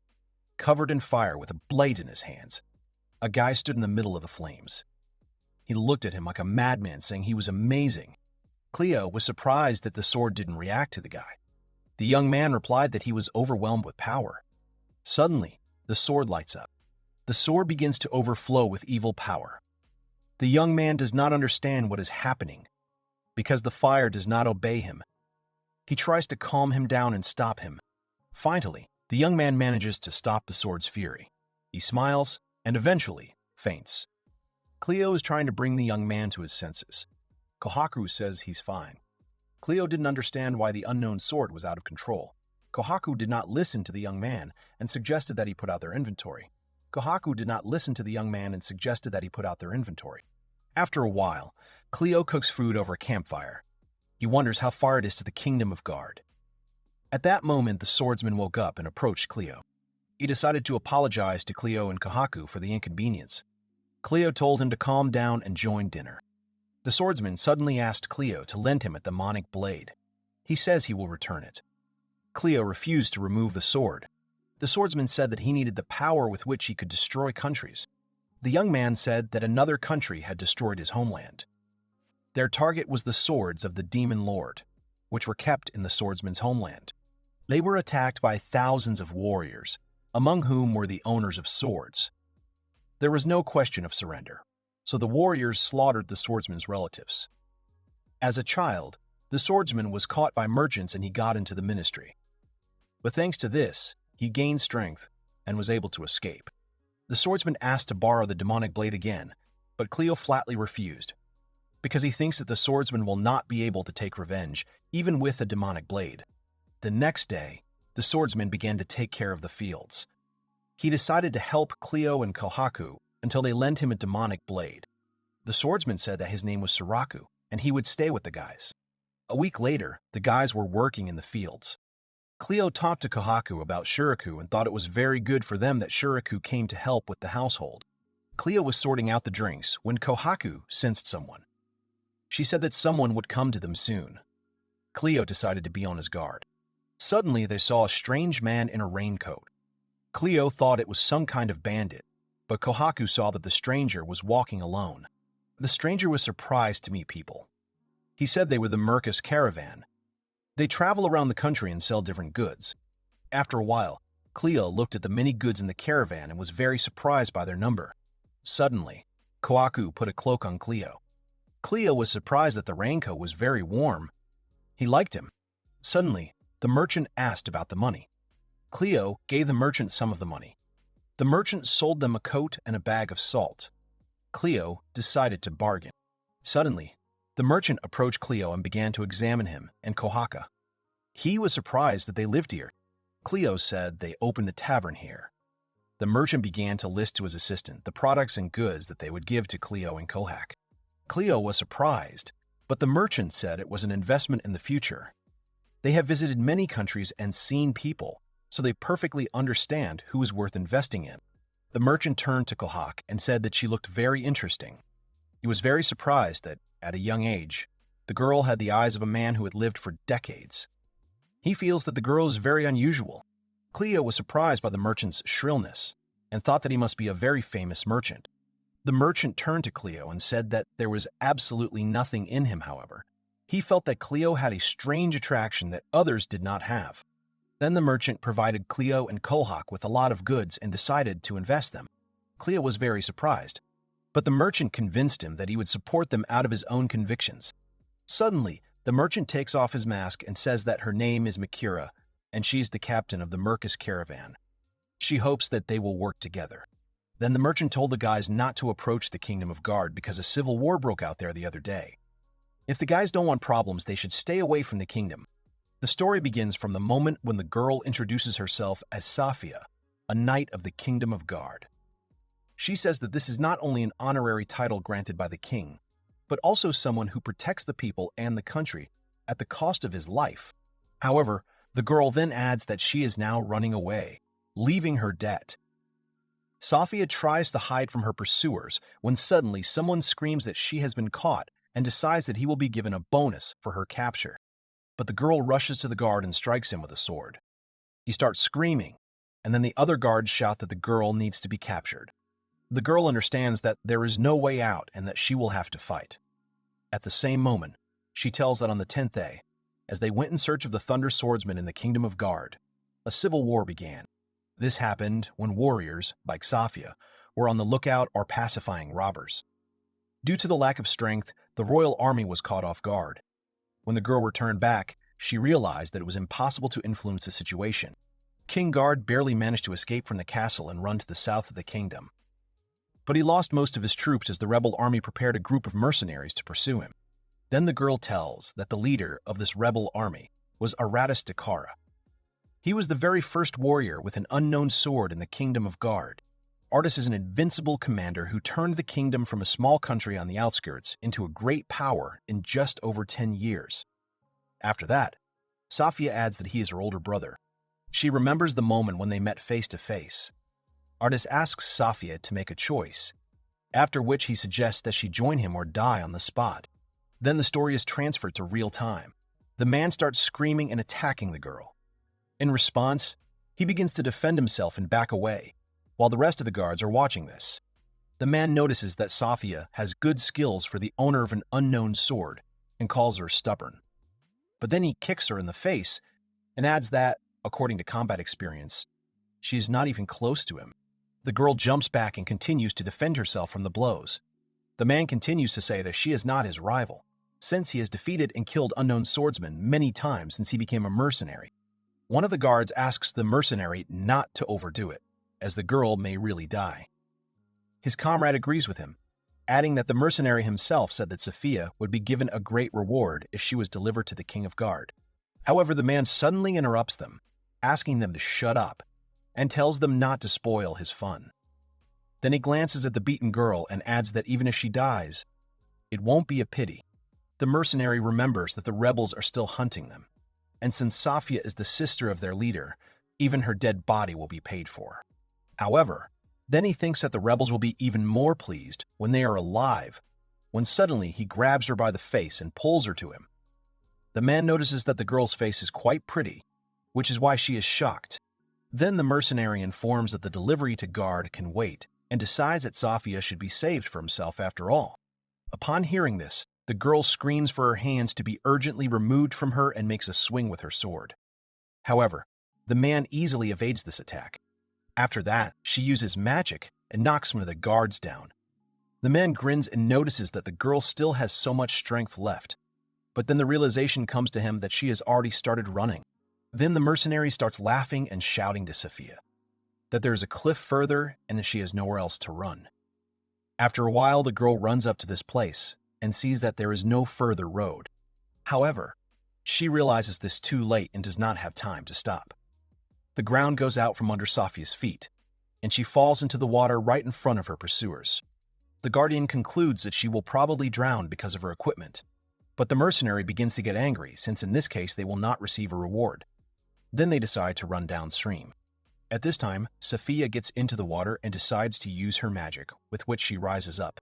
covered in fire with a blade in his hands. A guy stood in the middle of the flames. He looked at him like a madman, saying he was amazing. Cleo was surprised that the sword didn't react to the guy. The young man replied that he was overwhelmed with power. Suddenly, the sword lights up. The sword begins to overflow with evil power. The young man does not understand what is happening because the fire does not obey him. He tries to calm him down and stop him. Finally, the young man manages to stop the sword's fury. He smiles and eventually faints. Cleo is trying to bring the young man to his senses. Kohaku says he's fine. Cleo didn't understand why the unknown sword was out of control. Kohaku did not listen to the young man and suggested that he put out their inventory. After a while, Cleo cooks food over a campfire. He wonders how far it is to the kingdom of Guard. At that moment, the swordsman woke up and approached Cleo. He decided to apologize to Cleo and Kohaku for the inconvenience. Cleo told him to calm down and join dinner. The swordsman suddenly asked Cleo to lend him a demonic blade. He says he will return it. Cleo refused to remove the sword. The swordsman said that he needed the power with which he could destroy countries. The young man said that another country had destroyed his homeland. Their target was the swords of the Demon Lord, which were kept in the swordsman's homeland. They were attacked by thousands of warriors, among whom were the owners of swords. There was no question of surrender, so the warriors slaughtered the swordsman's relatives. As a child, the swordsman was caught by merchants and he got into the ministry. But thanks to this, he gained strength and was able to escape. The swordsman asked to borrow the demonic blade again, but Cleo flatly refused, because he thinks that the swordsman will not be able to take revenge, even with a demonic blade. The next day, the swordsman began to take care of the fields. He decided to help Cleo and Kohaku until they lent him a demonic blade. The swordsman said that his name was Suraku, and he would stay with the guys. A week later, the guys were working in the fields. Cleo talked to Kohaku about Shuraku and thought it was very good for them that Shuraku came to help with the household. Cleo was sorting out the drinks when Kohaku sensed someone. She said that someone would come to them soon. Cleo decided to be on his guard. Suddenly, they saw a strange man in a raincoat. Cleo thought it was some kind of bandit, but Kohaku saw that the stranger was walking alone. The stranger was surprised to meet people. He said they were the Mercus caravan. They travel around the country and sell different goods. After a while, Cleo looked at the many goods in the caravan and was very surprised by their number. Suddenly, Kohaku put a cloak on Cleo. Cleo was surprised that the raincoat was very warm. He liked him. Suddenly, the merchant asked about the money. Cleo gave the merchant some of the money. The merchant sold them a coat and a bag of salt. Cleo decided to bargain. Suddenly, the merchant approached Cleo and began to examine him and Kohaku. He was surprised that they lived here. Cleo said they opened the tavern here. The merchant began to list to his assistant the products and goods that they would give to Cleo and Kohaku. Cleo was surprised, but the merchant said it was an investment in the future. They have visited many countries and seen people, so they perfectly understand who is worth investing in. The merchant turned to Kohaku and said that she looked very interesting. He was very surprised that, at a young age, the girl had the eyes of a man who had lived for decades. He feels that the girl is very unusual. Cleo was surprised by the merchant's shrillness and thought that he must be a very famous merchant. The merchant turned to Cleo and said that there was absolutely nothing in him, however. He felt that Cleo had a strange attraction that others did not have. Then the merchant provided Cleo and Kohaku with a lot of goods and decided to invest them. Cleo was very surprised, but the merchant convinced him that he would support them out of his own convictions. Suddenly, the merchant takes off his mask and says that her name is Mikura, and she's the captain of the Mercus caravan. She hopes that they will work together. Then the merchant told the guys not to approach the Kingdom of Guard because a civil war broke out there the other day. If the guys don't want problems, they should stay away from the kingdom. The story begins from the moment when the girl introduces herself as Safia, a knight of the Kingdom of Guard. She says that this is not only an honorary title granted by the king, but also someone who protects the people and the country at the cost of his life. However, the girl then adds that she is now running away, leaving her debt. Safia tries to hide from her pursuers when suddenly someone screams that she has been caught and decides that he will be given a bonus for her capture. But the girl rushes to the guard and strikes him with a sword. He starts screaming, and then the other guards shout that the girl needs to be captured. The girl understands that there is no way out and that she will have to fight. At the same moment, she tells that on the 10th day, as they went in search of the Thunder Swordsman in the Kingdom of Guard, a civil war began. This happened when warriors, like Safia, were on the lookout or pacifying robbers. Due to the lack of strength, the royal army was caught off guard. When the girl returned back, she realized that it was impossible to influence the situation. King Guard barely managed to escape from the castle and run to the south of the kingdom. But he lost most of his troops as the rebel army prepared a group of mercenaries to pursue him. Then the girl tells that the leader of this rebel army was Aratus Dakara. He was the very first warrior with an unknown sword in the Kingdom of Guard. Artus is an invincible commander who turned the kingdom from a small country on the outskirts into a great power in just over 10 years. After that, Safia adds that he is her older brother. She remembers the moment when they met face to face. Artus asks Safia to make a choice, after which he suggests that she join him or die on the spot. Then the story is transferred to real time. The man starts screaming and attacking the girl. In response, he begins to defend himself and back away, while the rest of the guards are watching this. The man notices that Safia has good skills for the owner of an unknown sword and calls her stubborn. But then he kicks her in the face and adds that, according to combat experience, she is not even close to him. The girl jumps back and continues to defend herself from the blows. The man continues to say that she is not his rival, since he has defeated and killed unknown swordsmen many times since he became a mercenary. One of the guards asks the mercenary not to overdo it, as the girl may really die. His comrade agrees with him, adding that the mercenary himself said that Safia would be given a great reward if she was delivered to the King of Guard. However, the man suddenly interrupts them, asking them to shut up, and tells them not to spoil his fun. Then he glances at the beaten girl and adds that even if she dies, it won't be a pity. The mercenary remembers that the rebels are still hunting them, and since Safia is the sister of their leader, even her dead body will be paid for. However, then he thinks that the rebels will be even more pleased when they are alive, when suddenly he grabs her by the face and pulls her to him. The man notices that the girl's face is quite pretty, which is why she is shocked. Then the mercenary informs that the delivery to Guard can wait and decides that Safia should be saved for himself after all. Upon hearing this, the girl screams for her hands to be urgently removed from her and makes a swing with her sword. However, the man easily evades this attack. After that, she uses magic and knocks one of the guards down. The man grins and notices that the girl still has so much strength left, but then the realization comes to him that she has already started running. Then the mercenary starts laughing and shouting to Safia that there is a cliff further and that she has nowhere else to run. After a while, the girl runs up to this place and sees that there is no further road. However, she realizes this too late and does not have time to stop. The ground goes out from under Safia's feet, and she falls into the water right in front of her pursuers. The Guardian concludes that she will probably drown because of her equipment, but the mercenary begins to get angry since in this case they will not receive a reward. Then they decide to run downstream. At this time, Safia gets into the water and decides to use her magic, with which she rises up.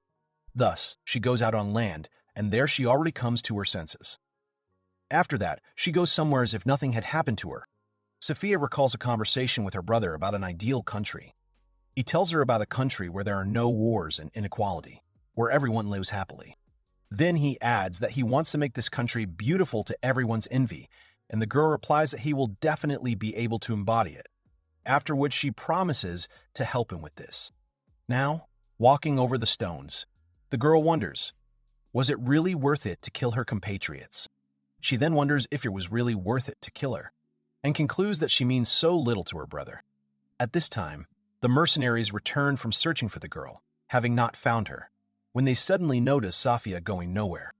Thus, she goes out on land, and there she already comes to her senses. After that, she goes somewhere as if nothing had happened to her. Safia recalls a conversation with her brother about an ideal country. He tells her about a country where there are no wars and inequality, where everyone lives happily. Then he adds that he wants to make this country beautiful to everyone's envy, and the girl replies that he will definitely be able to embody it, after which she promises to help him with this. Now, walking over the stones, the girl wonders, was it really worth it to kill her compatriots? She then wonders if it was really worth it to kill her, and concludes that she means so little to her brother. At this time, the mercenaries return from searching for the girl, having not found her, when they suddenly notice Safia going nowhere.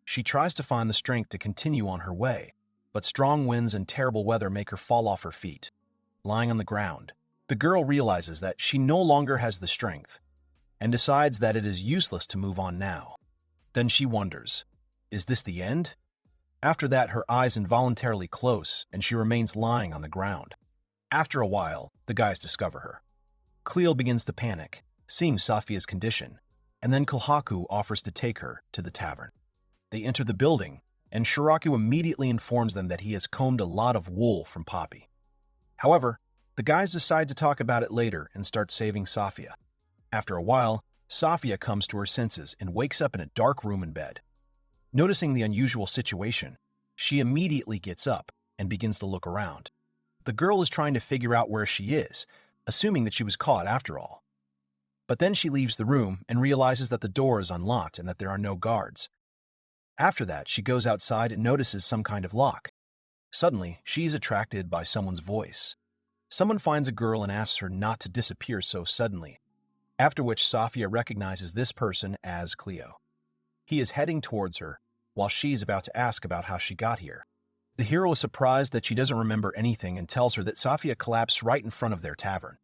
She tries to find the strength to continue on her way, but strong winds and terrible weather make her fall off her feet. Lying on the ground, the girl realizes that she no longer has the strength, and decides that it is useless to move on now. Then she wonders, is this the end? After that, her eyes involuntarily close, and she remains lying on the ground. After a while, the guys discover her. Cleo begins to panic, seeing Safia's condition, and then Kohaku offers to take her to the tavern. They enter the building, and Shiraku immediately informs them that he has combed a lot of wool from Poppy. However, the guys decide to talk about it later and start saving Safia. After a while, Safia comes to her senses and wakes up in a dark room in bed. Noticing the unusual situation, she immediately gets up and begins to look around. The girl is trying to figure out where she is, assuming that she was caught after all. But then she leaves the room and realizes that the door is unlocked and that there are no guards. After that, she goes outside and notices some kind of lock. Suddenly, she is attracted by someone's voice. Someone finds a girl and asks her not to disappear so suddenly, after which Safia recognizes this person as Cleo. He is heading towards her, while she's about to ask about how she got here. The hero is surprised that she doesn't remember anything and tells her that Safia collapsed right in front of their tavern.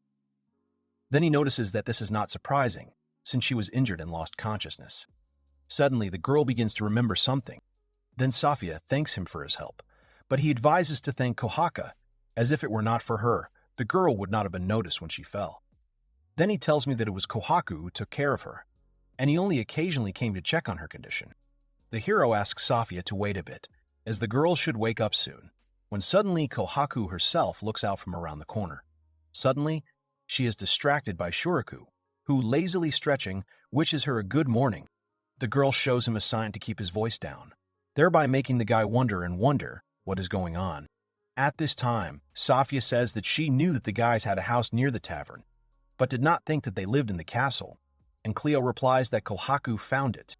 Then he notices that this is not surprising, since she was injured and lost consciousness. Suddenly, the girl begins to remember something. Then Safia thanks him for his help, but he advises to thank Kohaku, as if it were not for her, the girl would not have been noticed when she fell. Then he tells me that it was Kohaku who took care of her, and he only occasionally came to check on her condition. The hero asks Safia to wait a bit, as the girl should wake up soon, when suddenly Kohaku herself looks out from around the corner. Suddenly, she is distracted by Shuraku, who, lazily stretching, wishes her a good morning. The girl shows him a sign to keep his voice down, thereby making the guy wonder what is going on. At this time, Safia says that she knew that the guys had a house near the tavern, but did not think that they lived in the castle, and Cleo replies that Kohaku found it.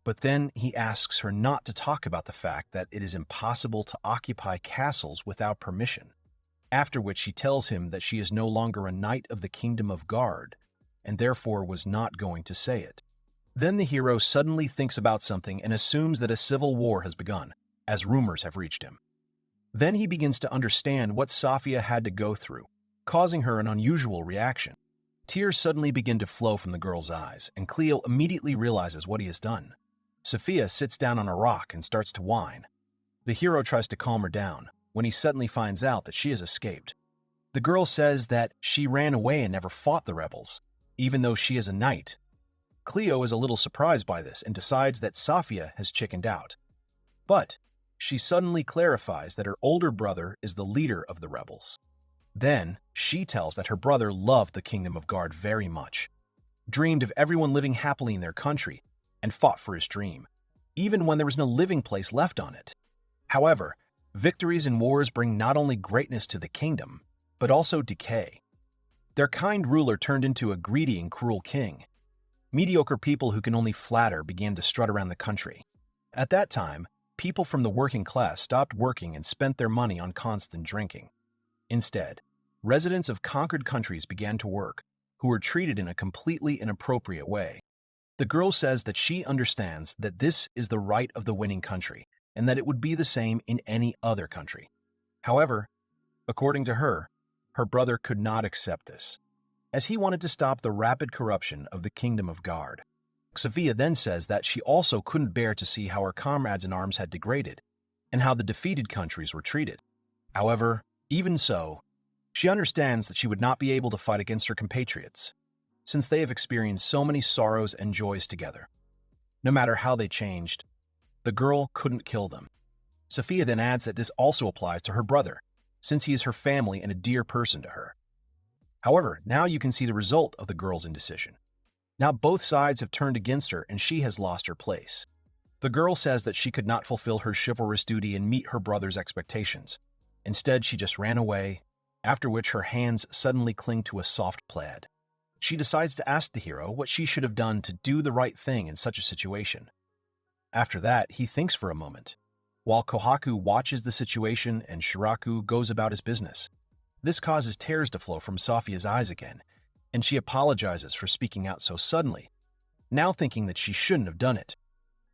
But then he asks her not to talk about the fact that it is impossible to occupy castles without permission, after which she tells him that she is no longer a knight of the Kingdom of Guard, and therefore was not going to say it. Then the hero suddenly thinks about something and assumes that a civil war has begun, as rumors have reached him. Then he begins to understand what Safia had to go through, causing her an unusual reaction. Tears suddenly begin to flow from the girl's eyes, and Cleo immediately realizes what he has done. Safia sits down on a rock and starts to whine. The hero tries to calm her down, when he suddenly finds out that she has escaped. The girl says that she ran away and never fought the rebels, even though she is a knight. Cleo is a little surprised by this and decides that Safia has chickened out. But she suddenly clarifies that her older brother is the leader of the rebels. Then she tells that her brother loved the Kingdom of Guard very much, dreamed of everyone living happily in their country, and fought for his dream, even when there was no living place left on it. However, victories in wars bring not only greatness to the kingdom, but also decay. Their kind ruler turned into a greedy and cruel king. Mediocre people who can only flatter began to strut around the country. At that time, people from the working class stopped working and spent their money on constant drinking. Instead, residents of conquered countries began to work, who were treated in a completely inappropriate way. The girl says that she understands that this is the right of the winning country, and that it would be the same in any other country. However, according to her, Her brother could not accept this, as he wanted to stop the rapid corruption of the Kingdom of Guard. Sophia then says that she also couldn't bear to see how her comrades in arms had degraded, and how the defeated countries were treated. However, even so, she understands that she would not be able to fight against her compatriots, since they have experienced so many sorrows and joys together. No matter how they changed, the girl couldn't kill them. Sophia then adds that this also applies to her brother, since he is her family and a dear person to her. However, now you can see the result of the girl's indecision. Now both sides have turned against her and she has lost her place. The girl says that she could not fulfill her chivalrous duty and meet her brother's expectations. Instead, she just ran away, after which her hands suddenly cling to a soft plaid. She decides to ask the hero what she should have done to do the right thing in such a situation. After that, he thinks for a moment, while Kohaku watches the situation and Shiraku goes about his business. This causes tears to flow from Sophia's eyes again, and she apologizes for speaking out so suddenly, now thinking that she shouldn't have done it.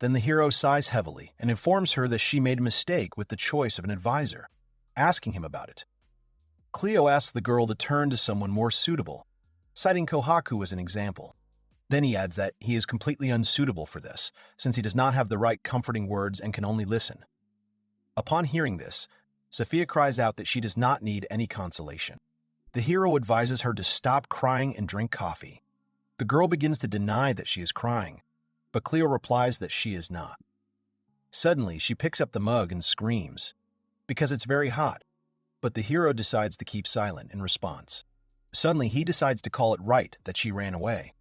Then the hero sighs heavily and informs her that she made a mistake with the choice of an advisor, asking him about it. Cleo asks the girl to turn to someone more suitable, citing Kohaku as an example. Then he adds that he is completely unsuitable for this, since he does not have the right comforting words and can only listen. Upon hearing this, Sophia cries out that she does not need any consolation. The hero advises her to stop crying and drink coffee. The girl begins to deny that she is crying, but Cleo replies that she is not. Suddenly, she picks up the mug and screams, because it's very hot, but the hero decides to keep silent in response. Suddenly, he decides to call it right that she ran away.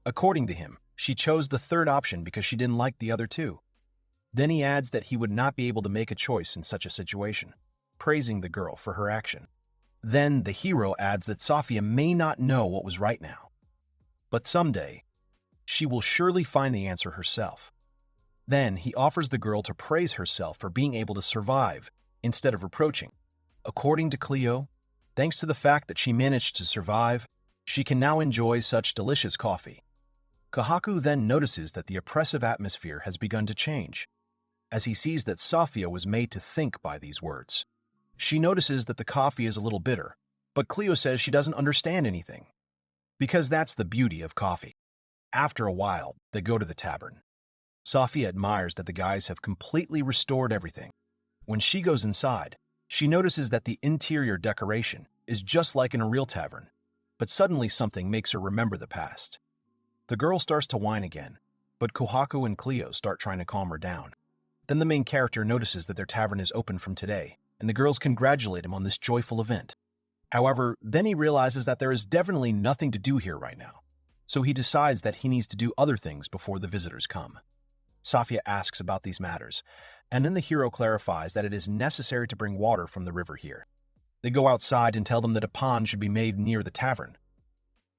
According to him, she chose the third option because she didn't like the other two. Then he adds that he would not be able to make a choice in such a situation, praising the girl for her action. Then the hero adds that Sophia may not know what was right now, but someday, she will surely find the answer herself. Then he offers the girl to praise herself for being able to survive instead of reproaching. According to Cleo, thanks to the fact that she managed to survive, she can now enjoy such delicious coffee. Kohaku then notices that the oppressive atmosphere has begun to change, as he sees that Sophia was made to think by these words. She notices that the coffee is a little bitter, but Cleo says she doesn't understand anything, because that's the beauty of coffee. After a while, they go to the tavern. Sophia admires that the guys have completely restored everything. When she goes inside, she notices that the interior decoration is just like in a real tavern, but suddenly something makes her remember the past. The girl starts to whine again, but Kohaku and Cleo start trying to calm her down. Then the main character notices that their tavern is open from today, and the girls congratulate him on this joyful event. However, then he realizes that there is definitely nothing to do here right now, so he decides that he needs to do other things before the visitors come. Sophia asks about these matters, and then the hero clarifies that it is necessary to bring water from the river here. They go outside and tell them that a pond should be made near the tavern.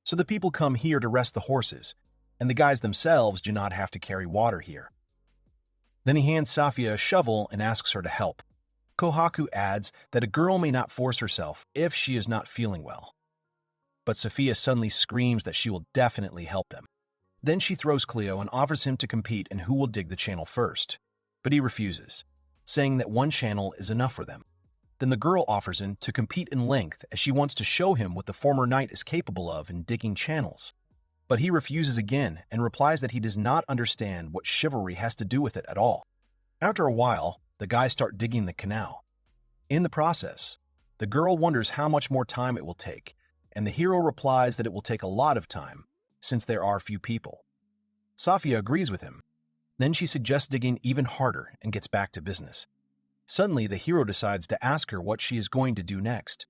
So the people come here to rest the horses, and the guys themselves do not have to carry water here. Then he hands Sophia a shovel and asks her to help. Kohaku adds that a girl may not force herself if she is not feeling well. But Sophia suddenly screams that she will definitely help them. Then she throws Cleo and offers him to compete in who will dig the channel first, but he refuses, saying that one channel is enough for them. Then the girl offers him to compete in length as she wants to show him what the former knight is capable of in digging channels. But he refuses again and replies that he does not understand what chivalry has to do with it at all. After a while, the guys start digging the canal. In the process, the girl wonders how much more time it will take, and the hero replies that it will take a lot of time, since there are few people. Sophia agrees with him. Then she suggests digging even harder and gets back to business. Suddenly, the hero decides to ask her what she is going to do next.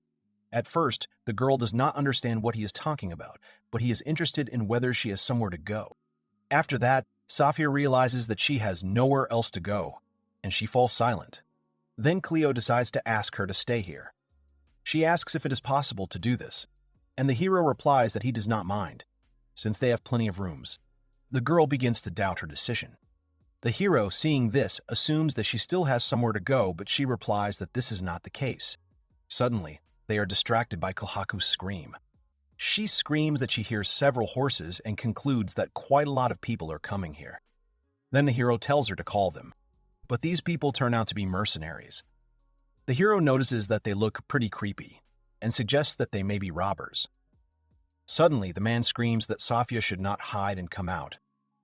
At first, the girl does not understand what he is talking about, but he is interested in whether she has somewhere to go. After that, Sophia realizes that she has nowhere else to go, and she falls silent. Then Cleo decides to ask her to stay here. She asks if it is possible to do this, and the hero replies that he does not mind, since they have plenty of rooms. The girl begins to doubt her decision. The hero, seeing this, assumes that she still has somewhere to go, but she replies that this is not the case. Suddenly, they are distracted by Kohaku's scream. She screams that she hears several horses and concludes that quite a lot of people are coming here. Then the hero tells her to call them, but these people turn out to be mercenaries. The hero notices that they look pretty creepy, and suggests that they may be robbers. Suddenly, the man screams that Safia should not hide and come out,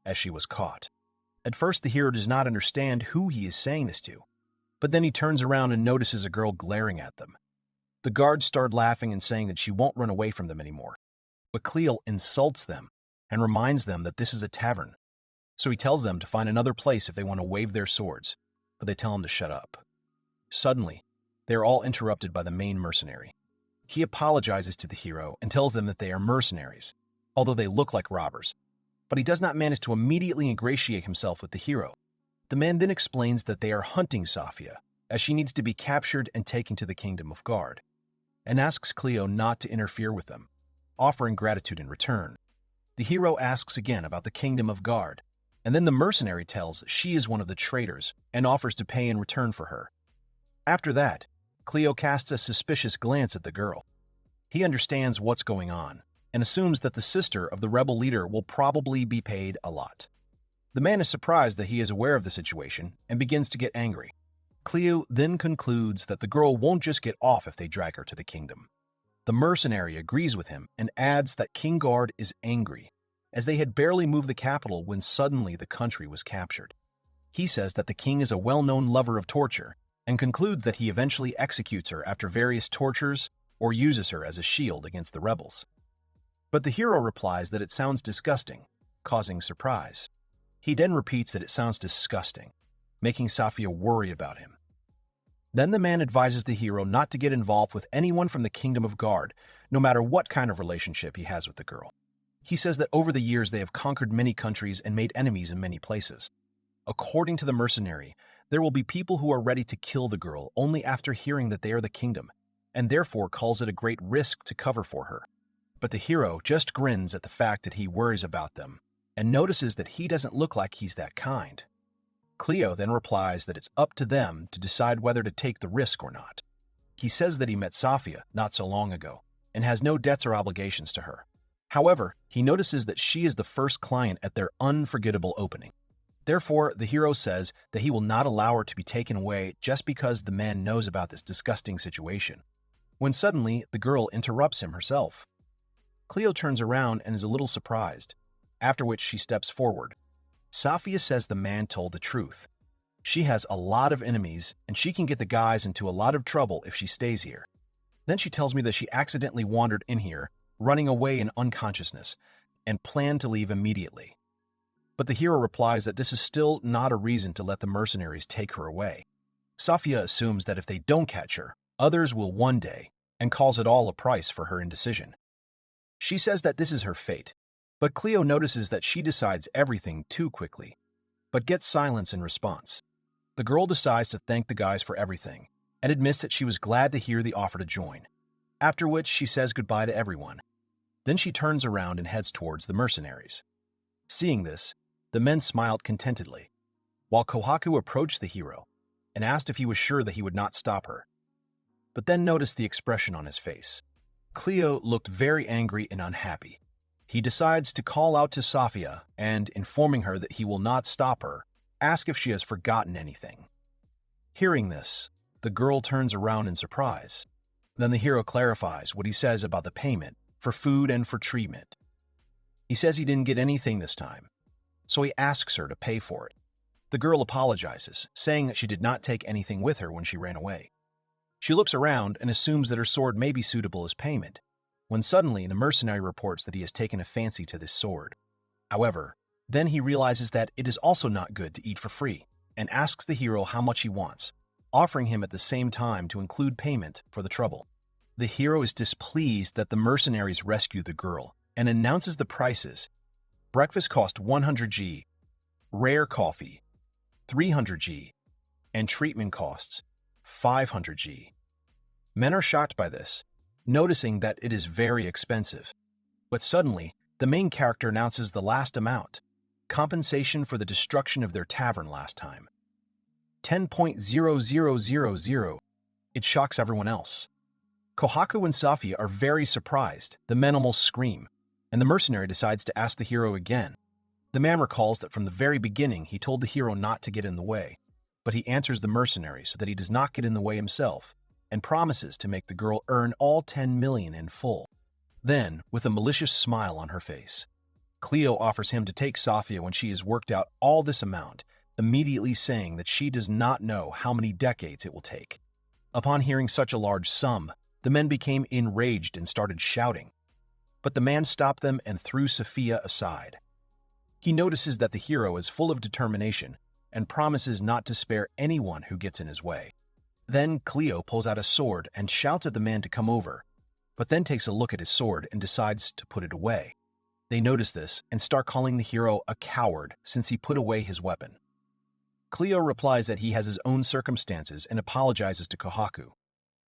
as she was caught. At first, the hero does not understand who he is saying this to, but then he turns around and notices a girl glaring at them. The guards start laughing and saying that she won't run away from them anymore. But Cleo insults them and reminds them that this is a tavern. So he tells them to find another place if they want to wave their swords, but they tell him to shut up. Suddenly, they are all interrupted by the main mercenary. He apologizes to the hero and tells them that they are mercenaries, although they look like robbers. But he does not manage to immediately ingratiate himself with the hero. The man then explains that they are hunting Safia, as she needs to be captured and taken to the Kingdom of Guard, and asks Cleo not to interfere with them, offering gratitude in return. The hero asks again about the Kingdom of Guard, and then the mercenary tells she is one of the traitors and offers to pay in return for her. After that, Cleo casts a suspicious glance at the girl. He understands what's going on and assumes that the sister of the rebel leader will probably be paid a lot. The man is surprised that he is aware of the situation and begins to get angry. Cleo then concludes that the girl won't just get off if they drag her to the kingdom. The mercenary agrees with him and adds that King Guard is angry, as they had barely moved the capital when suddenly the country was captured. He says that the king is a well-known lover of torture and concludes that he eventually executes her after various tortures or uses her as a shield against the rebels. But the hero replies that it sounds disgusting, causing surprise. He then repeats that it sounds disgusting, making Safia worry about him. Then the man advises the hero not to get involved with anyone from the Kingdom of Guard, no matter what kind of relationship he has with the girl. He says that over the years they have conquered many countries and made enemies in many places. According to the mercenary, there will be people who are ready to kill the girl only after hearing that they are the kingdom, and therefore calls it a great risk to cover for her. But the hero just grins at the fact that he worries about them, and notices that he doesn't look like he's that kind. Cleo then replies that it's up to them to decide whether to take the risk or not. He says that he met Safia not so long ago, and has no debts or obligations to her. However, he notices that she is the first client at their unforgettable opening. Therefore, the hero says that he will not allow her to be taken away just because the man knows about this disgusting situation, when suddenly the girl interrupts him herself. Cleo turns around and is a little surprised, after which she steps forward. Safia says the man told the truth. She has a lot of enemies, and she can get the guys into a lot of trouble if she stays here. Then she tells me that she accidentally wandered in here, running away in unconsciousness, and planned to leave immediately. But the hero replies that this is still not a reason to let the mercenaries take her away. Safia assumes that if they don't catch her, others will one day, and calls it all a price for her indecision. She says that this is her fate, but Cleo notices that she decides everything too quickly, but gets silence in response. The girl decides to thank the guys for everything, and admits that she was glad to hear the offer to join, after which she says goodbye to everyone. Then she turns around and heads towards the mercenaries. Seeing this, the men smiled contentedly, while Kohaku approached the hero and asked if he was sure that he would not stop her, but then noticed the expression on his face. Cleo looked very angry and unhappy. He decides to call out to Safia and, informing her that he will not stop her, ask if she has forgotten anything. Hearing this, the girl turns around in surprise. Then the hero clarifies what he says about the payment for food and for treatment. He says he didn't get anything this time, so he asks her to pay for it. The girl apologizes, saying that she did not take anything with her when she ran away. She looks around and assumes that her sword may be suitable as payment, when suddenly the mercenary reports that he has taken a fancy to this sword. However, then he realizes that it is also not good to eat for free, and asks the hero how much he wants, offering him at the same time to include payment for the trouble. The hero is displeased that the mercenaries rescue the girl, and announces the prices. Breakfast cost 100 G, rare coffee, 300 G, and treatment costs 500 G. Men are shocked by this, noticing that it is very expensive. But suddenly, the main character announces the last amount, compensation for the destruction of their tavern last time. 10.0000. It shocks everyone else. Kohaku and Safia are very surprised. The men almost scream, and the mercenary decides to ask the hero again. The man recalls that from the very beginning he told the hero not to get in the way, but he answers the mercenary so that he does not get in the way himself, and promises to make the girl earn all 10 million in full. Then, with a malicious smile on her face, Cleo offers him to take Safia when she has worked out all this amount, immediately saying that she does not know how many decades it will take. Upon hearing such a large sum, the men became enraged and started shouting. But the man stopped them and threw Safia aside. He notices that the hero is full of determination and promises not to spare anyone who gets in his way. Then Cleo pulls out a sword and shouts at the man to come over, but then takes a look at his sword and decides to put it away. They notice this and start calling the hero a coward since he put away his weapon. Cleo replies that he has his own circumstances and apologizes to Kohaku,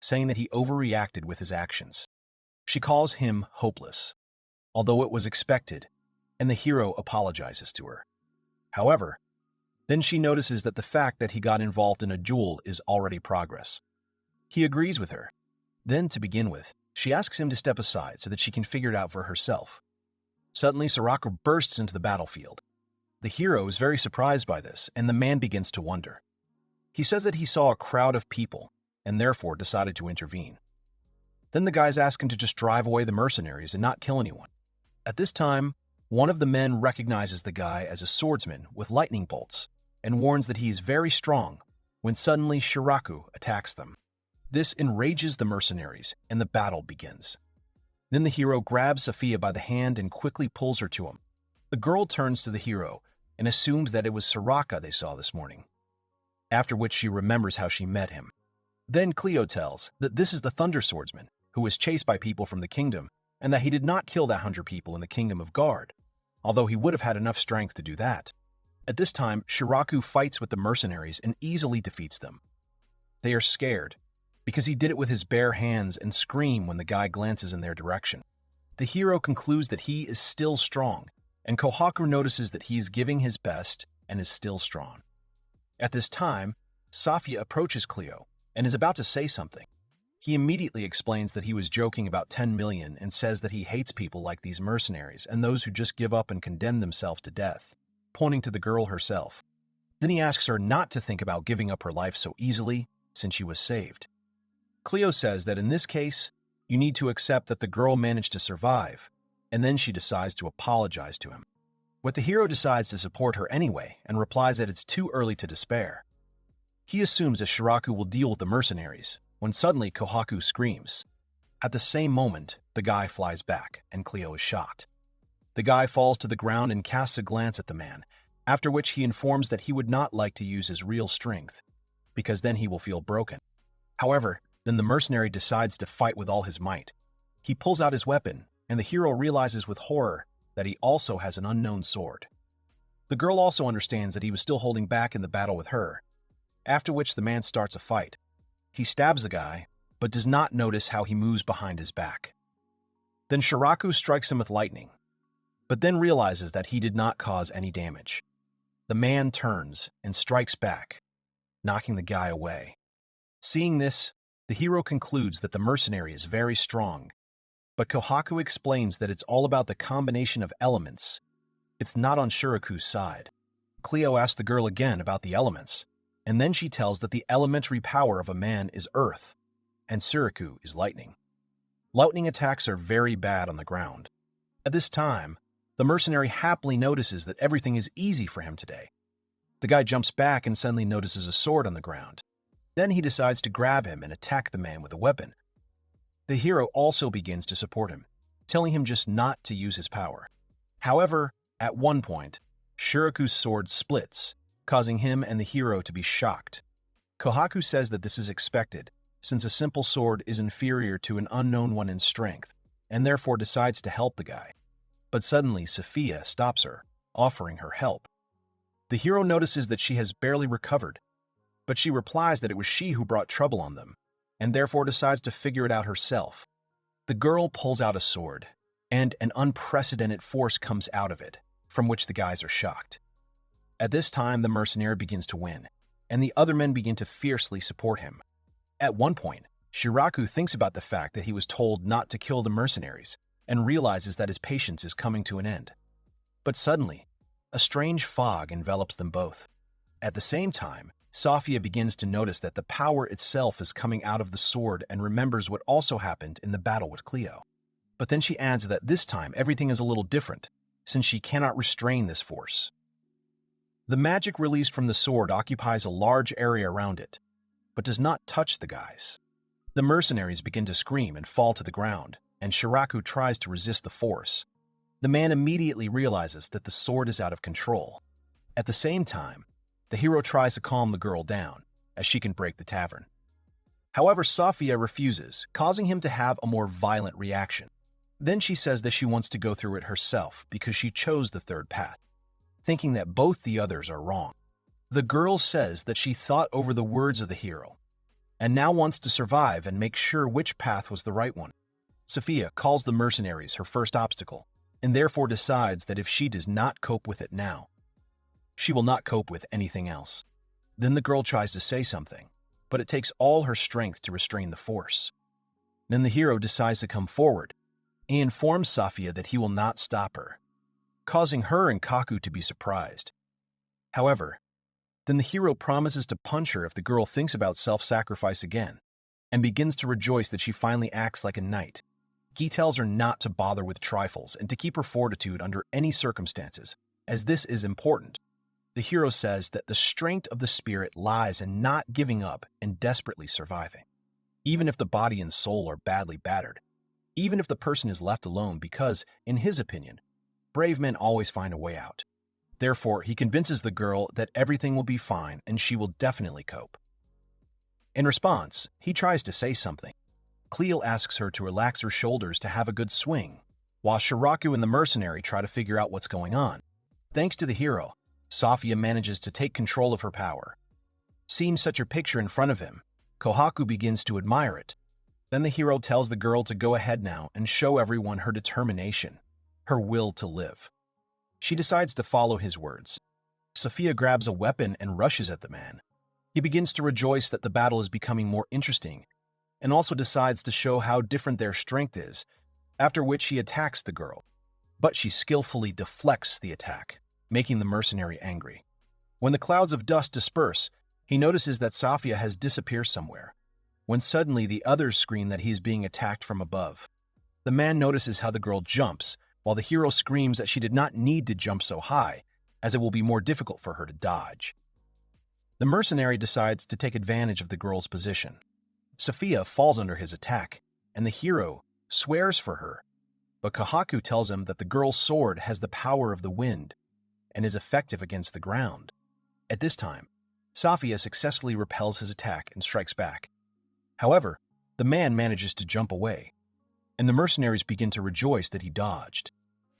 saying that he overreacted with his actions. She calls him hopeless, although it was expected, and the hero apologizes to her. However, then she notices that the fact that he got involved in a duel is already progress. He agrees with her. Then, to begin with, she asks him to step aside so that she can figure it out for herself. Suddenly, Surreal bursts into the battlefield. The hero is very surprised by this, and the man begins to wonder. He says that he saw a crowd of people, and therefore decided to intervene. Then the guys ask him to just drive away the mercenaries and not kill anyone. At this time, one of the men recognizes the guy as a swordsman with lightning bolts, and warns that he is very strong, when suddenly Shiraku attacks them. This enrages the mercenaries, and the battle begins. Then the hero grabs Safia by the hand and quickly pulls her to him. The girl turns to the hero and assumes that it was Soraka they saw this morning, after which she remembers how she met him. Then Cleo tells that this is the Thunder Swordsman, who was chased by people from the kingdom, and that he did not kill that 100 people in the kingdom of Guard, although he would have had enough strength to do that. At this time, Shiraku fights with the mercenaries and easily defeats them. They are scared, because he did it with his bare hands, and scream when the guy glances in their direction. The hero concludes that he is still strong, and Kohaku notices that he is giving his best and is still strong. At this time, Safia approaches Cleo and is about to say something. He immediately explains that he was joking about 10 million and says that he hates people like these mercenaries and those who just give up and condemn themselves to death, pointing to the girl herself. Then he asks her not to think about giving up her life so easily since she was saved. Cleo says that in this case, you need to accept that the girl managed to survive, and then she decides to apologize to him. But the hero decides to support her anyway and replies that it's too early to despair. He assumes that Shiraku will deal with the mercenaries, when suddenly Kohaku screams. At the same moment, the guy flies back, and Cleo is shot. The guy falls to the ground and casts a glance at the man, after which he informs that he would not like to use his real strength, because then he will feel broken. However, then the mercenary decides to fight with all his might. He pulls out his weapon, and the hero realizes with horror that he also has an unknown sword. The girl also understands that he was still holding back in the battle with her, after which the man starts a fight. He stabs the guy, but does not notice how he moves behind his back. Then Shiraku strikes him with lightning, but then realizes that he did not cause any damage. The man turns and strikes back, knocking the guy away. Seeing this, the hero concludes that the mercenary is very strong, but Kohaku explains that it's all about the combination of elements. It's not on Shiraku's side. Cleo asks the girl again about the elements, and then she tells that the elementary power of a man is earth, and Shiraku is lightning. Lightning attacks are very bad on the ground. At this time, the mercenary happily notices that everything is easy for him today. The guy jumps back and suddenly notices a sword on the ground. Then he decides to grab him and attack the man with a weapon. The hero also begins to support him, telling him just not to use his power. However, at one point, Shiraku's sword splits, causing him and the hero to be shocked. Kohaku says that this is expected, since a simple sword is inferior to an unknown one in strength, and therefore decides to help the guy. But suddenly, Safia stops her, offering her help. The hero notices that she has barely recovered, but she replies that it was she who brought trouble on them, and therefore decides to figure it out herself. The girl pulls out a sword, and an unprecedented force comes out of it, from which the guys are shocked. At this time, the mercenary begins to win, and the other men begin to fiercely support him. At one point, Shiraku thinks about the fact that he was told not to kill the mercenaries, and realizes that his patience is coming to an end. But suddenly, a strange fog envelops them both. At the same time, Safia begins to notice that the power itself is coming out of the sword and remembers what also happened in the battle with Cleo. But then she adds that this time everything is a little different, since she cannot restrain this force. The magic released from the sword occupies a large area around it, but does not touch the guys. The mercenaries begin to scream and fall to the ground, and Shiraku tries to resist the force. The man immediately realizes that the sword is out of control. At the same time, the hero tries to calm the girl down, as she can break the tavern. However, Safia refuses, causing him to have a more violent reaction. Then she says that she wants to go through it herself because she chose the third path, thinking that both the others are wrong. The girl says that she thought over the words of the hero, and now wants to survive and make sure which path was the right one. Safia calls the mercenaries her first obstacle, and therefore decides that if she does not cope with it now, she will not cope with anything else. Then the girl tries to say something, but it takes all her strength to restrain the force. Then the hero decides to come forward. He informs Safia that he will not stop her, causing her and Kaku to be surprised. However, then the hero promises to punch her if the girl thinks about self-sacrifice again, and begins to rejoice that she finally acts like a knight. He tells her not to bother with trifles and to keep her fortitude under any circumstances, as this is important. The hero says that the strength of the spirit lies in not giving up and desperately surviving. Even if the body and soul are badly battered, even if the person is left alone because, in his opinion, brave men always find a way out. Therefore, he convinces the girl that everything will be fine and she will definitely cope. In response, he tries to say something. Cleo asks her to relax her shoulders to have a good swing, while Shiraku and the mercenary try to figure out what's going on. Thanks to the hero, Safia manages to take control of her power. Seeing such a picture in front of him, Kohaku begins to admire it. Then the hero tells the girl to go ahead now and show everyone her determination, her will to live. She decides to follow his words. Safia grabs a weapon and rushes at the man. He begins to rejoice that the battle is becoming more interesting, and also decides to show how different their strength is, after which he attacks the girl. But she skillfully deflects the attack, making the mercenary angry. When the clouds of dust disperse, he notices that Safia has disappeared somewhere, when suddenly the others scream that he's being attacked from above. The man notices how the girl jumps, while the hero screams that she did not need to jump so high, as it will be more difficult for her to dodge. The mercenary decides to take advantage of the girl's position. Safia falls under his attack, and the hero swears for her, but Kohaku tells him that the girl's sword has the power of the wind, and is effective against the ground. At this time, Safia successfully repels his attack and strikes back. However, the man manages to jump away, and the mercenaries begin to rejoice that he dodged.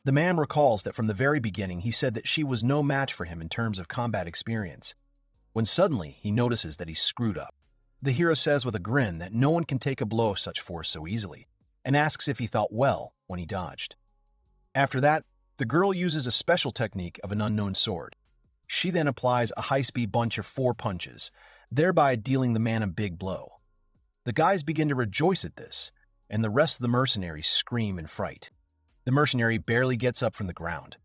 The man recalls that from the very beginning he said that she was no match for him in terms of combat experience, when suddenly he notices that he's screwed up. The hero says with a grin that no one can take a blow of such force so easily, and asks if he felt well when he dodged. After that, the girl uses a special technique of an unknown sword. She then applies a high-speed bunch of 4 punches, thereby dealing the man a big blow. The guys begin to rejoice at this, and the rest of the mercenaries scream in fright. The mercenary barely gets up from the ground,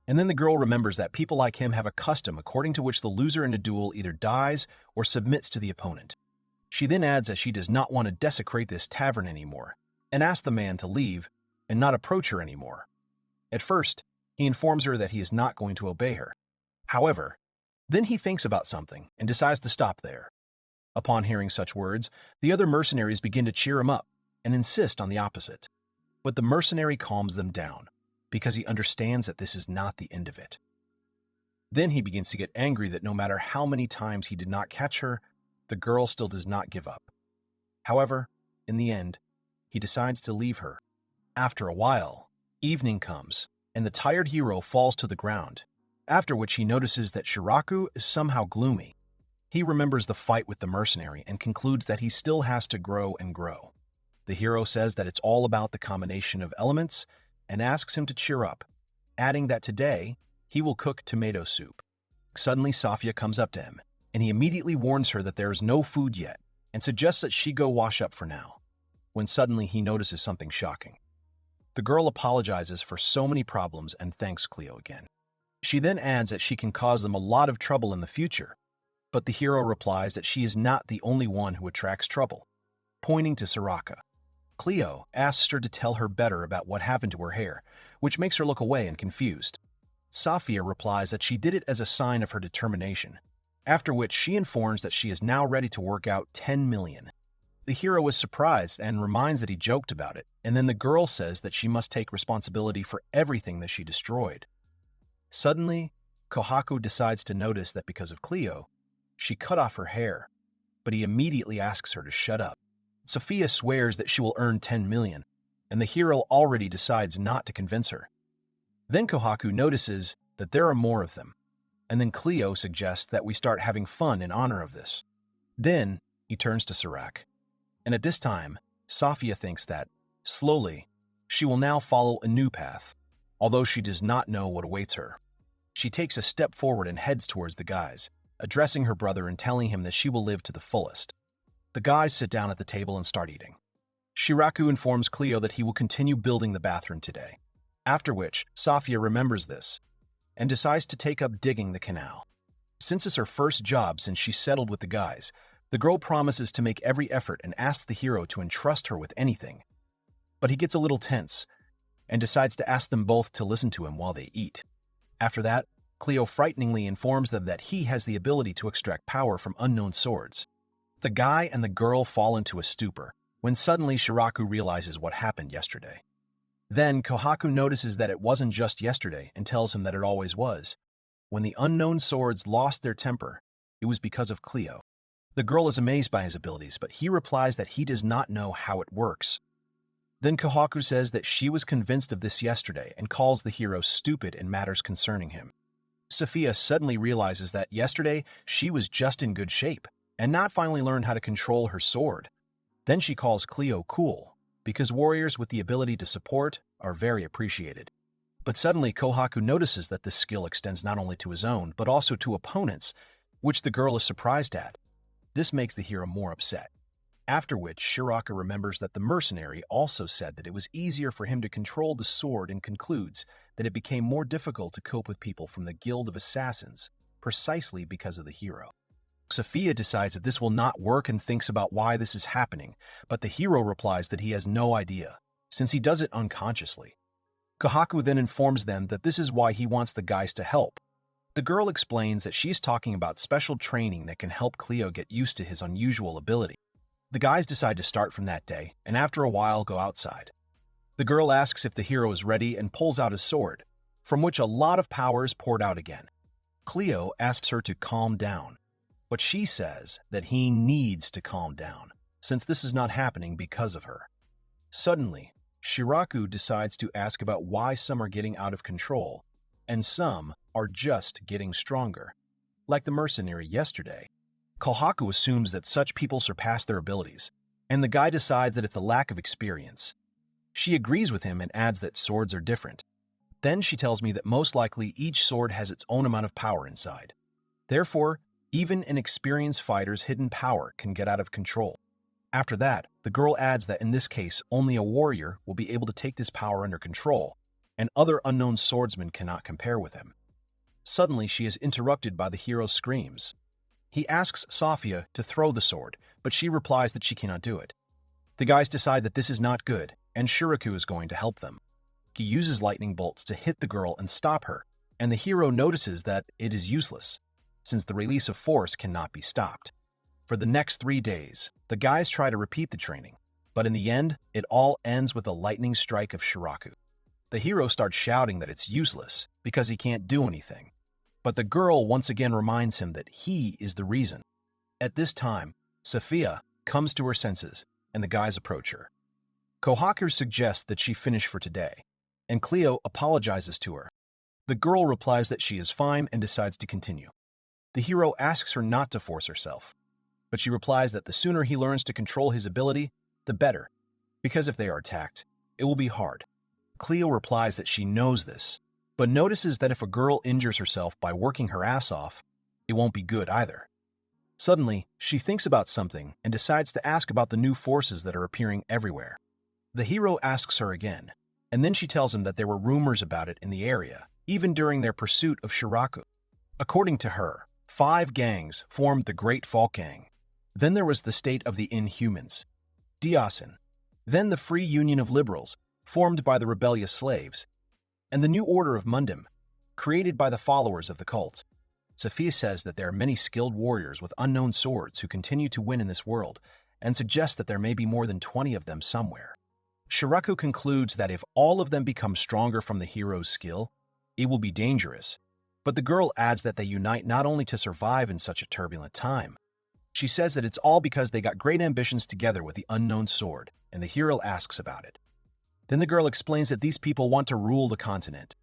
and then the girl remembers that people like him have a custom according to which the loser in a duel either dies or submits to the opponent. She then adds that she does not want to desecrate this tavern anymore, and asks the man to leave and not approach her anymore. At first, he informs her that he is not going to obey her. However, then he thinks about something and decides to stop there. Upon hearing such words, the other mercenaries begin to cheer him up and insist on the opposite. But the mercenary calms them down, because he understands that this is not the end of it. Then he begins to get angry that no matter how many times he did not catch her, the girl still does not give up. However, in the end, he decides to leave her. After a while, evening comes, and the tired hero falls to the ground, after which he notices that Shiraku is somehow gloomy. He remembers the fight with the mercenary and concludes that he still has to grow and grow. The hero says that it's all about the combination of elements and asks him to cheer up, adding that today he will cook tomato soup. Suddenly, Safia comes up to him, and he immediately warns her that there is no food yet and suggests that she go wash up for now, when suddenly he notices something shocking. The girl apologizes for so many problems and thanks Cleo again. She then adds that she can cause them a lot of trouble in the future, But the hero replies that she is not the only one who attracts trouble, pointing to Soraka. Cleo asks her to tell her better about what happened to her hair, which makes her look away and confused. Safia replies that she did it as a sign of her determination, after which she informs that she is now ready to work out 10 million. The hero is surprised and reminds that he joked about it, and then the girl says that she must take responsibility for everything that she destroyed. Suddenly, Kohaku decides to notice that because of Cleo, she cut off her hair, but he immediately asks her to shut up. Sophia swears that she will earn 10 million, and the hero already decides not to convince her. Then Kohaku notices that there are more of them, and then Cleo suggests that we start having fun in honor of this. Then he turns to Serac, and at this time, Safia thinks that, slowly, she will now follow a new path, although she does not know what awaits her. She takes a step forward and heads towards the guys, addressing her brother and telling him that she will live to the fullest. The guys sit down at the table and start eating. Shiraku informs Cleo that he will continue building the bathroom today, after which Safia remembers this and decides to take up digging the canal. Since it's her first job since she settled with the guys, the girl promises to make every effort and asks the hero to entrust her with anything. But he gets a little tense and decides to ask them both to listen to him while they eat. After that, Cleo frighteningly informs them that he has the ability to extract power from unknown swords. The guy and the girl fall into a stupor, when suddenly Shiraku realizes what happened yesterday. Then Kohaku notices that it wasn't just yesterday and tells him that it always was. When the unknown swords lost their temper, it was because of Cleo. The girl is amazed by his abilities, but he replies that he does not know how it works. Then Kohaku says that she was convinced of this yesterday and calls the hero stupid in matters concerning him. Sophia suddenly realizes that yesterday she was just in good shape and not finally learned how to control her sword. Then she calls Cleo cool, because warriors with the ability to support are very appreciated. But suddenly Kohaku notices that this skill extends not only to his own, but also to opponents, which the girl is surprised at. This makes the hero more upset. After which, Shiraka remembers that the mercenary also said that it was easier for him to control the sword and concludes that it became more difficult to cope with people from the Guild of Assassins, precisely because of the hero. Sophia decides that this will not work and thinks about why this is happening, but the hero replies that he has no idea, since he does it unconsciously. Kohaku then informs them that this is why he wants the guys to help. The girl explains that she's talking about special training that can help Cleo get used to his unusual ability. The guys decide to start from that day, and after a while go outside. The girl asks if the hero is ready and pulls out his sword, from which a lot of power is poured out again. Cleo asks her to calm down, but she says that he needs to calm down, since this is not happening because of her. Suddenly, Shiraku decides to ask about why some are getting out of control, and some are just getting stronger, like the mercenary yesterday. Kohaku assumes that such people surpass their abilities, and the guy decides that it's a lack of experience. She agrees with him and adds that swords are different. Then she tells me that most likely each sword has its own amount of power inside. Therefore, even an experienced fighter's hidden power can get out of control. After that, the girl adds that in this case, only a warrior will be able to take this power under control, and other unknown swordsmen cannot compare with him. Suddenly, she is interrupted by the hero's screams. He asks Safia to throw the sword, but she replies that she cannot do it. The guys decide that this is not good, and Shiraku is going to help them. He uses lightning bolts to hit the girl and stop her, and the hero notices that it is useless, since the release of force cannot be stopped. For the next 3 days, the guys try to repeat the training, but in the end, it all ends with a lightning strike of Shiraku. The hero starts shouting that it's useless because he can't do anything. But the girl once again reminds him that he is the reason. At this time, Sophia comes to her senses, and the guys approach her. Kohaku suggests that she finish for today, and Cleo apologizes to her. The girl replies that she is fine and decides to continue. The hero asks her not to force herself, but she replies that the sooner he learns to control his ability, the better, because if they are attacked, it will be hard. Cleo replies that she knows this, but notices that if a girl injures herself by working her ass off, it won't be good either. Suddenly, she thinks about something and decides to ask about the new forces that are appearing everywhere. The hero asks her again, and then she tells him that there were rumors about it in the area, even during their pursuit of Shiraku. According to her, 5 gangs formed the Great Folk Gang. Then there was the State of the Inhumans, Diasen. Then the Free Union of Liberals, formed by the rebellious slaves. And the New Order of Mundim, created by the followers of the cult. Sophia says that there are many skilled warriors with unknown swords who continue to win in this world, and suggests that there may be more than 20 of them somewhere. Shiraku concludes that if all of them become stronger from the hero's skill, it will be dangerous. But the girl adds that they unite not only to survive in such a turbulent time. She says that it's all because they got great ambitions together with the unknown sword, and the hero asks about it. Then the girl explains that these people want to rule the continent.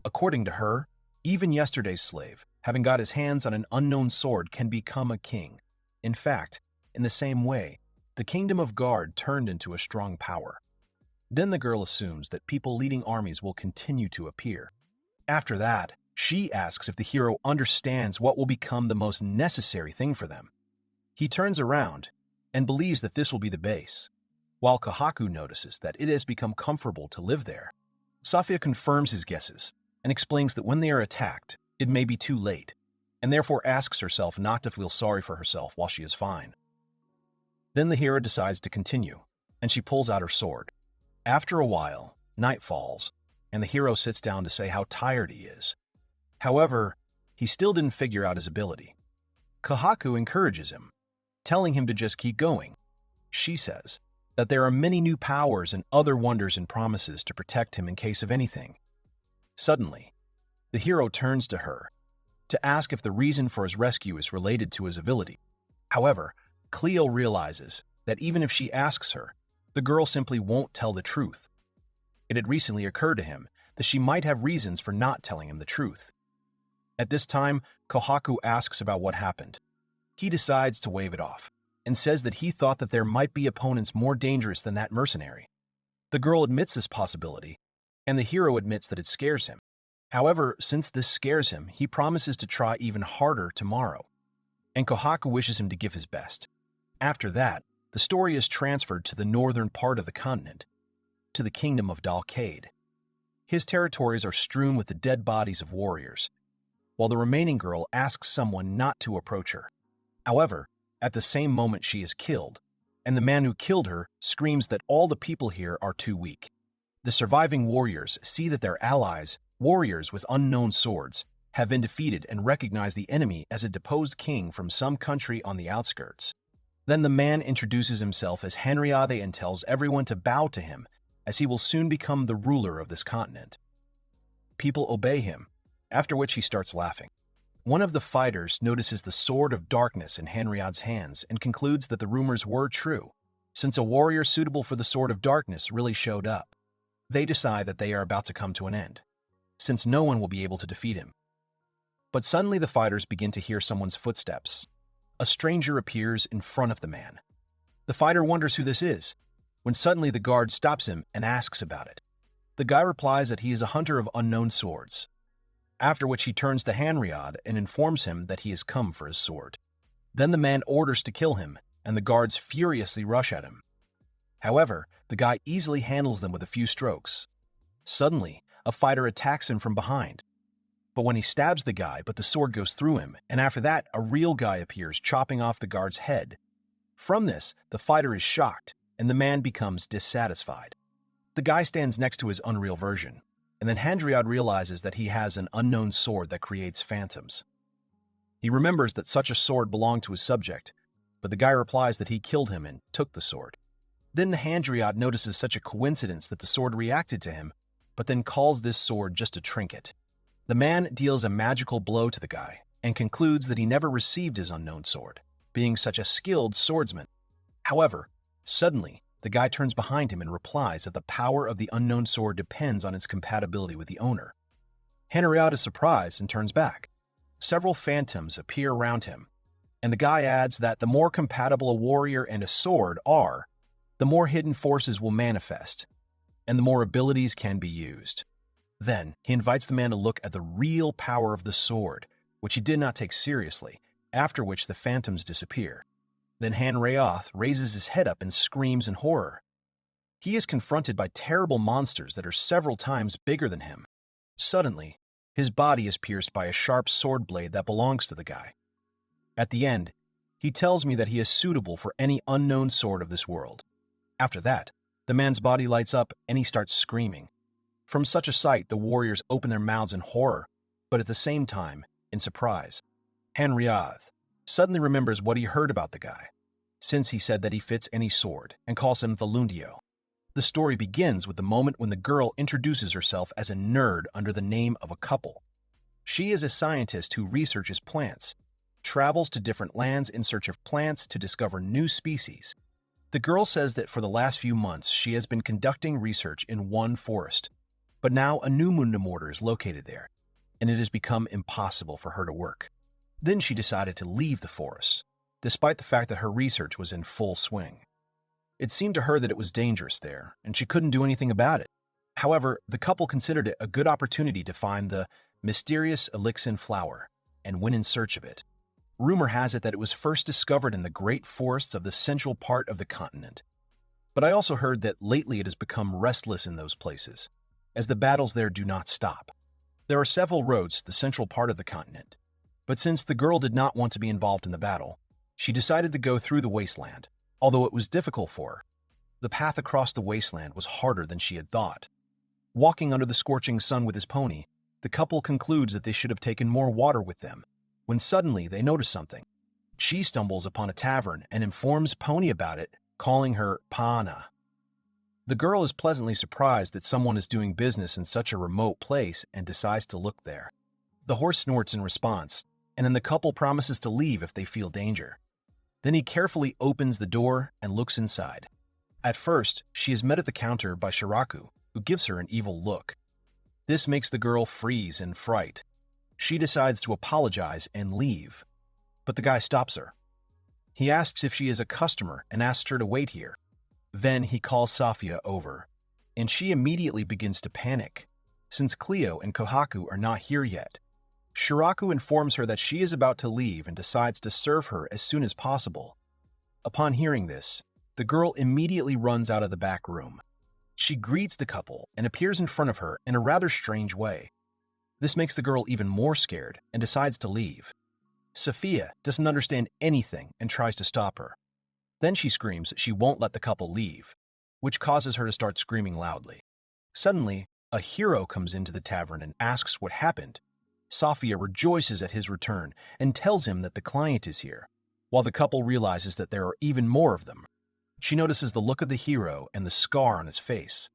According to her, even yesterday's slave, having got his hands on an unknown sword, can become a king. In fact, in the same way, the kingdom of Guard turned into a strong power. Then the girl assumes that people leading armies will continue to appear. After that, she asks if the hero understands what will become the most necessary thing for them. He turns around and believes that this will be the base, while Kohaku notices that it has become comfortable to live there. Safia confirms his guesses and explains that when they are attacked, it may be too late, and therefore asks herself not to feel sorry for herself while she is fine. Then the hero decides to continue, and she pulls out her sword. After a while, night falls, and the hero sits down to say how tired he is. However, he still didn't figure out his ability. Kohaku encourages him, telling him to just keep going. She says that there are many new powers and other wonders and promises to protect him in case of anything. Suddenly, the hero turns to her to ask if the reason for his rescue is related to his ability. However, Cleo realizes that even if she asks her, the girl simply won't tell the truth. It had recently occurred to him that she might have reasons for not telling him the truth. At this time, Kohaku asks about what happened. He decides to wave it off and says that he thought that there might be opponents more dangerous than that mercenary. The girl admits this possibility, and the hero admits that it scares him. However, since this scares him, he promises to try even harder tomorrow, and Kohaku wishes him to give his best. After that, the story is transferred to the northern part of the continent, to the kingdom of Dalcade. His territories are strewn with the dead bodies of warriors, while the remaining girl asks someone not to approach her. However, at the same moment she is killed, and the man who killed her screams that all the people here are too weak. The surviving warriors see that their allies, warriors with unknown swords, have been defeated and recognize the enemy as a deposed king from some country on the outskirts. Then the man introduces himself as Henriade and tells everyone to bow to him, as he will soon become the ruler of this continent. People obey him, after which he starts laughing. One of the fighters notices the Sword of Darkness in Henriade's hands and concludes that the rumors were true, since a warrior suitable for the Sword of Darkness really showed up. They decide that they are about to come to an end, since no one will be able to defeat him. But suddenly the fighters begin to hear someone's footsteps. A stranger appears in front of the man. The fighter wonders who this is, when suddenly the guard stops him and asks about it. The guy replies that he is a hunter of unknown swords, after which he turns to Henriade and informs him that he has come for his sword. Then the man orders to kill him, and the guards furiously rush at him. However, the guy easily handles them with a few strokes. Suddenly, a fighter attacks him from behind. But when he stabs the guy, the sword goes through him, and after that, a real guy appears, chopping off the guard's head. From this, the fighter is shocked, and the man becomes dissatisfied. The guy stands next to his unreal version, and then Henriade realizes that he has an unknown sword that creates phantoms. He remembers that such a sword belonged to his subject, but the guy replies that he killed him and took the sword. Then Henriade notices such a coincidence that the sword reacted to him, but then calls this sword just a trinket. The man deals a magical blow to the guy and concludes that he never received his unknown sword, being such a skilled swordsman. However, suddenly, the guy turns behind him and replies that the power of the unknown sword depends on its compatibility with the owner. Henriade is surprised and turns back. Several phantoms appear around him, and the guy adds that the more compatible a warrior and a sword are, the more hidden forces will manifest, and the more abilities can be used. Then, he invites the man to look at the real power of the sword, which he did not take seriously, after which the phantoms disappear. Then Henriade raises his head up and screams in horror. He is confronted by terrible monsters that are several times bigger than him. Suddenly, his body is pierced by a sharp sword blade that belongs to the guy. At the end, he tells me that he is suitable for any unknown sword of this world. After that, the man's body lights up and he starts screaming. From such a sight, the warriors open their mouths in horror, but at the same time, in surprise. Henriade suddenly remembers what he heard about the guy, since he said that he fits any sword, and calls him Verndio. The story begins with the moment when the girl introduces herself as a nerd under the name of a couple. She is a scientist who researches plants, travels to different lands in search of plants to discover new species. The girl says that for the last few months she has been conducting research in one forest, but now a new Mundamortar is located there, and it has become impossible for her to work. Then she decided to leave the forest, despite the fact that her research was in full swing. It seemed to her that it was dangerous there, and she couldn't do anything about it. However, the couple considered it a good opportunity to find the mysterious elixir flower and went in search of it. Rumor has it that it was first discovered in the great forests of the central part of the continent. But I also heard that lately it has become restless in those places, as the battles there do not stop. There are several roads to the central part of the continent, but since the girl did not want to be involved in the battle, she decided to go through the wasteland. Although it was difficult for her, the path across the wasteland was harder than she had thought. Walking under the scorching sun with his pony, the couple concludes that they should have taken more water with them, when suddenly they notice something. She stumbles upon a tavern and informs Pony about it, calling her Pana. The girl is pleasantly surprised that someone is doing business in such a remote place and decides to look there. The horse snorts in response, and then the couple promises to leave if they feel danger. Then he carefully opens the door and looks inside. At first, she is met at the counter by Shiraku, who gives her an evil look. This makes the girl freeze in fright. She decides to apologize and leave, but the guy stops her. He asks if she is a customer and asks her to wait here. Then he calls Safia over, and she immediately begins to panic, since Cleo and Kohaku are not here yet. Shiraku informs her that she is about to leave and decides to serve her as soon as possible. Upon hearing this, the girl immediately runs out of the back room. She greets the couple and appears in front of her in a rather strange way. This makes the girl even more scared and decides to leave. Safia doesn't understand anything and tries to stop her. Then she screams that she won't let the couple leave, which causes her to start screaming loudly. Suddenly, a hero comes into the tavern and asks what happened. Safia rejoices at his return and tells him that the client is here, while the couple realizes that there are even more of them. She notices the look of the hero and the scar on his face,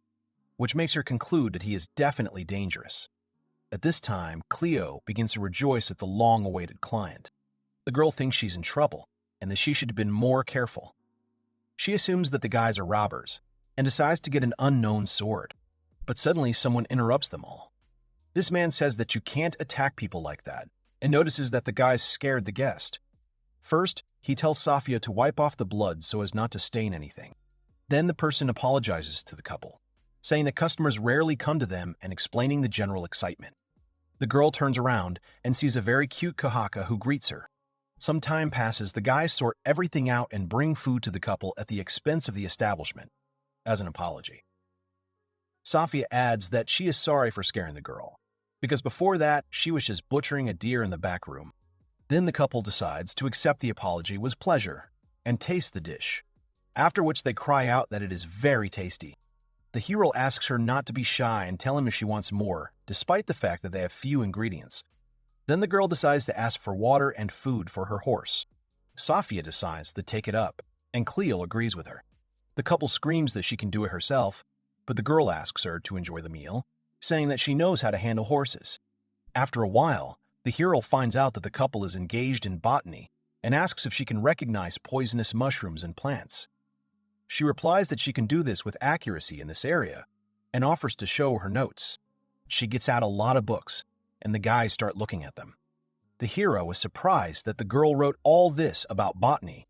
which makes her conclude that he is definitely dangerous. At this time, Cleo begins to rejoice at the long-awaited client. The girl thinks she's in trouble and that she should have been more careful. She assumes that the guys are robbers and decides to get an unknown sword, but suddenly someone interrupts them all. This man says that you can't attack people like that, and notices that the guys scared the guest. First, he tells Safia to wipe off the blood so as not to stain anything. Then the person apologizes to the couple, saying that customers rarely come to them and explaining the general excitement. The girl turns around and sees a very cute Kohaku who greets her. Some time passes, the guys sort everything out and bring food to the couple at the expense of the establishment, as an apology. Safia adds that she is sorry for scaring the girl, because before that, she was just butchering a deer in the back room. Then the couple decides to accept the apology with pleasure and taste the dish, after which they cry out that it is very tasty. The hero asks her not to be shy and tell him if she wants more, despite the fact that they have few ingredients. Then the girl decides to ask for water and food for her horse. Safia decides to take it up, and Cleo agrees with her. The couple screams that she can do it herself, but the girl asks her to enjoy the meal, saying that she knows how to handle horses. After a while, the hero finds out that the couple is engaged in botany and asks if she can recognize poisonous mushrooms and plants. She replies that she can do this with accuracy in this area and offers to show her notes. She gets out a lot of books, and the guys start looking at them. The hero is surprised that the girl wrote all this about botany,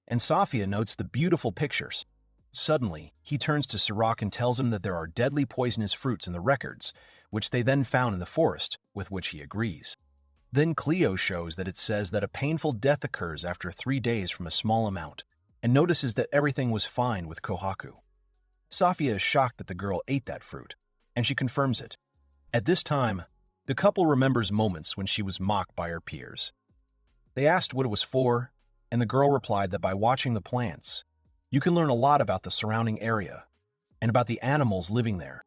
and Safia notes the beautiful pictures. Suddenly, he turns to Sirach and tells him that there are deadly poisonous fruits in the records, which they then found in the forest, with which he agrees. Then Cleo shows that it says that a painful death occurs after 3 days from a small amount, and notices that everything was fine with Kohaku. Safia is shocked that the girl ate that fruit, and she confirms it. At this time, the couple remembers moments when she was mocked by her peers. They asked what it was for, and the girl replied that by watching the plants, you can learn a lot about the surrounding area and about the animals living there.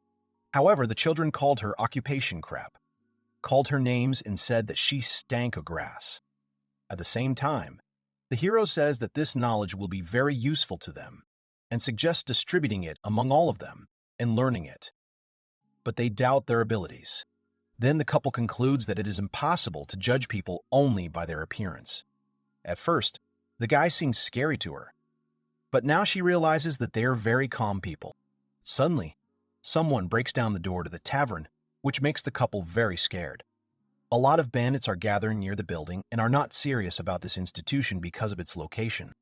However, the children called her occupation crap, called her names, and said that she stank of grass. At the same time, the hero says that this knowledge will be very useful to them and suggests distributing it among all of them and learning it. But they doubt their abilities. Then the couple concludes that it is impossible to judge people only by their appearance. At first, the guy seems scary to her, but now she realizes that they are very calm people. Suddenly, someone breaks down the door to the tavern, which makes the couple very scared. A lot of bandits are gathering near the building and are not serious about this institution because of its location.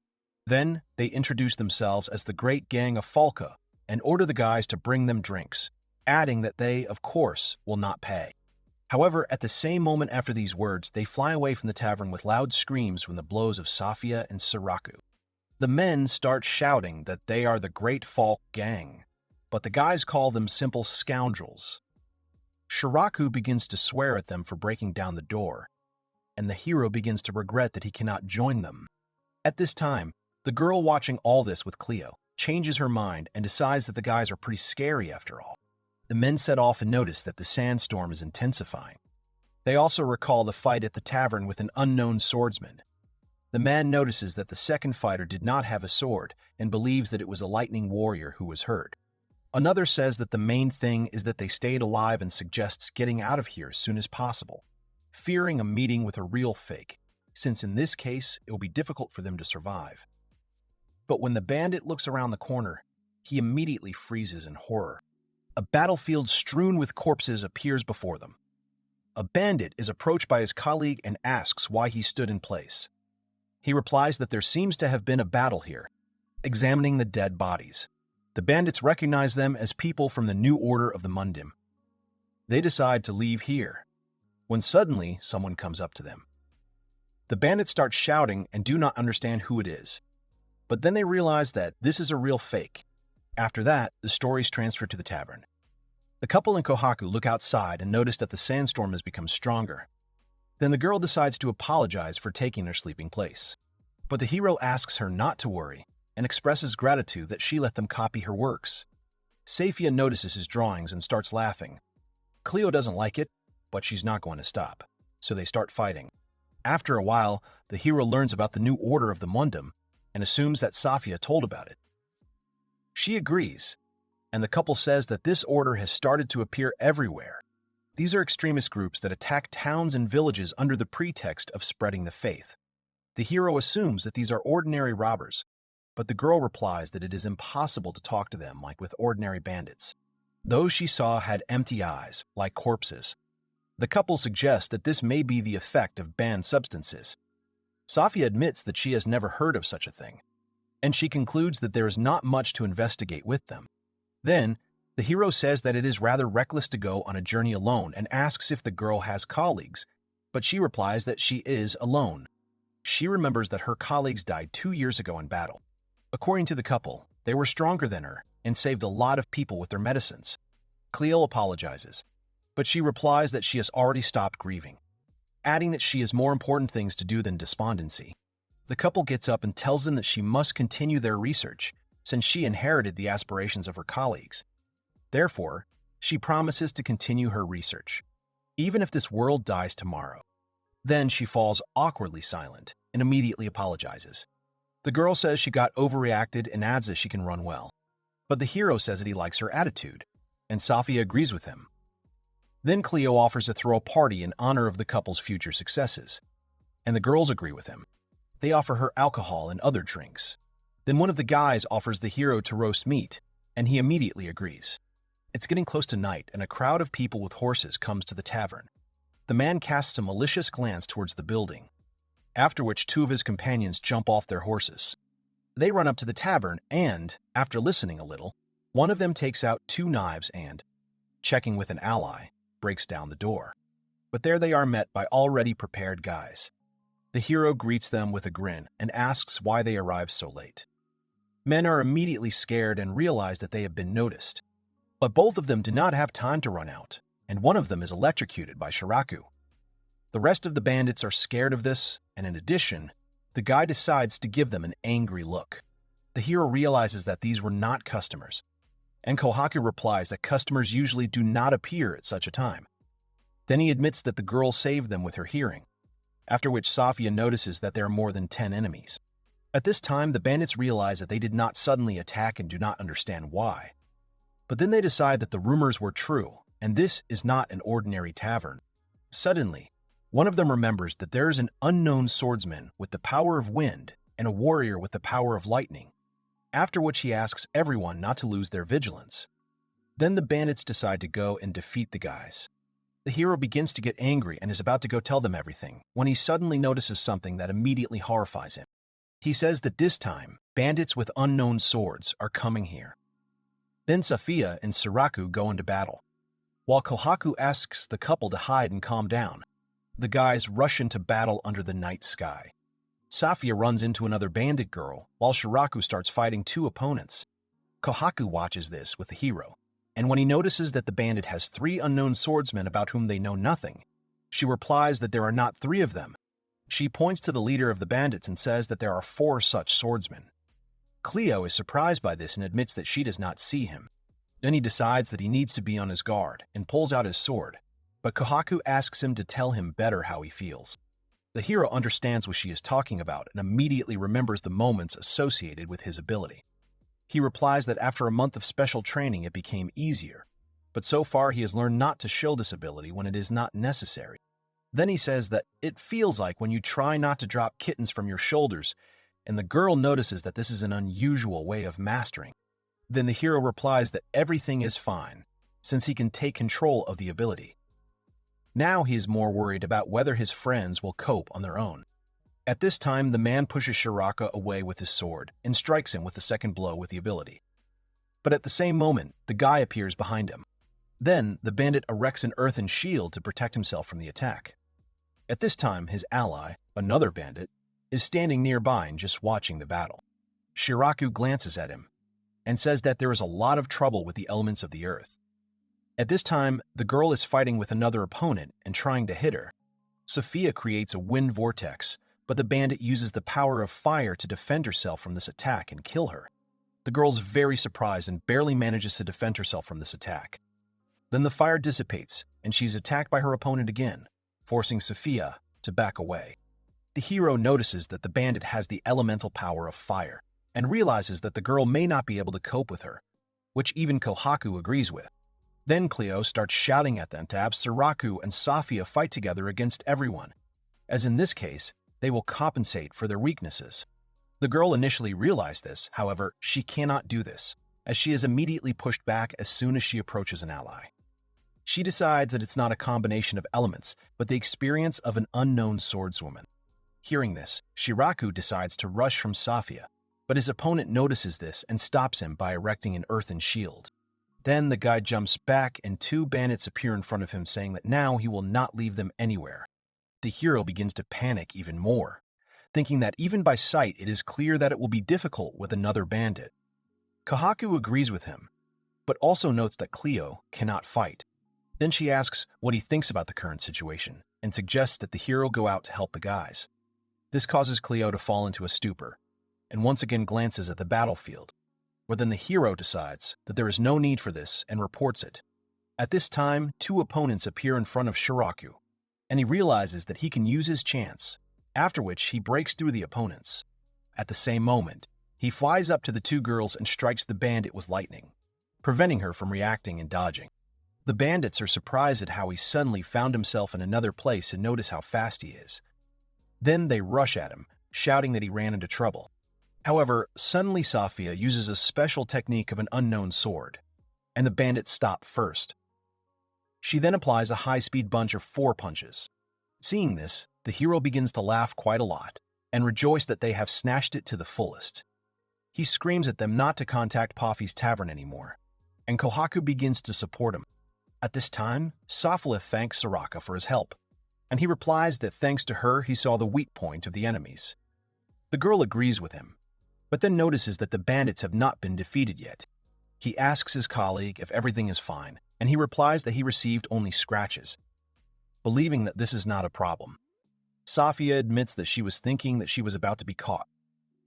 Then, they introduce themselves as the Great Gang of Falca and order the guys to bring them drinks, adding that they, of course, will not pay. However, at the same moment after these words, they fly away from the tavern with loud screams from the blows of Safia and Siraku. The men start shouting that they are the Great Falk Gang, but the guys call them simple scoundrels. Shiraku begins to swear at them for breaking down the door, and the hero begins to regret that he cannot join them. At this time, the girl watching all this with Cleo changes her mind and decides that the guys are pretty scary after all. The men set off and notice that the sandstorm is intensifying. They also recall the fight at the tavern with an unknown swordsman. The man notices that the second fighter did not have a sword and believes that it was a lightning warrior who was hurt. Another says that the main thing is that they stayed alive and suggests getting out of here as soon as possible, fearing a meeting with a real fake, since in this case it will be difficult for them to survive. But when the bandit looks around the corner, he immediately freezes in horror. A battlefield strewn with corpses appears before them. A bandit is approached by his colleague and asks why he stood in place. He replies that there seems to have been a battle here, examining the dead bodies. The bandits recognize them as people from the New Order of the Mundim. They decide to leave here, when suddenly someone comes up to them. The bandits start shouting and do not understand who it is, but then they realize that this is a real fake. After that, the stories transfer to the tavern. The couple in Kohaku look outside and notice that the sandstorm has become stronger. Then the girl decides to apologize for taking their sleeping place. But the hero asks her not to worry and expresses gratitude that she let them copy her works. Safia notices his drawings and starts laughing. Cleo doesn't like it, but she's not going to stop, so they start fighting. After a while, the hero learns about the New Order of the Mundim and assumes that Safia told about it. She agrees, and the couple says that this order has started to appear everywhere. These are extremist groups that attack towns and villages under the pretext of spreading the faith. The hero assumes that these are ordinary robbers, but the girl replies that it is impossible to talk to them like with ordinary bandits. Those she saw had empty eyes, like corpses. The couple suggests that this may be the effect of banned substances. Safia admits that she has never heard of such a thing, and she concludes that there is not much to investigate with them. Then, the hero says that it is rather reckless to go on a journey alone and asks if the girl has colleagues, but she replies that she is alone. She remembers that her colleagues died 2 years ago in battle. According to the couple, they were stronger than her and saved a lot of people with their medicines. Cleo apologizes, but she replies that she has already stopped grieving, adding that she has more important things to do than despondency. The couple gets up and tells them that she must continue their research, since she inherited the aspirations of her colleagues. Therefore, she promises to continue her research, even if this world dies tomorrow. Then she falls awkwardly silent and immediately apologizes. The girl says she got overreacted and adds that she can run well. But the hero says that he likes her attitude, and Safia agrees with him. Then Cleo offers to throw a party in honor of the couple's future successes, and the girls agree with him. They offer her alcohol and other drinks. Then one of the guys offers the hero to roast meat, and he immediately agrees. It's getting close to night, and a crowd of people with horses comes to the tavern. The man casts a malicious glance towards the building, after which 2 of his companions jump off their horses. They run up to the tavern and, after listening a little, one of them takes out 2 knives and, checking with an ally, breaks down the door. But there they are met by already prepared guys. The hero greets them with a grin and asks why they arrived so late. Men are immediately scared and realize that they have been noticed. But both of them do not have time to run out, and one of them is electrocuted by Shiraku. The rest of the bandits are scared of this and in addition, the guy decides to give them an angry look. The hero realizes that these were not customers, and Kohaku replies that customers usually do not appear at such a time. Then he admits that the girl saved them with her hearing, after which Safia notices that there are more than 10 enemies. At this time, the bandits realize that they did not suddenly attack and do not understand why. But then they decide that the rumors were true, and this is not an ordinary tavern. Suddenly, one of them remembers that there is an unknown swordsman with the power of wind and a warrior with the power of lightning, after which he asks everyone not to lose their vigilance. Then the bandits decide to go and defeat the guys. The hero begins to get angry and is about to go tell them everything, when he suddenly notices something that immediately horrifies him. He says that this time, bandits with unknown swords are coming here. Then Safia and Suraku go into battle. While Kohaku asks the couple to hide and calm down, the guys rush into battle under the night sky. Safia runs into another bandit girl, while Shiraku starts fighting 2 opponents. Kohaku watches this with the hero, and when he notices that the bandit has 3 unknown swordsmen about whom they know nothing, she replies that there are not 3 of them. She points to the leader of the bandits and says that there are 4 such swordsmen. Cleo is surprised by this and admits that she does not see him. Then he decides that he needs to be on his guard and pulls out his sword, but Kohaku asks him to tell him better how he feels. The hero understands what she is talking about and immediately remembers the moments associated with his ability. He replies that after a month of special training it became easier, but so far he has learned not to show this ability when it is not necessary. Then he says that it feels like when you try not to drop kittens from your shoulders, and the girl notices that this is an unusual way of mastering. Then the hero replies that everything is fine, since he can take control of the ability. Now he is more worried about whether his friends will cope on their own. At this time, the man pushes Shiraka away with his sword and strikes him with the second blow with the ability. But at the same moment, the guy appears behind him. Then, the bandit erects an earthen shield to protect himself from the attack. At this time, his ally, another bandit, is standing nearby and just watching the battle. Shiraku glances at him and says that there is a lot of trouble with the elements of the earth. At this time, the girl is fighting with another opponent and trying to hit her. Sophia creates a wind vortex, but the bandit uses the power of fire to defend herself from this attack and kill her. The girl's very surprised and barely manages to defend herself from this attack. Then the fire dissipates, and she's attacked by her opponent again, forcing Sophia to back away. The hero notices that the bandit has the elemental power of fire, and realizes that the girl may not be able to cope with her, which even Kohaku agrees with. Then Cleo starts shouting at them to have Suraku and Safia fight together against everyone, as in this case, they will compensate for their weaknesses. The girl initially realized this, however, she cannot do this, as she is immediately pushed back as soon as she approaches an ally. She decides that it's not a combination of elements, but the experience of an unknown swordswoman. Hearing this, Shiraku decides to rush from Safia, but his opponent notices this and stops him by erecting an earthen shield. Then the guy jumps back and 2 bandits appear in front of him saying that now he will not leave them anywhere. The hero begins to panic even more, thinking that even by sight it is clear that it will be difficult with another bandit. Kohaku agrees with him, but also notes that Cleo cannot fight. Then she asks what he thinks about the current situation and suggests that the hero go out to help the guys. This causes Cleo to fall into a stupor and once again glances at the battlefield, where then the hero decides that there is no need for this and reports it. At this time, 2 opponents appear in front of Shiraku, and he realizes that he can use his chance, after which he breaks through the opponents. At the same moment, he flies up to the 2 girls and strikes the bandit with lightning, preventing her from reacting and dodging. The bandits are surprised at how he suddenly found himself in another place and notice how fast he is. Then they rush at him, shouting that he ran into trouble. However, suddenly Safia uses a special technique of an unknown sword, and the bandits stop first. She then applies a high-speed bunch of 4 punches. Seeing this, the hero begins to laugh quite a lot, and rejoice that they have snatched it to the fullest. He screams at them not to contact Poffy's tavern anymore, and Kohaku begins to support him. At this time, Safla thanks Soraka for his help, and he replies that thanks to her he saw the weak point of the enemies. The girl agrees with him, but then notices that the bandits have not been defeated yet. He asks his colleague if everything is fine, and he replies that he received only scratches, believing that this is not a problem. Safia admits that she was thinking that she was about to be caught,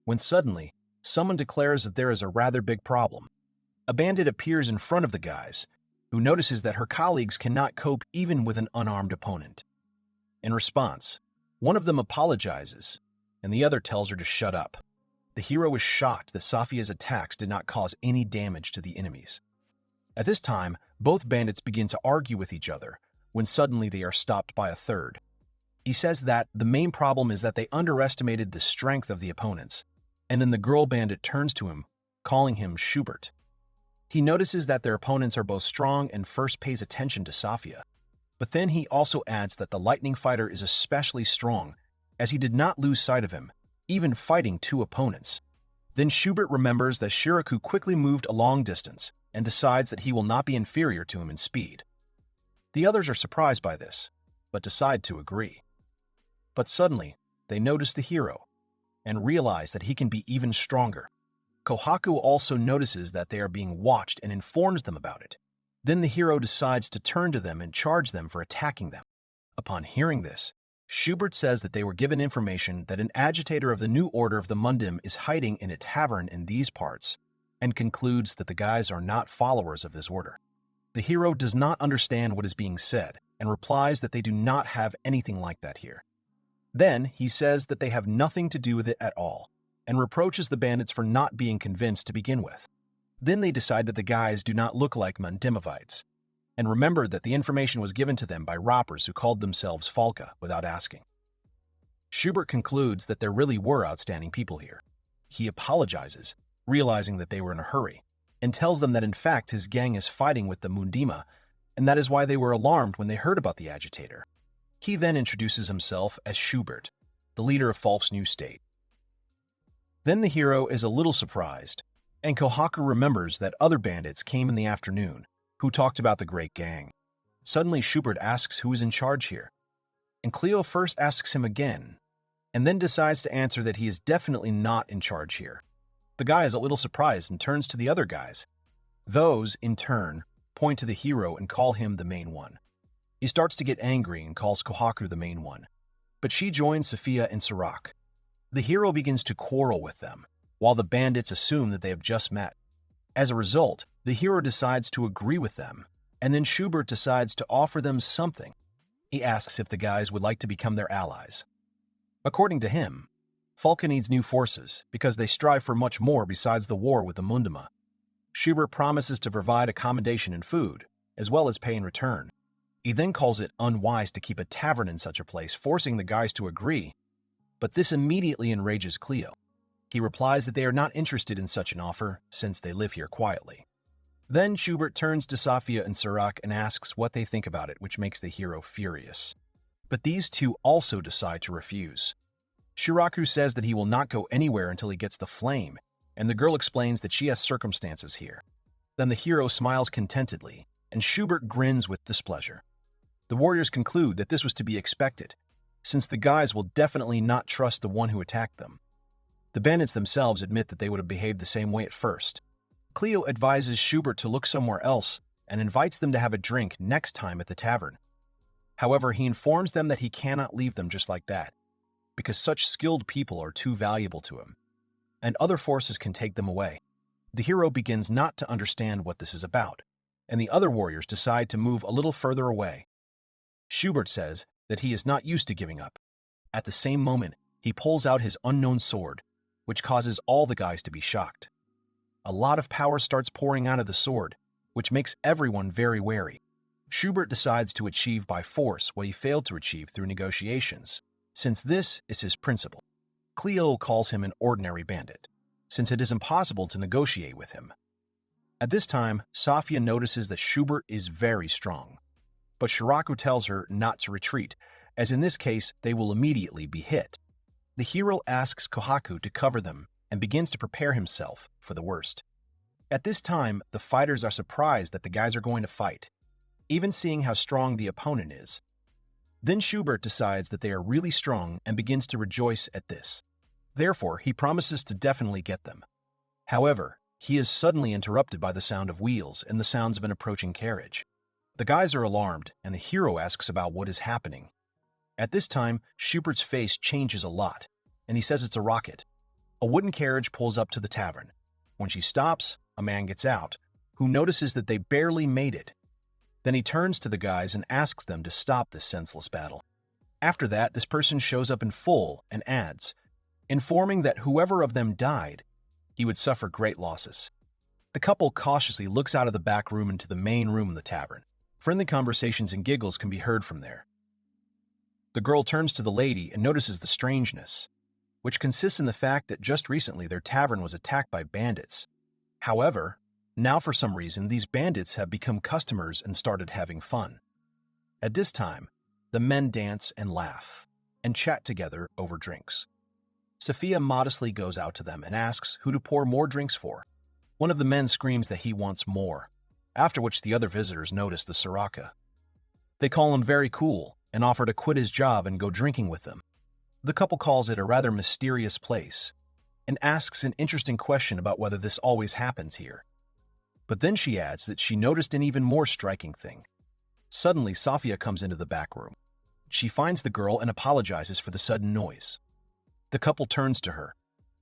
when suddenly, someone declares that there is a rather big problem. A bandit appears in front of the guys, who notices that her colleagues cannot cope even with an unarmed opponent. In response, one of them apologizes, and the other tells her to shut up. The hero is shocked that Safia's attacks did not cause any damage to the enemies. At this time, both bandits begin to argue with each other, when suddenly they are stopped by a third. He says that the main problem is that they underestimated the strength of the opponents, and then the girl bandit turns to him, calling him Schubert. He notices that their opponents are both strong and first pays attention to Safia. But then he also adds that the lightning fighter is especially strong, as he did not lose sight of him, even fighting two opponents. Then Schubert remembers that Shiraku quickly moved a long distance and decides that he will not be inferior to him in speed. The others are surprised by this, but decide to agree. But suddenly, they notice the hero and realize that he can be even stronger. Kohaku also notices that they are being watched and informs them about it. Then the hero decides to turn to them and charge them for attacking them. Upon hearing this, Schubert says that they were given information that an agitator of the New Order of the Mundim is hiding in a tavern in these parts, and concludes that the guys are not followers of this order. The hero does not understand what is being said, and replies that they do not have anything like that here. Then he says that they have nothing to do with it at all, and reproaches the bandits for not being convinced to begin with. Then they decide that the guys do not look like Mundimovites, and remember that the information was given to them by robbers who called themselves Falca without asking. Schubert concludes that there really were outstanding people here. He apologizes, realizing that they were in a hurry, and tells them that in fact his gang is fighting with the Mundima, and that is why they were alarmed when they heard about the agitator. He then introduces himself as Schubert, the leader of Falk's new state. Then the hero is a little surprised, and Kohaku remembers that other bandits came in the afternoon who talked about the Great Gang. Suddenly Schubert asks who is in charge here, and Cleo first asks him again, and then decides to answer that he is definitely not in charge here. The guy is a little surprised and turns to the other guys. Those, in turn, point to the hero and call him the main one. He starts to get angry and calls Kohaku the main one, but she joins Sophia and Sirach. The hero begins to quarrel with them, while the bandits assume that they have just met. As a result, the hero decides to agree with them, and then Schubert decides to offer them something. He asks if the guys would like to become their allies. According to him, Falca needs new forces because they strive for much more besides the war with the Mundima. Schubert promises to provide accommodation and food, as well as pay in return. He then calls it unwise to keep a tavern in such a place, forcing the guys to agree, but this immediately enrages Cleo. He replies that they are not interested in such an offer, since they live here quietly. Then Schubert turns to Safia and Sirach and asks what they think about it, which makes the hero furious. But these two also decide to refuse. Shiraku says that he will not go anywhere until he gets the flame, and the girl explains that she has circumstances here. Then the hero smiles contentedly, and Schubert grins with displeasure. The warriors conclude that this was to be expected, since the guys will definitely not trust the one who attacked them. The bandits themselves admit that they would have behaved the same way at first. Cleo advises Schubert to look somewhere else and invites them to have a drink next time at the tavern. However, he informs them that he cannot leave them just like that, because such skilled people are too valuable to him, and other forces can take them away. The hero begins not to understand what this is about, and the other warriors decide to move a little further away. Schubert says that he is not used to giving up. At the same moment, he pulls out his unknown sword, which causes all the guys to be shocked. A lot of power starts pouring out of the sword, which makes everyone very wary. Schubert decides to achieve by force what he failed to achieve through negotiations, since this is his principle. Cleo calls him an ordinary bandit, since it is impossible to negotiate with him. At this time, Safia notices that Schubert is very strong, but Shiraku tells her not to retreat, as in this case they will immediately be hit. The hero asks Kohaku to cover them and begins to prepare himself for the worst. At this time, the fighters are surprised that the guys are going to fight, even seeing how strong the opponent is. Then Schubert decides that they are really strong and begins to rejoice at this. Therefore, he promises to definitely get them. However, he is suddenly interrupted by the sound of wheels and the sounds of an approaching carriage. The guys are alarmed, and the hero asks about what is happening. At this time, Schubert's face changes a lot, and he says it's a rocket. A wooden carriage pulls up to the tavern. When she stops, a man gets out, who notices that they barely made it. Then he turns to the guys and asks them to stop this senseless battle. After that, this person shows up in full and adds, informing that whoever of them died, he would suffer great losses. The couple cautiously looks out of the back room into the main room of the tavern. Friendly conversations and giggles can be heard from there. The girl turns to the lady and notices the strangeness, which consists in the fact that just recently their tavern was attacked by bandits. However, now for some reason these bandits have become customers and started having fun. At this time, the men dance and laugh, and chat together over drinks. Sophia modestly goes out to them and asks who to pour more drinks for. One of the men screams that he wants more, after which the other visitors notice the Soraka. They call him very cool and offer to quit his job and go drinking with them. The couple calls it a rather mysterious place and asks an interesting question about whether this always happens here. But then she adds that she noticed an even more striking thing. Suddenly, Sophia comes into the back room. She finds the girl and apologizes for the sudden noise. The couple turns to her,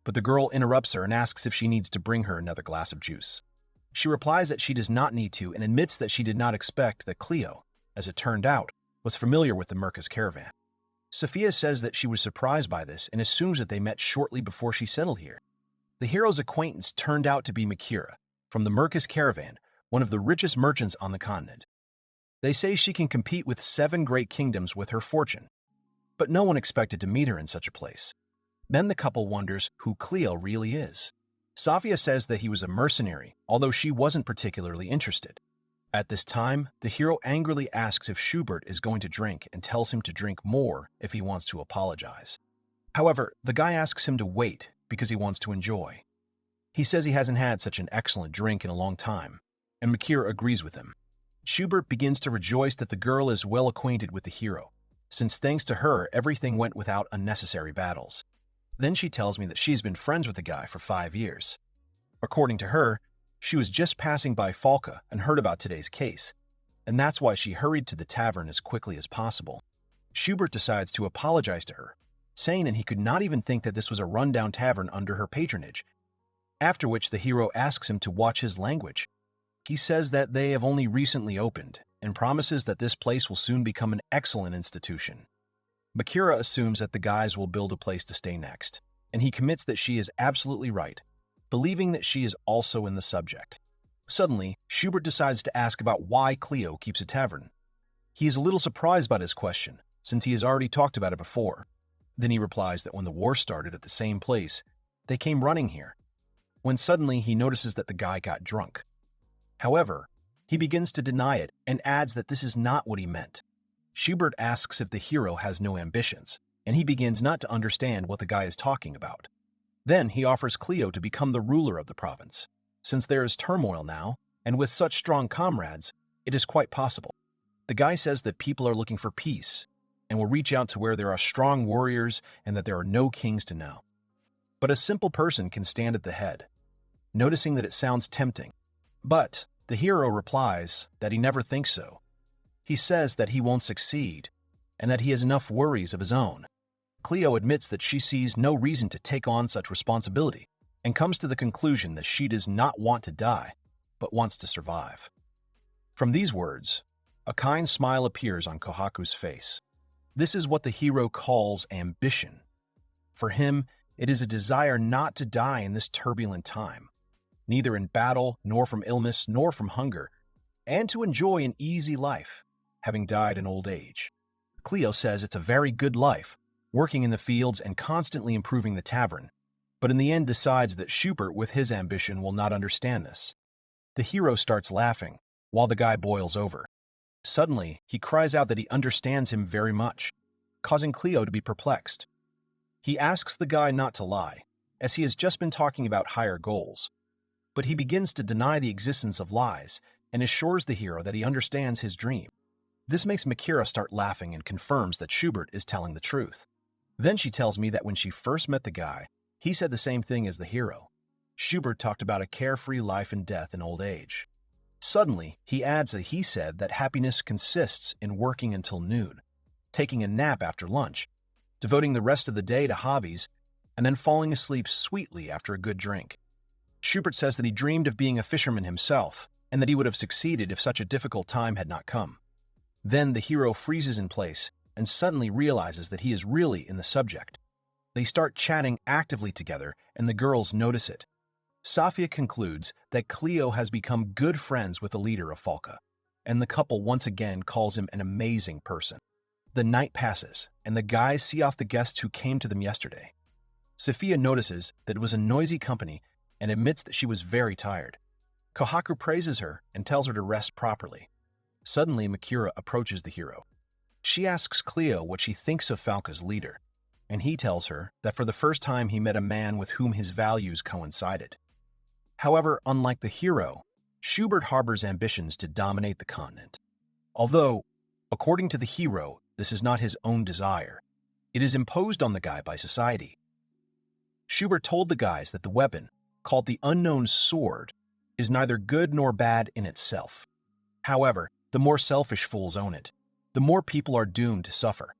but the girl interrupts her and asks if she needs to bring her another glass of juice. She replies that she does not need to and admits that she did not expect that Cleo, as it turned out, was familiar with the Merca's caravan. Sophia says that she was surprised by this and assumes that they met shortly before she settled here. The hero's acquaintance turned out to be Mikira, from the Merca's caravan, one of the richest merchants on the continent. They say she can compete with 7 great kingdoms with her fortune, but no one expected to meet her in such a place. Then the couple wonders who Cleo really is. Sophia says that he was a mercenary, although she wasn't particularly interested. At this time, the hero angrily asks if Schubert is going to drink and tells him to drink more if he wants to apologize. However, the guy asks him to wait because he wants to enjoy. He says he hasn't had such an excellent drink in a long time, and Mikira agrees with him. Schubert begins to rejoice that the girl is well acquainted with the hero, since thanks to her, everything went without unnecessary battles. Then she tells me that she's been friends with the guy for 5 years. According to her, she was just passing by Falca and heard about today's case, and that's why she hurried to the tavern as quickly as possible. Schubert decides to apologize to her, saying that he could not even think that this was a rundown tavern under her patronage, after which the hero asks him to watch his language. He says that they have only recently opened and promises that this place will soon become an excellent institution. Mikira assumes that the guys will build a place to stay next, and he commits that she is absolutely right, believing that she is also in the subject. Suddenly, Schubert decides to ask about why Cleo keeps a tavern. He is a little surprised by his question, since he has already talked about it before. Then he replies that when the war started at the same place, they came running here, when suddenly he notices that the guy got drunk. However, he begins to deny it and adds that this is not what he meant. Schubert asks if the hero has no ambitions, and he begins not to understand what the guy is talking about. Then he offers Cleo to become the ruler of the province. Since there is turmoil now, and with such strong comrades, it is quite possible. The guy says that people are looking for peace, and will reach out to where there are strong warriors and that there are no kings to know. But a simple person can stand at the head, noticing that it sounds tempting. But the hero replies that he never thinks so. He says that he won't succeed, and that he has enough worries of his own. Cleo admits that she sees no reason to take on such responsibility, and comes to the conclusion that she does not want to die, but wants to survive. From these words, a kind smile appears on Kohaku's face. This is what the hero calls ambition. For him, it is a desire not to die in this turbulent time, neither in battle, nor from illness, nor from hunger, and to enjoy an easy life, having died in old age. Cleo says it's a very good life, working in the fields and constantly improving the tavern, but in the end decides that Schubert with his ambition will not understand this. The hero starts laughing, while the guy boils over. Suddenly, he cries out that he understands him very much, causing Cleo to be perplexed. He asks the guy not to lie, as he has just been talking about higher goals, but he begins to deny the existence of lies and assures the hero that he understands his dream. This makes Mikira start laughing and confirms that Schubert is telling the truth. Then she tells me that when she first met the guy, he said the same thing as the hero. Schubert talked about a carefree life and death in old age. Suddenly, he adds that he said that happiness consists in working until noon, taking a nap after lunch, devoting the rest of the day to hobbies, and then falling asleep sweetly after a good drink. Schubert says that he dreamed of being a fisherman himself, and that he would have succeeded if such a difficult time had not come. Then the hero freezes in place and suddenly realizes that he is really in the subject. They start chatting actively together, and the girls notice it. Safia concludes that Cleo has become good friends with the leader of Falca, and the couple once again calls him an amazing person. The night passes, and the guys see off the guests who came to them yesterday. Sophia notices that it was a noisy company and admits that she was very tired. Kohaku praises her and tells her to rest properly. Suddenly, Mikura approaches the hero. She asks Cleo what she thinks of Falca's leader, and he tells her that for the first time he met a man with whom his values coincided. However, unlike the hero, Schubert harbors ambitions to dominate the continent. Although, according to the hero, this is not his own desire. It is imposed on the guy by society. Schubert told the guys that the weapon, called the Unknown Sword, is neither good nor bad in itself. However, the more selfish fools own it, the more people are doomed to suffer.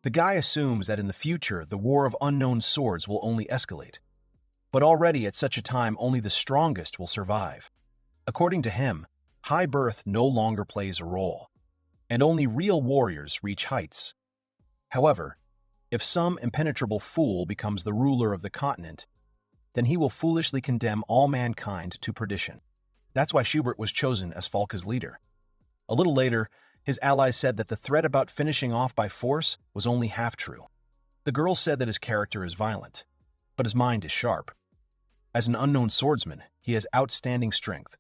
The guy assumes that in the future the war of unknown swords will only escalate. But already at such a time only the strongest will survive. According to him, high birth no longer plays a role, and only real warriors reach heights. However, if some impenetrable fool becomes the ruler of the continent, then he will foolishly condemn all mankind to perdition. That's why Schubert was chosen as Falca's leader. A little later, his allies said that the threat about finishing off by force was only half true. The girl said that his character is violent, but his mind is sharp. As an unknown swordsman, he has outstanding strength,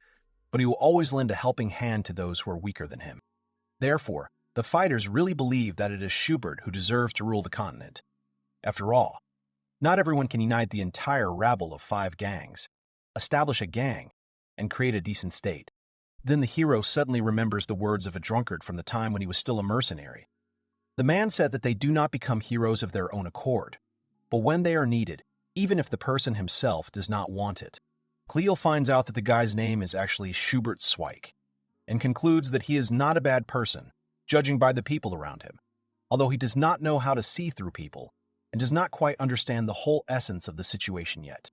but he will always lend a helping hand to those who are weaker than him. Therefore, the fighters really believe that it is Schubert who deserves to rule the continent. After all, not everyone can unite the entire rabble of 5 gangs, establish a gang, and create a decent state. Then the hero suddenly remembers the words of a drunkard from the time when he was still a mercenary. The man said that they do not become heroes of their own accord, but when they are needed, even if the person himself does not want it. Cleo finds out that the guy's name is actually Schubert Zweig, and concludes that he is not a bad person, judging by the people around him, although he does not know how to see through people and does not quite understand the whole essence of the situation yet.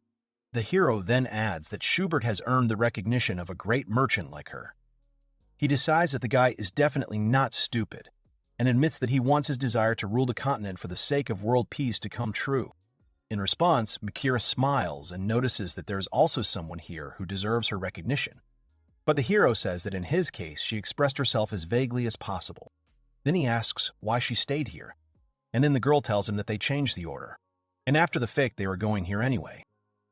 The hero then adds that Schubert has earned the recognition of a great merchant like her. He decides that the guy is definitely not stupid, and admits that he wants his desire to rule the continent for the sake of world peace to come true. In response, Mikura smiles and notices that there is also someone here who deserves her recognition. But the hero says that in his case, she expressed herself as vaguely as possible. Then he asks why she stayed here, and then the girl tells him that they changed the order, and after the fact they were going here anyway.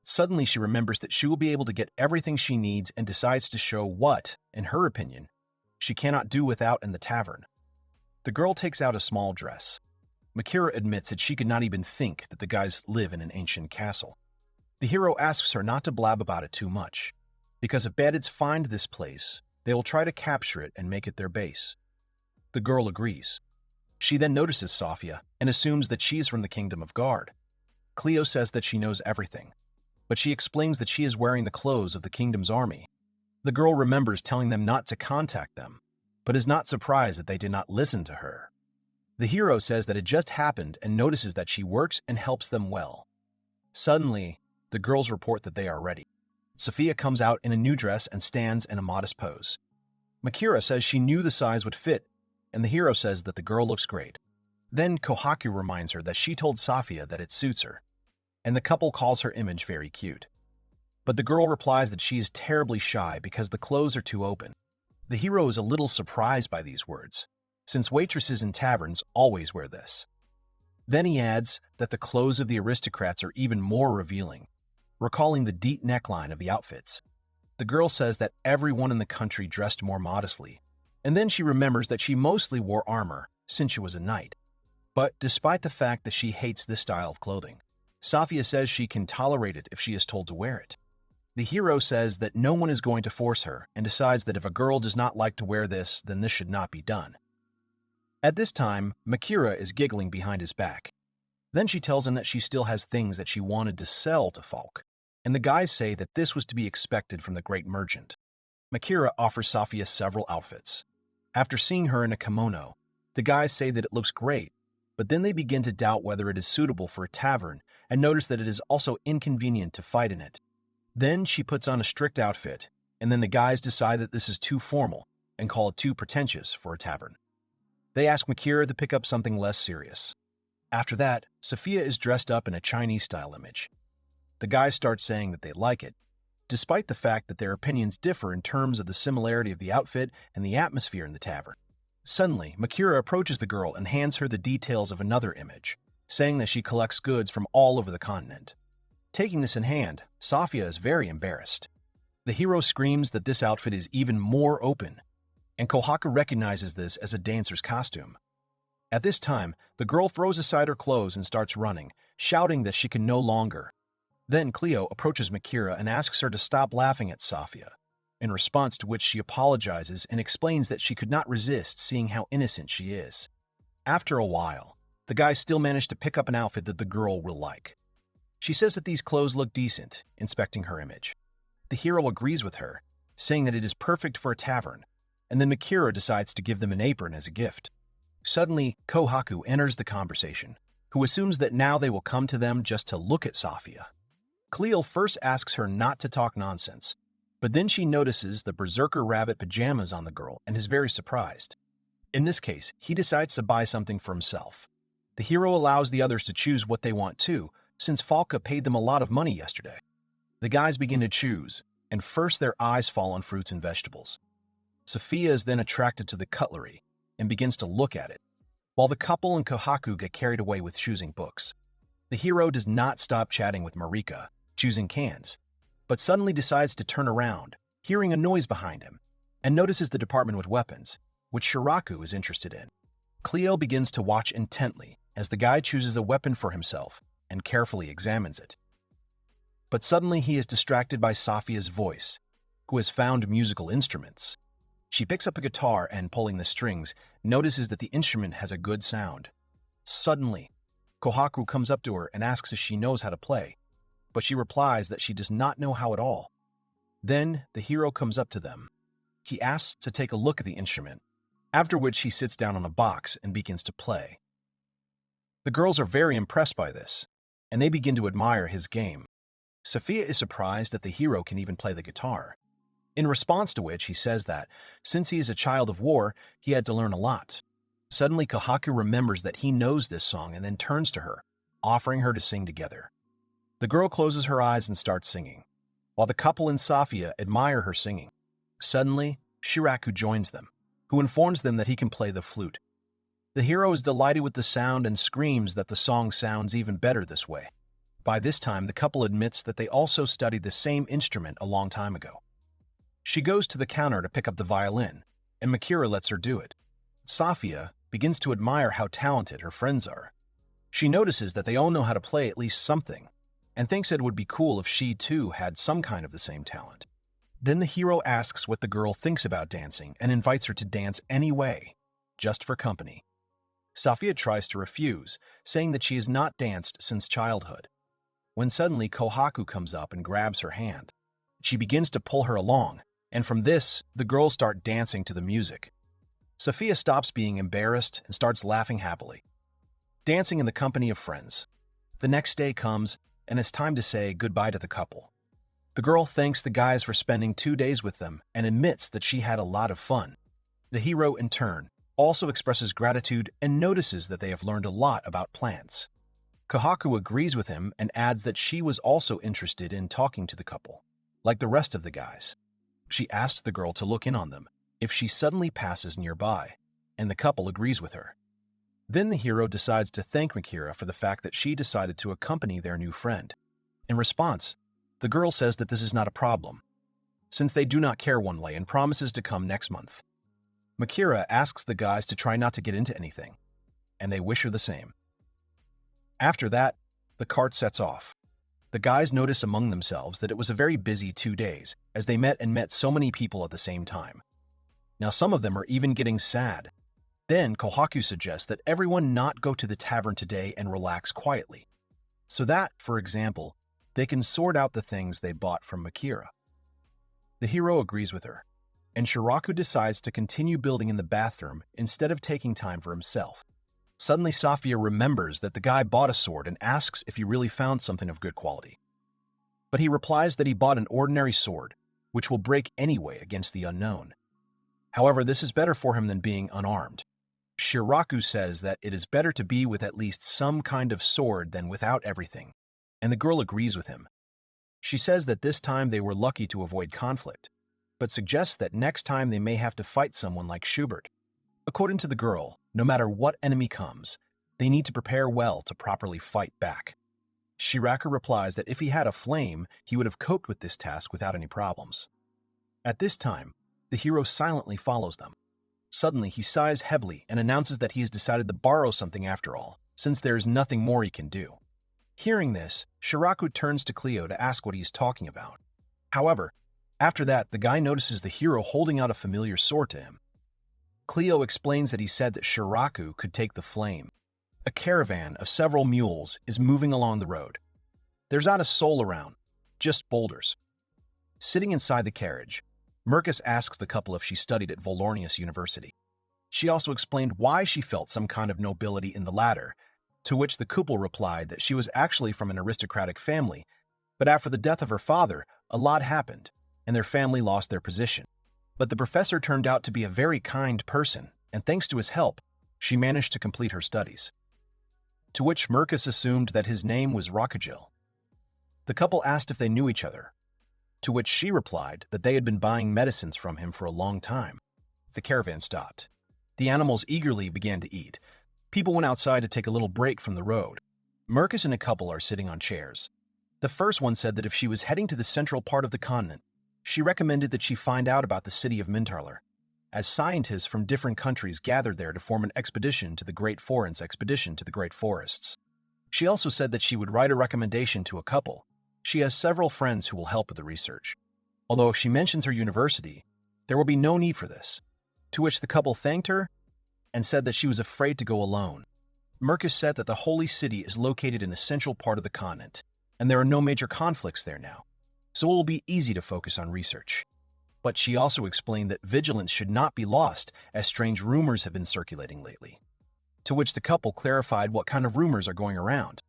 Suddenly she remembers that she will be able to get everything she needs and decides to show what, in her opinion, she cannot do without in the tavern. The girl takes out a small dress. Mikura admits that she could not even think that the guys live in an ancient castle. The hero asks her not to blab about it too much, because if bandits find this place, they will try to capture it and make it their base. The girl agrees. She then notices Safia and assumes that she is from the Kingdom of Guard. Cleo says that she knows everything, but she explains that she is wearing the clothes of the kingdom's army. The girl remembers telling them not to contact them, but is not surprised that they did not listen to her. The hero says that it just happened and notices that she works and helps them well. Suddenly, the girls report that they are ready. Sophia comes out in a new dress and stands in a modest pose. Mikura says she knew the size would fit, and the hero says that the girl looks great. Then Kohaku reminds her that she told Safia that it suits her, and the couple calls her image very cute. But the girl replies that she is terribly shy because the clothes are too open. The hero is a little surprised by these words, since waitresses in taverns always wear this. Then he adds that the clothes of the aristocrats are even more revealing, recalling the deep neckline of the outfits. The girl says that everyone in the country dressed more modestly, and then she remembers that she mostly wore armor since she was a knight. But despite the fact that she hates this style of clothing, Safia says she can tolerate it if she is told to wear it. The hero says that no one is going to force her and decides that if a girl does not like to wear this, then this should not be done. At this time, Mikura is giggling behind his back. Then she tells him that she still has things that she wanted to sell to Falk, and the guys say that this was to be expected from the great merchant. Mikura offers Safia several outfits. After seeing her in a kimono, The guys say that it looks great, but then they begin to doubt whether it is suitable for a tavern and notice that it is also inconvenient to fight in it. Then she puts on a strict outfit, and then the guys decide that this is too formal and call it too pretentious for a tavern. They ask Makira to pick up something less serious. After that, Sophia is dressed up in a Chinese-style image. The guys start saying that they like it, despite the fact that their opinions differ in terms of the similarity of the outfit and the atmosphere in the tavern. Suddenly, Makira approaches the girl and hands her the details of another image, saying that she collects goods from all over the continent. Taking this in hand, Sophia is very embarrassed. The hero screams that this outfit is even more open, and Kohaku recognizes this as a dancer's costume. At this time, the girl throws aside her clothes and starts running, shouting that she can no longer. Then Cleo approaches Makira and asks her to stop laughing at Sophia, in response to which she apologizes and explains that she could not resist seeing how innocent she is. After a while, the guys still manage to pick up an outfit that the girl will like. She says that these clothes look decent, inspecting her image. The hero agrees with her, saying that it is perfect for a tavern, and then Makira decides to give them an apron as a gift. Suddenly, Kohaku enters the conversation, who assumes that now they will come to them just to look at Sophia. Cleo first asks her not to talk nonsense, but then she notices the berserker rabbit pajamas on the girl and is very surprised. In this case, he decides to buy something for himself. The hero allows the others to choose what they want too, since Falca paid them a lot of money yesterday. The guys begin to choose, and first their eyes fall on fruits and vegetables. Sophia is then attracted to the cutlery and begins to look at it, while the couple and Kohaku get carried away with choosing books. The hero does not stop chatting with Marika, choosing cans, but suddenly decides to turn around, hearing a noise behind him, and notices the department with weapons, which Shiraku is interested in. Cleo begins to watch intently as the guy chooses a weapon for himself and carefully examines it. But suddenly he is distracted by Sophia's voice, who has found musical instruments. She picks up a guitar and, pulling the strings, notices that the instrument has a good sound. Suddenly, Kohaku comes up to her and asks if she knows how to play, but she replies that she does not know how at all. Then the hero comes up to them. He asks to take a look at the instrument, after which he sits down on a box and begins to play. The girls are very impressed by this, and they begin to admire his game. Sophia is surprised that the hero can even play the guitar, in response to which he says that, since he is a child of war, he had to learn a lot. Suddenly, Kohaku remembers that he knows this song and then turns to her, offering her to sing together. The girl closes her eyes and starts singing, while the couple and Sophia admire her singing. Suddenly, Shiraku joins them, who informs them that he can play the flute. The hero is delighted with the sound and screams that the song sounds even better this way. By this time, the couple admits that they also studied the same instrument a long time ago. She goes to the counter to pick up the violin, and Makira lets her do it. Sophia begins to admire how talented her friends are. She notices that they all know how to play at least something, and thinks it would be cool if she too had some kind of the same talent. Then the hero asks what the girl thinks about dancing and invites her to dance anyway, just for company. Sophia tries to refuse, saying that she has not danced since childhood, when suddenly Kohaku comes up and grabs her hand. She begins to pull her along, and from this, the girls start dancing to the music. Sophia stops being embarrassed and starts laughing happily, dancing in the company of friends. The next day comes, and it's time to say goodbye to the couple. The girl thanks the guys for spending 2 days with them and admits that she had a lot of fun. The hero, in turn, also expresses gratitude and notices that they have learned a lot about plants. Kohaku agrees with him and adds that she was also interested in talking to the couple, like the rest of the guys. She asks the girl to look in on them if she suddenly passes nearby, and the couple agrees with her. Then the hero decides to thank Makira for the fact that she decided to accompany their new friend. In response, the girl says that this is not a problem, since they do not care one way and promises to come next month. Makira asks the guys to try not to get into anything, and they wish her the same. After that, the cart sets off. The guys notice among themselves that it was a very busy 2 days, as they met so many people at the same time. Now some of them are even getting sad. Then Kohaku suggests that everyone not go to the tavern today and relax quietly, so that, for example, they can sort out the things they bought from Makira. The hero agrees with her, and Shiraku decides to continue building in the bathroom instead of taking time for himself. Suddenly, Safia remembers that the guy bought a sword and asks if he really found something of good quality. But he replies that he bought an ordinary sword, which will break anyway against the unknown. However, this is better for him than being unarmed. Shiraku says that it is better to be with at least some kind of sword than without everything, and the girl agrees with him. She says that this time they were lucky to avoid conflict, but suggests that next time they may have to fight someone like Schubert. According to the girl, no matter what enemy comes, they need to prepare well to properly fight back. Shiraku replies that if he had a flame, he would have coped with this task without any problems. At this time, the hero silently follows them. Suddenly, he sighs heavily and announces that he has decided to borrow something after all, since there is nothing more he can do. Hearing this, Shiraku turns to Cleo to ask what he is talking about. However, after that, the guy notices the hero holding out a familiar sword to him. Cleo explains that he said that Shiraku could take the flame. A caravan of several mules is moving along the road. There's not a soul around, just boulders. Sitting inside the carriage, Mercus asks the couple if she studied at Volornius University. She also explained why she felt some kind of nobility in the latter, to which the couple replied that she was actually from an aristocratic family, but after the death of her father, a lot happened, and their family lost their position. But the professor turned out to be a very kind person, and thanks to his help, she managed to complete her studies. To which Mercus assumed that his name was Rakajil. The couple asked if they knew each other, to which she replied that they had been buying medicines from him for a long time. The caravan stopped. The animals eagerly began to eat. People went outside to take a little break from the road. Mercus and a couple are sitting on chairs. The first one said that if she was heading to the central part of the continent, she recommended that she find out about the city of Mintarler, as scientists from different countries gathered there to form an expedition to the Great Forests. She also said that she would write a recommendation to a couple. She has several friends who will help with the research. Although if she mentions her university, there will be no need for this. To which the couple thanked her and said that she was afraid to go alone. Mercus said that the holy city is located in a central part of the continent, and there are no major conflicts there now, so it will be easy to focus on research. But she also explained that vigilance should not be lost, as strange rumors have been circulating lately. To which the couple clarified what kind of rumors are going around.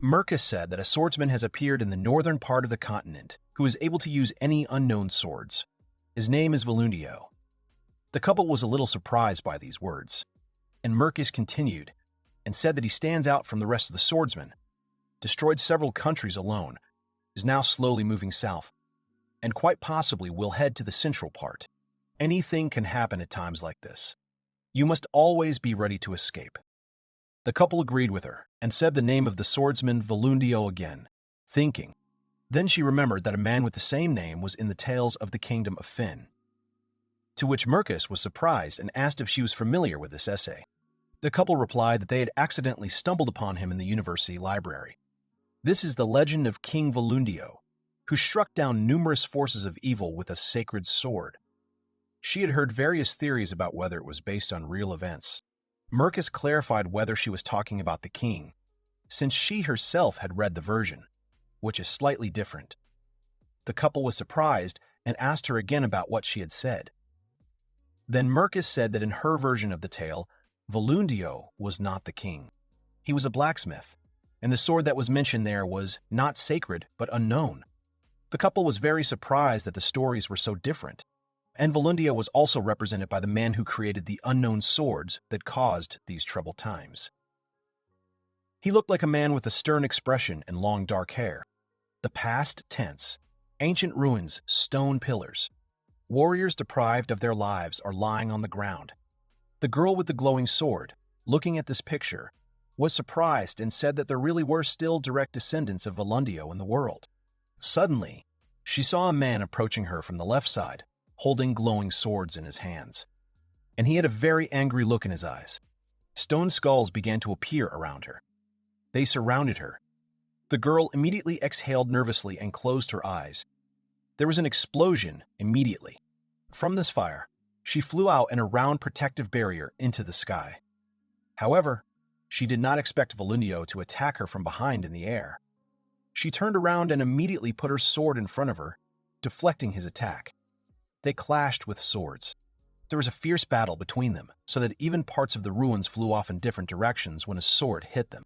Mercus said that a swordsman has appeared in the northern part of the continent who is able to use any unknown swords. His name is Verndio. The couple was a little surprised by these words, and Mercus continued and said that he stands out from the rest of the swordsmen, destroyed several countries alone, is now slowly moving south, and quite possibly will head to the central part. Anything can happen at times like this. You must always be ready to escape. The couple agreed with her and said the name of the swordsman Verndio again, thinking. Then she remembered that a man with the same name was in the tales of the kingdom of Finn. To which Mercus was surprised and asked if she was familiar with this essay. The couple replied that they had accidentally stumbled upon him in the university library. This is the legend of King Verndio, who struck down numerous forces of evil with a sacred sword. She had heard various theories about whether it was based on real events. Mercus clarified whether she was talking about the king, since she herself had read the version, which is slightly different. The couple was surprised and asked her again about what she had said. Then Mercus said that in her version of the tale, Verndio was not the king. He was a blacksmith, and the sword that was mentioned there was not sacred but unknown. The couple was very surprised that the stories were so different, and Verndio was also represented by the man who created the unknown swords that caused these troubled times. He looked like a man with a stern expression and long dark hair. The past tense, ancient ruins, stone pillars. Warriors deprived of their lives are lying on the ground. The girl with the glowing sword, looking at this picture, was surprised and said that there really were still direct descendants of Verndio in the world. Suddenly, she saw a man approaching her from the left side, holding glowing swords in his hands. And he had a very angry look in his eyes. Stone skulls began to appear around her. They surrounded her. The girl immediately exhaled nervously and closed her eyes. There was an explosion immediately. From this fire, she flew out and around protective barrier into the sky. However, she did not expect Verndio to attack her from behind in the air. She turned around and immediately put her sword in front of her, deflecting his attack. They clashed with swords. There was a fierce battle between them, so that even parts of the ruins flew off in different directions when a sword hit them.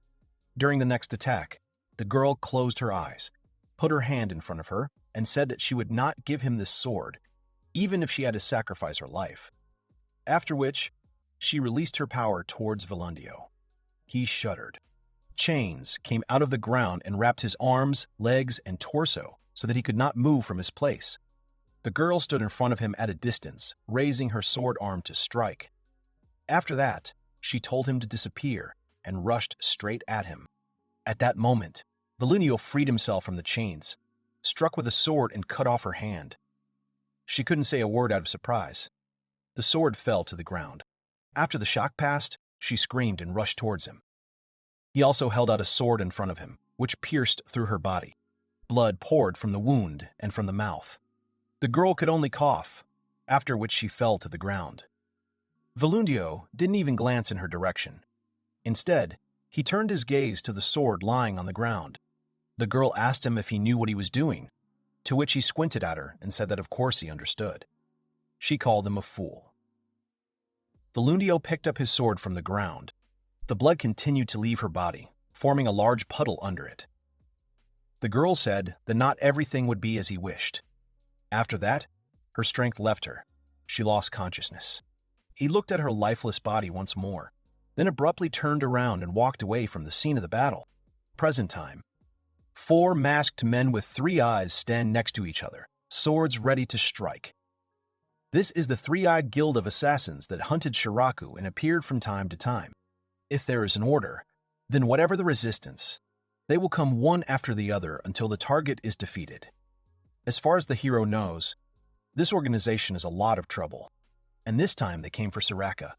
During the next attack, the girl closed her eyes, put her hand in front of her, and said that she would not give him this sword, even if she had to sacrifice her life. After which, she released her power towards Verndio. He shuddered. Chains came out of the ground and wrapped his arms, legs, and torso so that he could not move from his place. The girl stood in front of him at a distance, raising her sword arm to strike. After that, she told him to disappear and rushed straight at him. At that moment, Verndio freed himself from the chains, struck with a sword and cut off her hand. She couldn't say a word out of surprise. The sword fell to the ground. After the shock passed, she screamed and rushed towards him. He also held out a sword in front of him, which pierced through her body. Blood poured from the wound and from the mouth. The girl could only cough, after which she fell to the ground. Verndio didn't even glance in her direction. Instead, he turned his gaze to the sword lying on the ground. The girl asked him if he knew what he was doing, to which he squinted at her and said that of course he understood. She called him a fool. Verndio picked up his sword from the ground. The blood continued to leave her body, forming a large puddle under it. The girl said that not everything would be as he wished. After that, her strength left her. She lost consciousness. He looked at her lifeless body once more, then abruptly turned around and walked away from the scene of the battle. Present time. 4 masked men with 3 eyes stand next to each other, swords ready to strike. This is the 3-eyed guild of assassins that hunted Shiraku and appeared from time to time. If there is an order, then whatever the resistance, they will come one after the other until the target is defeated. As far as the hero knows, this organization is a lot of trouble, and this time they came for Surreal.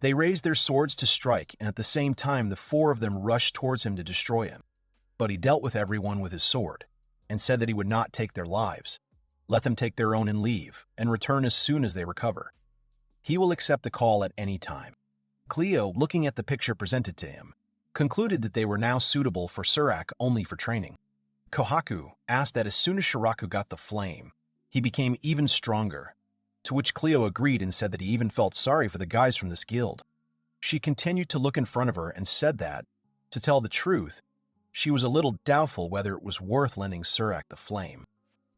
They raised their swords to strike, and at the same time the 4 of them rushed towards him to destroy him. But he dealt with everyone with his sword, and said that he would not take their lives. Let them take their own and leave, and return as soon as they recover. He will accept the call at any time. Cleo, looking at the picture presented to him, concluded that they were now suitable for Surreal only for training. Kohaku asked that as soon as Shiraku got the flame, he became even stronger, to which Cleo agreed and said that he even felt sorry for the guys from this guild. She continued to look in front of her and said that, to tell the truth, she was a little doubtful whether it was worth lending Surreal the flame.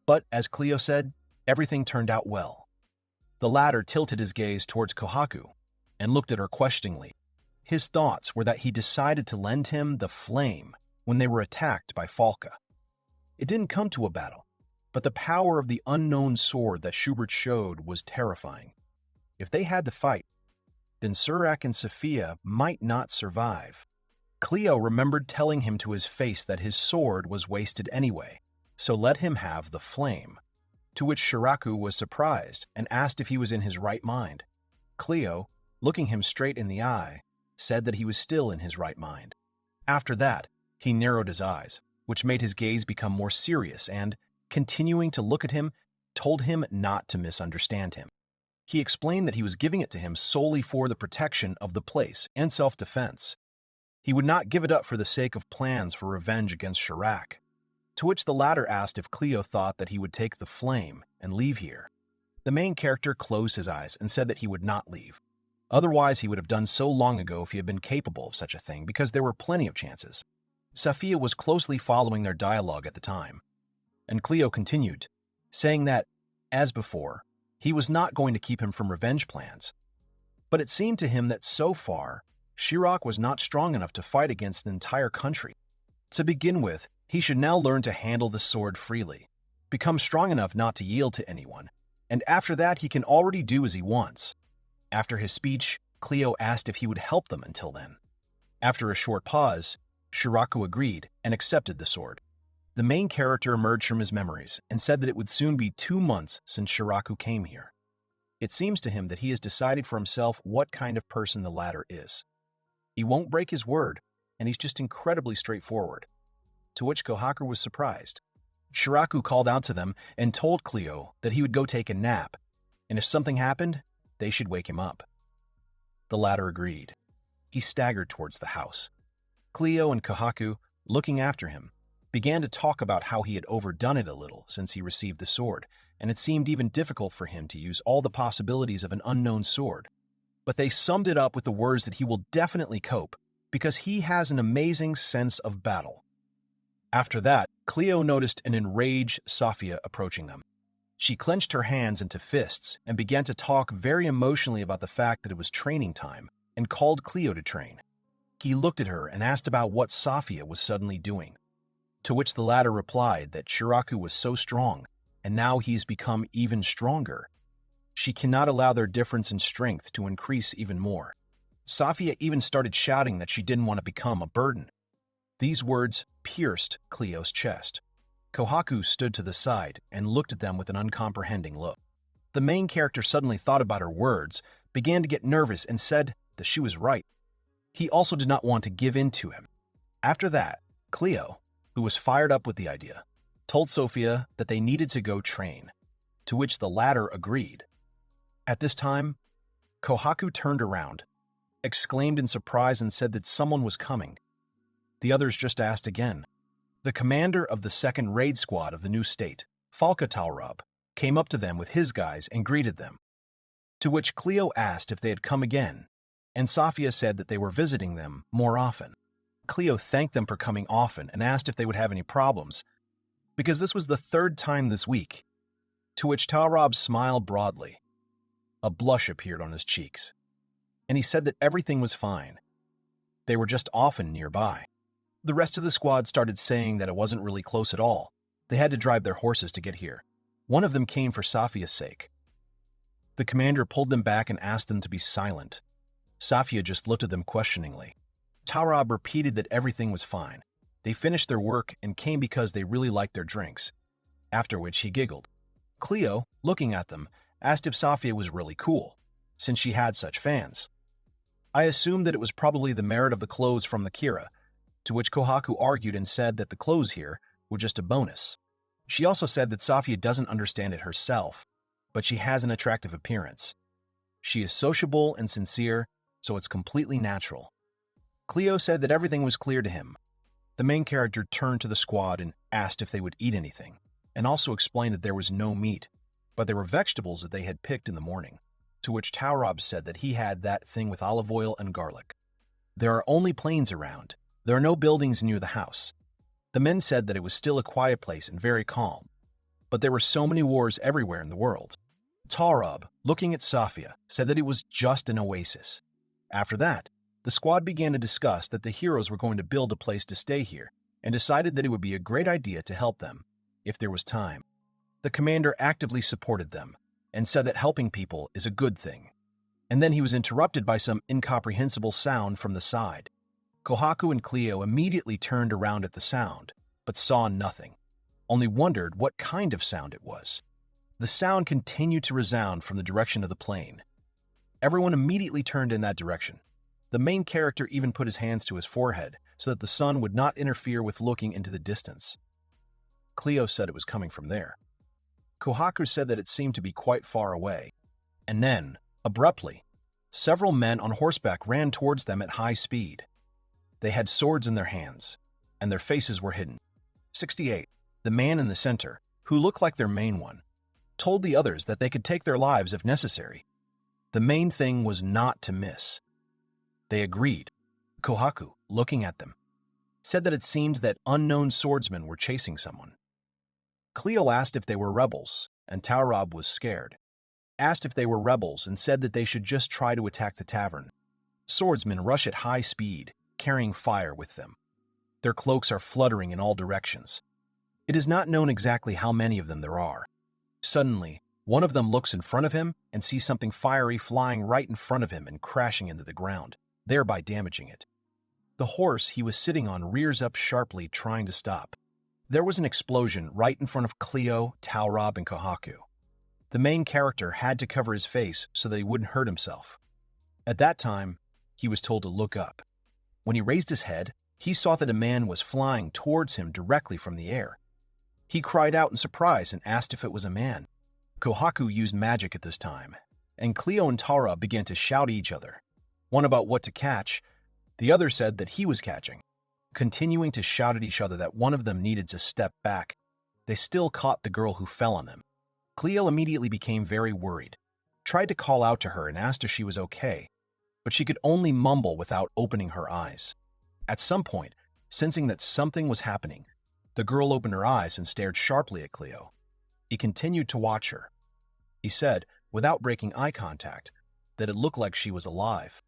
But, as Cleo said, everything turned out well. The latter tilted his gaze towards Kohaku and looked at her questioningly. His thoughts were that he decided to lend him the flame when they were attacked by Falca. It didn't come to a battle, but the power of the unknown sword that Schubert showed was terrifying. If they had to fight, then Surreal and Sophia might not survive. Cleo remembered telling him to his face that his sword was wasted anyway, so let him have the flame, to which Shiraku was surprised and asked if he was in his right mind. Cleo, looking him straight in the eye, said that he was still in his right mind. After that, he narrowed his eyes, which made his gaze become more serious and, continuing to look at him, told him not to misunderstand him. He explained that he was giving it to him solely for the protection of the place and self-defense. He would not give it up for the sake of plans for revenge against Shiraku, to which the latter asked if Cleo thought that he would take the flame and leave here. The main character closed his eyes and said that he would not leave. Otherwise, he would have done so long ago if he had been capable of such a thing, because there were plenty of chances. Sophia was closely following their dialogue at the time, and Cleo continued, saying that, as before, he was not going to keep him from revenge plans. But it seemed to him that so far, Shiraku was not strong enough to fight against the entire country. To begin with, he should now learn to handle the sword freely, become strong enough not to yield to anyone, and after that he can already do as he wants. After his speech, Cleo asked if he would help them until then. After a short pause, Shiraku agreed and accepted the sword. The main character emerged from his memories and said that it would soon be 2 months since Shiraku came here. It seems to him that he has decided for himself what kind of person the latter is. He won't break his word, and he's just incredibly straightforward. To which Kohaku was surprised. Shiraku called out to them and told Cleo that he would go take a nap, and if something happened, they should wake him up. The latter agreed. He staggered towards the house. Cleo and Kohaku, looking after him, began to talk about how he had overdone it a little since he received the sword, and it seemed even difficult for him to use all the possibilities of an unknown sword. But they summed it up with the words that he will definitely cope, because he has an amazing sense of battle. After that, Cleo noticed an enraged Safia approaching them. She clenched her hands into fists and began to talk very emotionally about the fact that it was training time and called Cleo to train. He looked at her and asked about what Safia was suddenly doing, to which the latter replied that Shiraku was so strong, and now he's become even stronger. She cannot allow their difference in strength to increase even more. Safia even started shouting that she didn't want to become a burden. These words pierced Cleo's chest. Kohaku stood to the side and looked at them with an uncomprehending look. The main character suddenly thought about her words, began to get nervous, and said that she was right. He also did not want to give in to him. After that, Cleo, who was fired up with the idea, told Sophia that they needed to go train, to which the latter agreed. At this time, Kohaku turned around, exclaimed in surprise, and said that someone was coming. The others just asked again. The commander of the second raid squad of the new state, Falka Talrab, came up to them with his guys and greeted them, to which Cleo asked if they had come again, and Safia said that they were visiting them more often. Cleo thanked them for coming often and asked if they would have any problems, because this was the third time this week, to which Talrab smiled broadly. A blush appeared on his cheeks, and he said that everything was fine. They were just often nearby. The rest of the squad started saying that it wasn't really close at all. They had to drive their horses to get here. One of them came for Safia's sake. The commander pulled them back and asked them to be silent. Safia just looked at them questioningly. Talrab repeated that everything was fine. They finished their work and came because they really liked their drinks, after which he giggled. Cleo, looking at them, asked if Safia was really cool, since she had such fans. I assumed that it was probably the merit of the clothes from the Kira, to which Kohaku argued and said that the clothes here were just a bonus. She also said that Safia doesn't understand it herself, but she has an attractive appearance. She is sociable and sincere, so it's completely natural. Cleo said that everything was clear to him. The main character turned to the squad and asked if they would eat anything, and also explained that there was no meat, but there were vegetables that they had picked in the morning, to which Talrab said that he had that thing with olive oil and garlic. There are only plains around. There are no buildings near the house. The men said that it was still a quiet place and very calm, but there were so many wars everywhere in the world. Talrab, looking at Safia, said that it was just an oasis. After that, the squad began to discuss that the heroes were going to build a place to stay here and decided that it would be a great idea to help them, if there was time. The commander actively supported them and said that helping people is a good thing. And then he was interrupted by some incomprehensible sound from the side. Kohaku and Cleo immediately turned around at the sound, but saw nothing, only wondered what kind of sound it was. The sound continued to resound from the direction of the plane. Everyone immediately turned in that direction. The main character even put his hands to his forehead so that the sun would not interfere with looking into the distance. Cleo said it was coming from there. Kohaku said that it seemed to be quite far away. And then, abruptly, several men on horseback ran towards them at high speed. They had swords in their hands, and their faces were hidden. 68. The man in the center, who looked like their main one, told the others that they could take their lives if necessary. The main thing was not to miss. They agreed. Kohaku, looking at them, said that it seemed that unknown swordsmen were chasing someone. Cleo asked if they were rebels, and Talrab was scared. Asked if they were rebels and said that they should just try to attack the tavern. Swordsmen rush at high speed, carrying fire with them. Their cloaks are fluttering in all directions. It is not known exactly how many of them there are. Suddenly, one of them looks in front of him and sees something fiery flying right in front of him and crashing into the ground, thereby damaging it. The horse he was sitting on rears up sharply, trying to stop. There was an explosion right in front of Cleo, Talrab, and Kohaku. The main character had to cover his face so that he wouldn't hurt himself. At that time, he was told to look up. When he raised his head, he saw that a man was flying towards him directly from the air. He cried out in surprise and asked if it was a man. Kohaku used magic at this time, and Cleo and Tara began to shout at each other, one about what to catch, the other said that he was catching. Continuing to shout at each other that one of them needed to step back, they still caught the girl who fell on them. Cleo immediately became very worried, tried to call out to her and asked if she was okay, but she could only mumble without opening her eyes. At some point, sensing that something was happening, the girl opened her eyes and stared sharply at Cleo. He continued to watch her. He said, without breaking eye contact, that it looked like she was alive.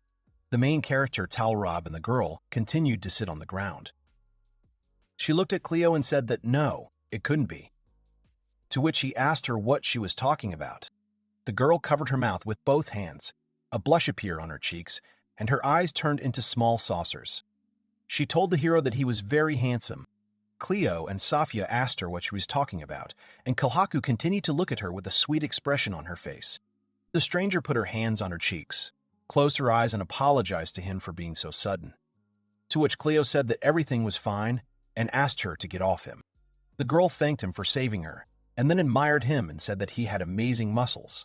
The main character, Talrob, and the girl continued to sit on the ground. She looked at Cleo and said that no, it couldn't be. To which he asked her what she was talking about. The girl covered her mouth with both hands. A blush appeared on her cheeks, and her eyes turned into small saucers. She told the hero that he was very handsome. Cleo and Safia asked her what she was talking about, and Kohaku continued to look at her with a sweet expression on her face. The stranger put her hands on her cheeks, closed her eyes, and apologized to him for being so sudden. To which Cleo said that everything was fine and asked her to get off him. The girl thanked him for saving her, and then admired him and said that he had amazing muscles.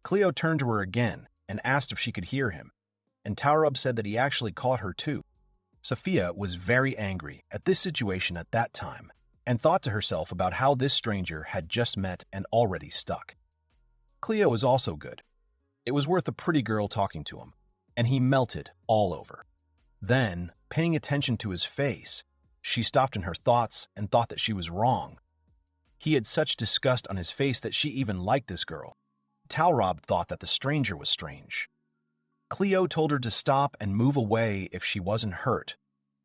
Cleo turned to her again and asked if she could hear him, and Taurub said that he actually caught her too. Safia was very angry at this situation at that time and thought to herself about how this stranger had just met and already stuck. Cleo was also good. It was worth a pretty girl talking to him, and he melted all over. Then, paying attention to his face, she stopped in her thoughts and thought that she was wrong. He had such disgust on his face that she even liked this girl. Talrob thought that the stranger was strange. Cleo told her to stop and move away if she wasn't hurt,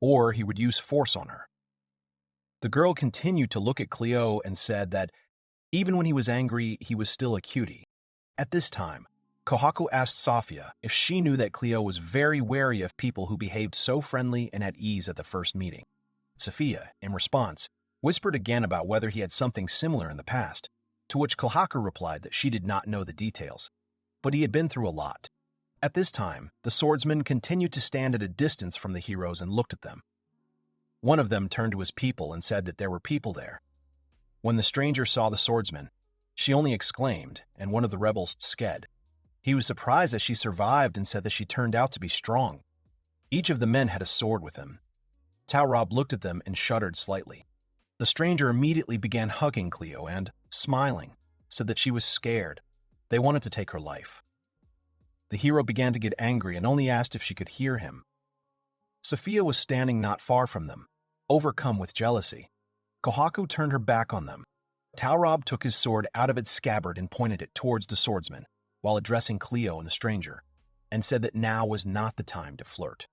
or he would use force on her. The girl continued to look at Cleo and said that even when he was angry, he was still a cutie. At this time, Kohaku asked Safia if she knew that Cleo was very wary of people who behaved so friendly and at ease at the first meeting. Safia, in response, whispered again about whether he had something similar in the past, to which Kohaku replied that she did not know the details, but he had been through a lot. At this time, the swordsman continued to stand at a distance from the heroes and looked at them. One of them turned to his people and said that there were people there. When the stranger saw the swordsman, she only exclaimed, and one of the rebels sked. He was surprised that she survived and said that she turned out to be strong. Each of the men had a sword with him. Taurab looked at them and shuddered slightly. The stranger immediately began hugging Cleo and, smiling, said that she was scared. They wanted to take her life. The hero began to get angry and only asked if she could hear him. Safia was standing not far from them, overcome with jealousy. Kohaku turned her back on them. Taurab took his sword out of its scabbard and pointed it towards the swordsman, while addressing Cleo and the stranger, and said that now was not the time to flirt.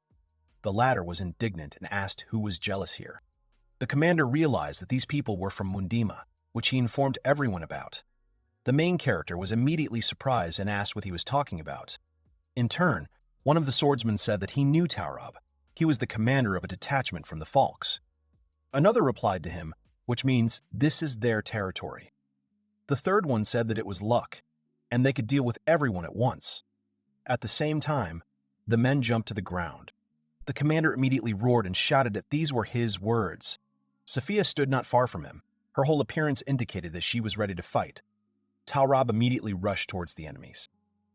The latter was indignant and asked who was jealous here. The commander realized that these people were from Mundima, which he informed everyone about. The main character was immediately surprised and asked what he was talking about. In turn, one of the swordsmen said that he knew Taurab. He was the commander of a detachment from the Falks. Another replied to him, which means this is their territory. The third one said that it was luck, and they could deal with everyone at once. At the same time, the men jumped to the ground. The commander immediately roared and shouted that these were his words. Safia stood not far from him. Her whole appearance indicated that she was ready to fight. Taurab immediately rushed towards the enemies.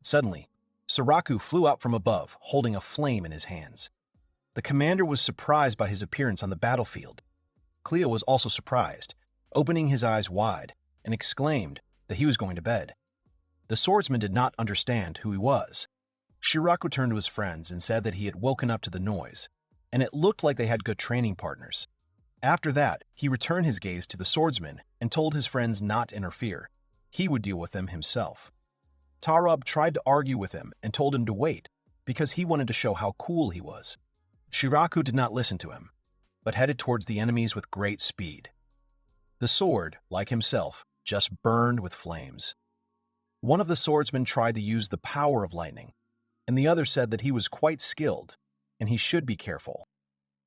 Suddenly, Suraku flew out from above, holding a flame in his hands. The commander was surprised by his appearance on the battlefield. Cleo was also surprised, opening his eyes wide, and exclaimed that he was going to bed. The swordsman did not understand who he was. Shiraku turned to his friends and said that he had woken up to the noise, and it looked like they had good training partners. After that, he returned his gaze to the swordsman and told his friends not to interfere. He would deal with them himself. Taurab tried to argue with him and told him to wait because he wanted to show how cool he was. Shiraku did not listen to him, but headed towards the enemies with great speed. The sword, like himself, just burned with flames. One of the swordsmen tried to use the power of lightning, and the other said that he was quite skilled and he should be careful.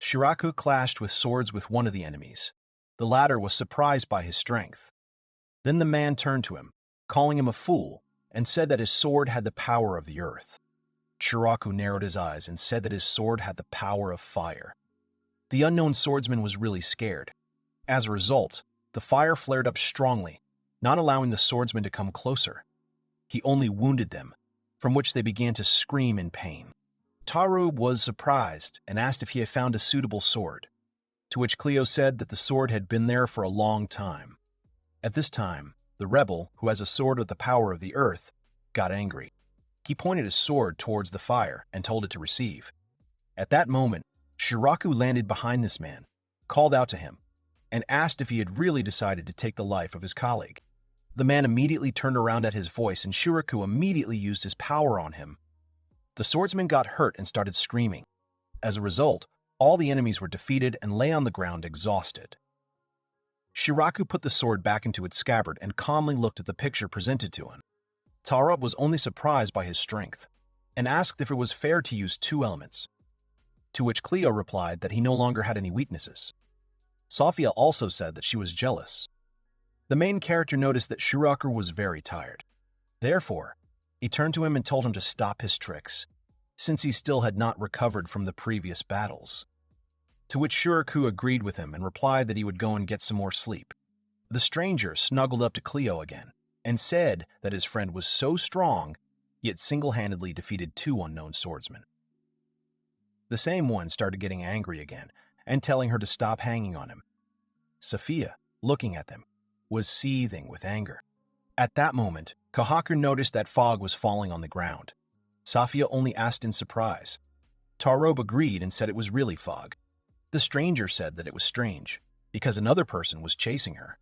Shiraku clashed with swords with one of the enemies. The latter was surprised by his strength. Then the man turned to him, calling him a fool, and said that his sword had the power of the earth. Shiraku narrowed his eyes and said that his sword had the power of fire. The unknown swordsman was really scared. As a result, the fire flared up strongly, not allowing the swordsman to come closer. He only wounded them, from which they began to scream in pain. Taurab was surprised and asked if he had found a suitable sword, to which Cleo said that the sword had been there for a long time. At this time, The rebel, who has a sword with the power of the earth, got angry. He pointed his sword towards the fire and told it to receive. At that moment, Shiraku landed behind this man, called out to him, and asked if he had really decided to take the life of his colleague. The man immediately turned around at his voice, and Shiraku immediately used his power on him. The swordsman got hurt and started screaming. As a result, all the enemies were defeated and lay on the ground exhausted. Shiraku put the sword back into its scabbard and calmly looked at the picture presented to him. Tarob was only surprised by his strength and asked if it was fair to use two elements, to which Cleo replied that he no longer had any weaknesses. Sophia also said that she was jealous. The main character noticed that Shiraku was very tired. Therefore, he turned to him and told him to stop his tricks, since he still had not recovered from the previous battles. To which Shiraku agreed with him and replied that he would go and get some more sleep. The stranger snuggled up to Cleo again and said that his friend was so strong, yet single-handedly defeated two unknown swordsmen. The same one started getting angry again and telling her to stop hanging on him. Sophia, looking at them, was seething with anger. At that moment, Kohaku noticed that fog was falling on the ground. Sophia only asked in surprise. Tarob agreed and said it was really fog. The stranger said that it was strange, because another person was chasing her.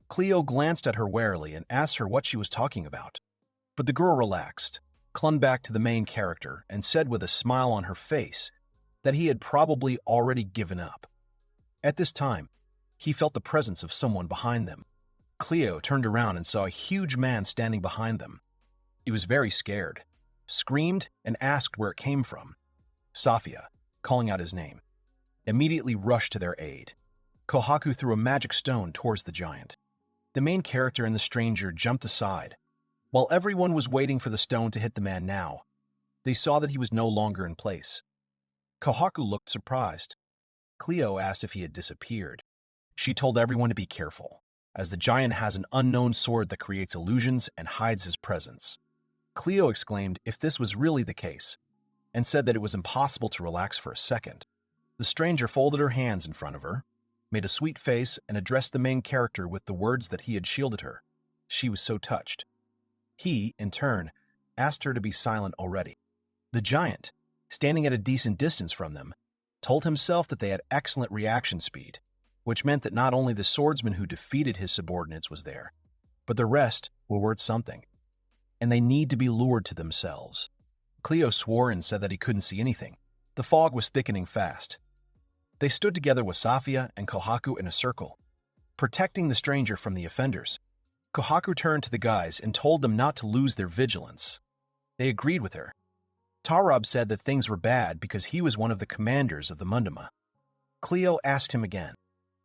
Cleo glanced at her warily and asked her what she was talking about. But the girl relaxed, clung back to the main character, and said with a smile on her face that he had probably already given up. At this time, he felt the presence of someone behind them. Cleo turned around and saw a huge man standing behind them. He was very scared, screamed, and asked where it came from. Sophia, calling out his name, immediately rushed to their aid. Kohaku threw a magic stone towards the giant. The main character and the stranger jumped aside. While everyone was waiting for the stone to hit the man now, they saw that he was no longer in place. Kohaku looked surprised. Cleo asked if he had disappeared. She told everyone to be careful, as the giant has an unknown sword that creates illusions and hides his presence. Cleo exclaimed if this was really the case, and said that it was impossible to relax for a second. The stranger folded her hands in front of her, made a sweet face, and addressed the main character with the words that he had shielded her. She was so touched. He, in turn, asked her to be silent already. The giant, standing at a decent distance from them, told himself that they had excellent reaction speed, which meant that not only the swordsman who defeated his subordinates was there, but the rest were worth something, and they need to be lured to themselves. Cleo swore and said that he couldn't see anything. The fog was thickening fast. They stood together with Sophia and Kohaku in a circle, protecting the stranger from the offenders. Kohaku turned to the guys and told them not to lose their vigilance. They agreed with her. Tarob said that things were bad because he was one of the commanders of the Manhua. Cleo asked him again.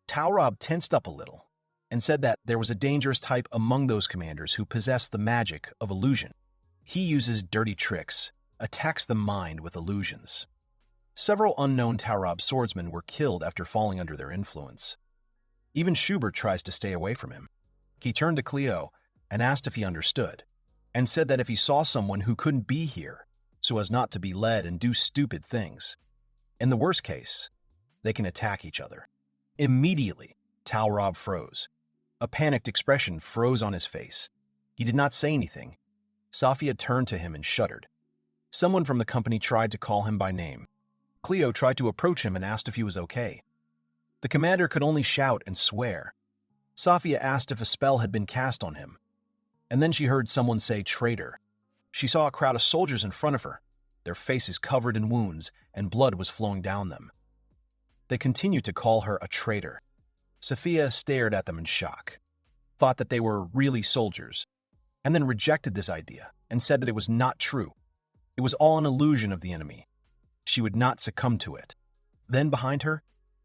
Tarob tensed up a little and said that there was a dangerous type among those commanders who possessed the magic of illusion. He uses dirty tricks, attacks the mind with illusions. Several unknown Tarob swordsmen were killed after falling under their influence. Even Schubert tries to stay away from him. He turned to Cleo and asked if he understood, and said that if he saw someone who couldn't be here, so as not to be led and do stupid things, in the worst case, they can attack each other. Immediately, Tarob froze. A panicked expression froze on his face. He did not say anything. Sophia turned to him and shuddered. Someone from the company tried to call him by name. Cleo tried to approach him and asked if he was okay. The commander could only shout and swear. Sophia asked if a spell had been cast on him, and then she heard someone say traitor. She saw a crowd of soldiers in front of her, their faces covered in wounds, and blood was flowing down them. They continued to call her a traitor. Sophia stared at them in shock, thought that they were really soldiers, and then rejected this idea and said that it was not true. It was all an illusion of the enemy. She would not succumb to it. Then behind her,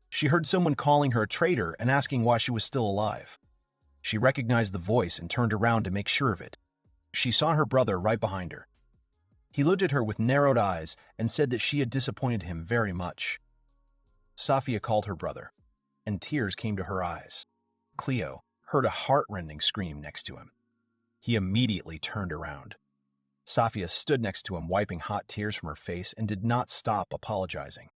she heard someone calling her a traitor and asking why she was still alive. She recognized the voice and turned around to make sure of it. She saw her brother right behind her. He looked at her with narrowed eyes and said that she had disappointed him very much. Sophia called her brother, and tears came to her eyes. Cleo heard a heart-rending scream next to him. He immediately turned around. Sophia stood next to him, wiping hot tears from her face, and did not stop apologizing.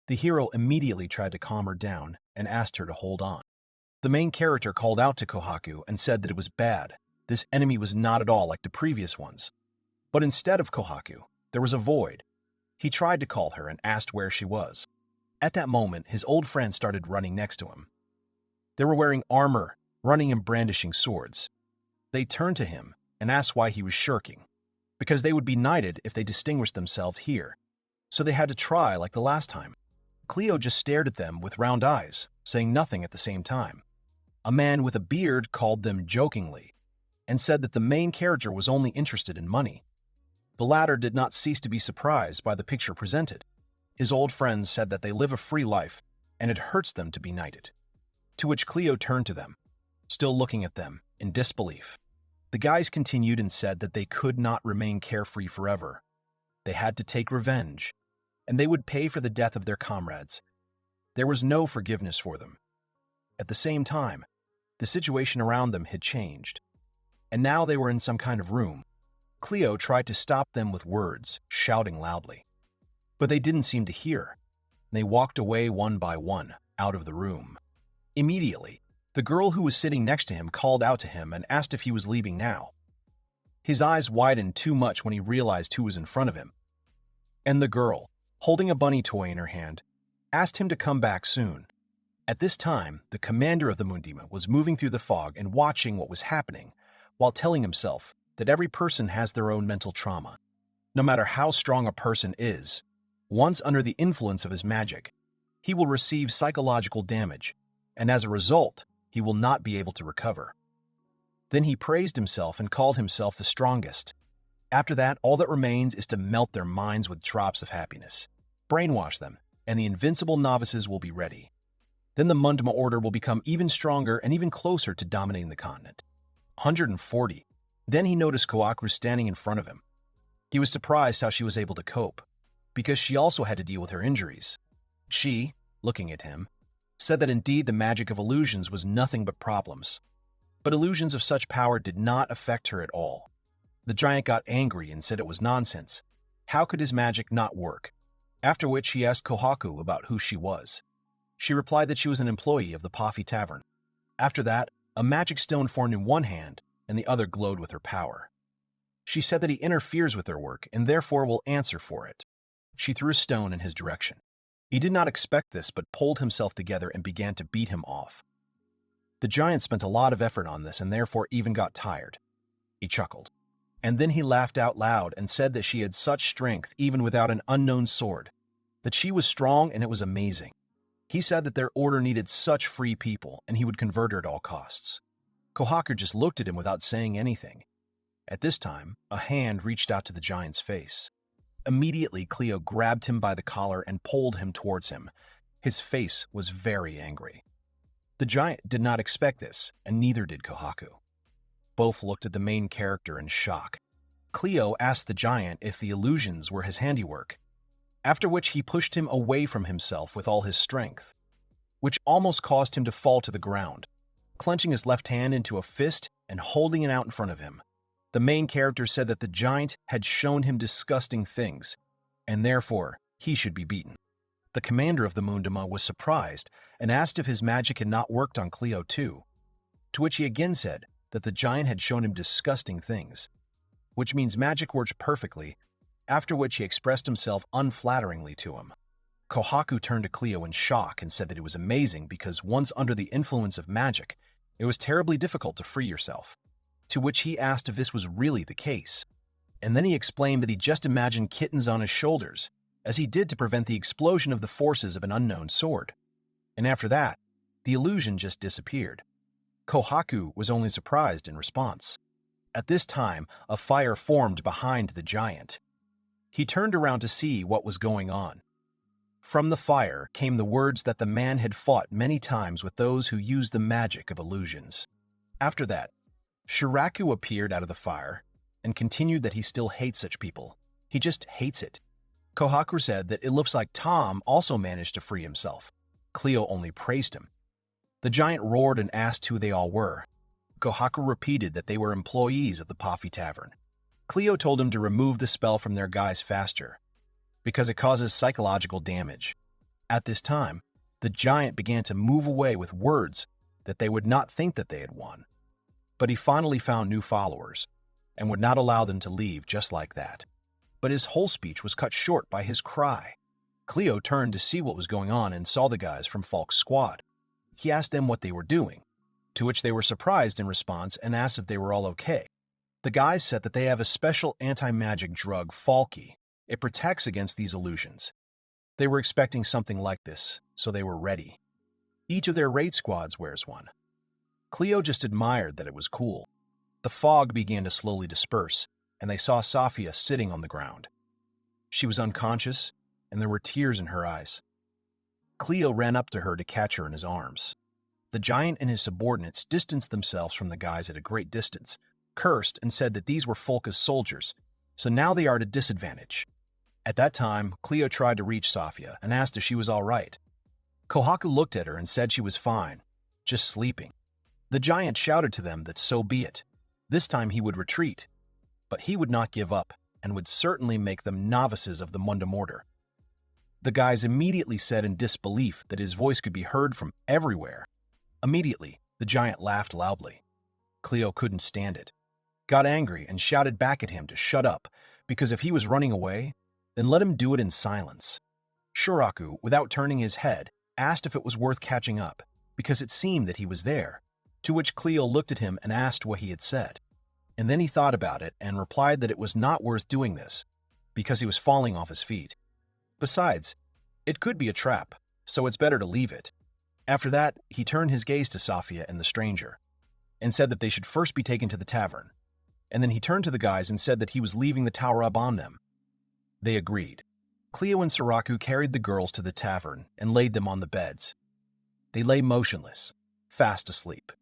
The hero immediately tried to calm her down and asked her to hold on. The main character called out to Kohaku and said that it was bad. This enemy was not at all like the previous ones. But instead of Kohaku, there was a void. He tried to call her and asked where she was. At that moment, his old friend started running next to him. They were wearing armor, running and brandishing swords. They turned to him and asked why he was shirking, because they would be knighted if they distinguished themselves here, so they had to try like the last time. Cleo just stared at them with round eyes, saying nothing at the same time. A man with a beard called them jokingly and said that the main character was only interested in money. The latter did not cease to be surprised by the picture presented. His old friends said that they live a free life and it hurts them to be knighted. To which Cleo turned to them, still looking at them in disbelief. The guys continued and said that they could not remain carefree forever. They had to take revenge, and they would pay for the death of their comrades. There was no forgiveness for them. At the same time, the situation around them had changed, and now they were in some kind of room. Cleo tried to stop them with words, shouting loudly. But they didn't seem to hear. They walked away one by one, out of the room. Immediately, the girl who was sitting next to him called out to him and asked if he was leaving now. His eyes widened too much when he realized who was in front of him. And the girl, holding a bunny toy in her hand, asked him to come back soon. At this time, the commander of the Mundima was moving through the fog and watching what was happening, while telling himself that every person has their own mental trauma. No matter how strong a person is, once under the influence of his magic, he will receive psychological damage, and as a result, he will not be able to recover. Then he praised himself and called himself the strongest. After that, all that remains is to melt their minds with drops of happiness, brainwash them, and the invincible novices will be ready. Then the Mundima order will become even stronger and even closer to dominating the continent. 140. Then he noticed Kohaku standing in front of him. He was surprised how she was able to cope, because she also had to deal with her injuries. She, looking at him, said that indeed the magic of illusions was nothing but problems. But illusions of such power did not affect her at all. The giant got angry and said it was nonsense. How could his magic not work? After which he asked Kohaku about who she was. She replied that she was an employee of the Poffy Tavern. After that, a magic stone formed in one hand and the other glowed with her power. She said that he interferes with her work and therefore will answer for it. She threw a stone in his direction. He did not expect this but pulled himself together and began to beat him off. The giant spent a lot of effort on this and therefore even got tired. He chuckled. And then he laughed out loud and said that she had such strength even without an unknown sword, that she was strong and it was amazing. He said that their order needed such free people and he would convert her at all costs. Kohaku just looked at him without saying anything. At this time, a hand reached out to the giant's face. Immediately, Cleo grabbed him by the collar and pulled him towards him. His face was very angry. The giant did not expect this, and neither did Kohaku. Both looked at the main character in shock. Cleo asked the giant if the illusions were his handiwork, after which he pushed him away from himself with all his strength, which almost caused him to fall to the ground, clenching his left hand into a fist and holding it out in front of him. The main character said that the giant had shown him disgusting things, and therefore he should be beaten. The commander of the Mundima was surprised and asked if his magic had not worked on Cleo too, to which he again said that the giant had shown him disgusting things, which means magic works perfectly, after which he expressed himself unflatteringly to him. Kohaku turned to Cleo in shock and said that it was amazing because once under the influence of magic, it was terribly difficult to free yourself. To which he asked if this was really the case. And then he explained that he just imagined kittens on his shoulders, as he did to prevent the explosion of the forces of an unknown sword. And after that, the illusion just disappeared. Kohaku was only surprised in response. At this time, a fire formed behind the giant. He turned around to see what was going on. From the fire came the words that the man had fought many times with those who used the magic of illusions. After that, Shiraku appeared out of the fire and continued that he still hates such people. He just hates it. Kohaku said that it looks like Tom also managed to free himself. Cleo only praised him. The giant roared and asked who they all were. Kohaku repeated that they were employees of the Poffy Tavern. Cleo told him to remove the spell from their guys faster, because it causes psychological damage. At this time, the giant began to move away with words that they would not think that they had won. But he finally found new followers and would not allow them to leave just like that. But his whole speech was cut short by his cry. Cleo turned to see what was going on and saw the guys from Falk's squad. He asked them what they were doing, to which they were surprised in response and asked if they were all okay. The guys said that they have a special anti-magic drug, Falky. It protects against these illusions. They were expecting something like this, so they were ready. Each of their raid squads wears one. Cleo just admired that it was cool. The fog began to slowly disperse, and they saw Safia sitting on the ground. She was unconscious, and there were tears in her eyes. Cleo ran up to her to catch her in his arms. The giant and his subordinates distanced themselves from the guys at a great distance, cursed and said that these were Folka's soldiers, so now they are at a disadvantage. At that time, Cleo tried to reach Safia and asked if she was all right. Kohaku looked at her and said she was fine, just sleeping. The giant shouted to them that so be it. This time he would retreat, but he would not give up and would certainly make them novices of the Mundum Order. The guys immediately said in disbelief that his voice could be heard from everywhere. Immediately, the giant laughed loudly. Cleo couldn't stand it, got angry and shouted back at him to shut up, because if he was running away, then let him do it in silence. Shuraku, without turning his head, asked if it was worth catching up, because it seemed that he was there, to which Cleo looked at him and asked what he had said. And then he thought about it and replied that it was not worth doing this, because he was falling off his feet. Besides, it could be a trap, so it's better to leave it. After that, he turned his gaze to Safia and the stranger, and said that they should first be taken to the tavern. And then he turned to the guys and said that he was leaving the tower up on them. They agreed. Cleo and Suraku carried the girls to the tavern and laid them on the beds. They lay motionless, fast asleep.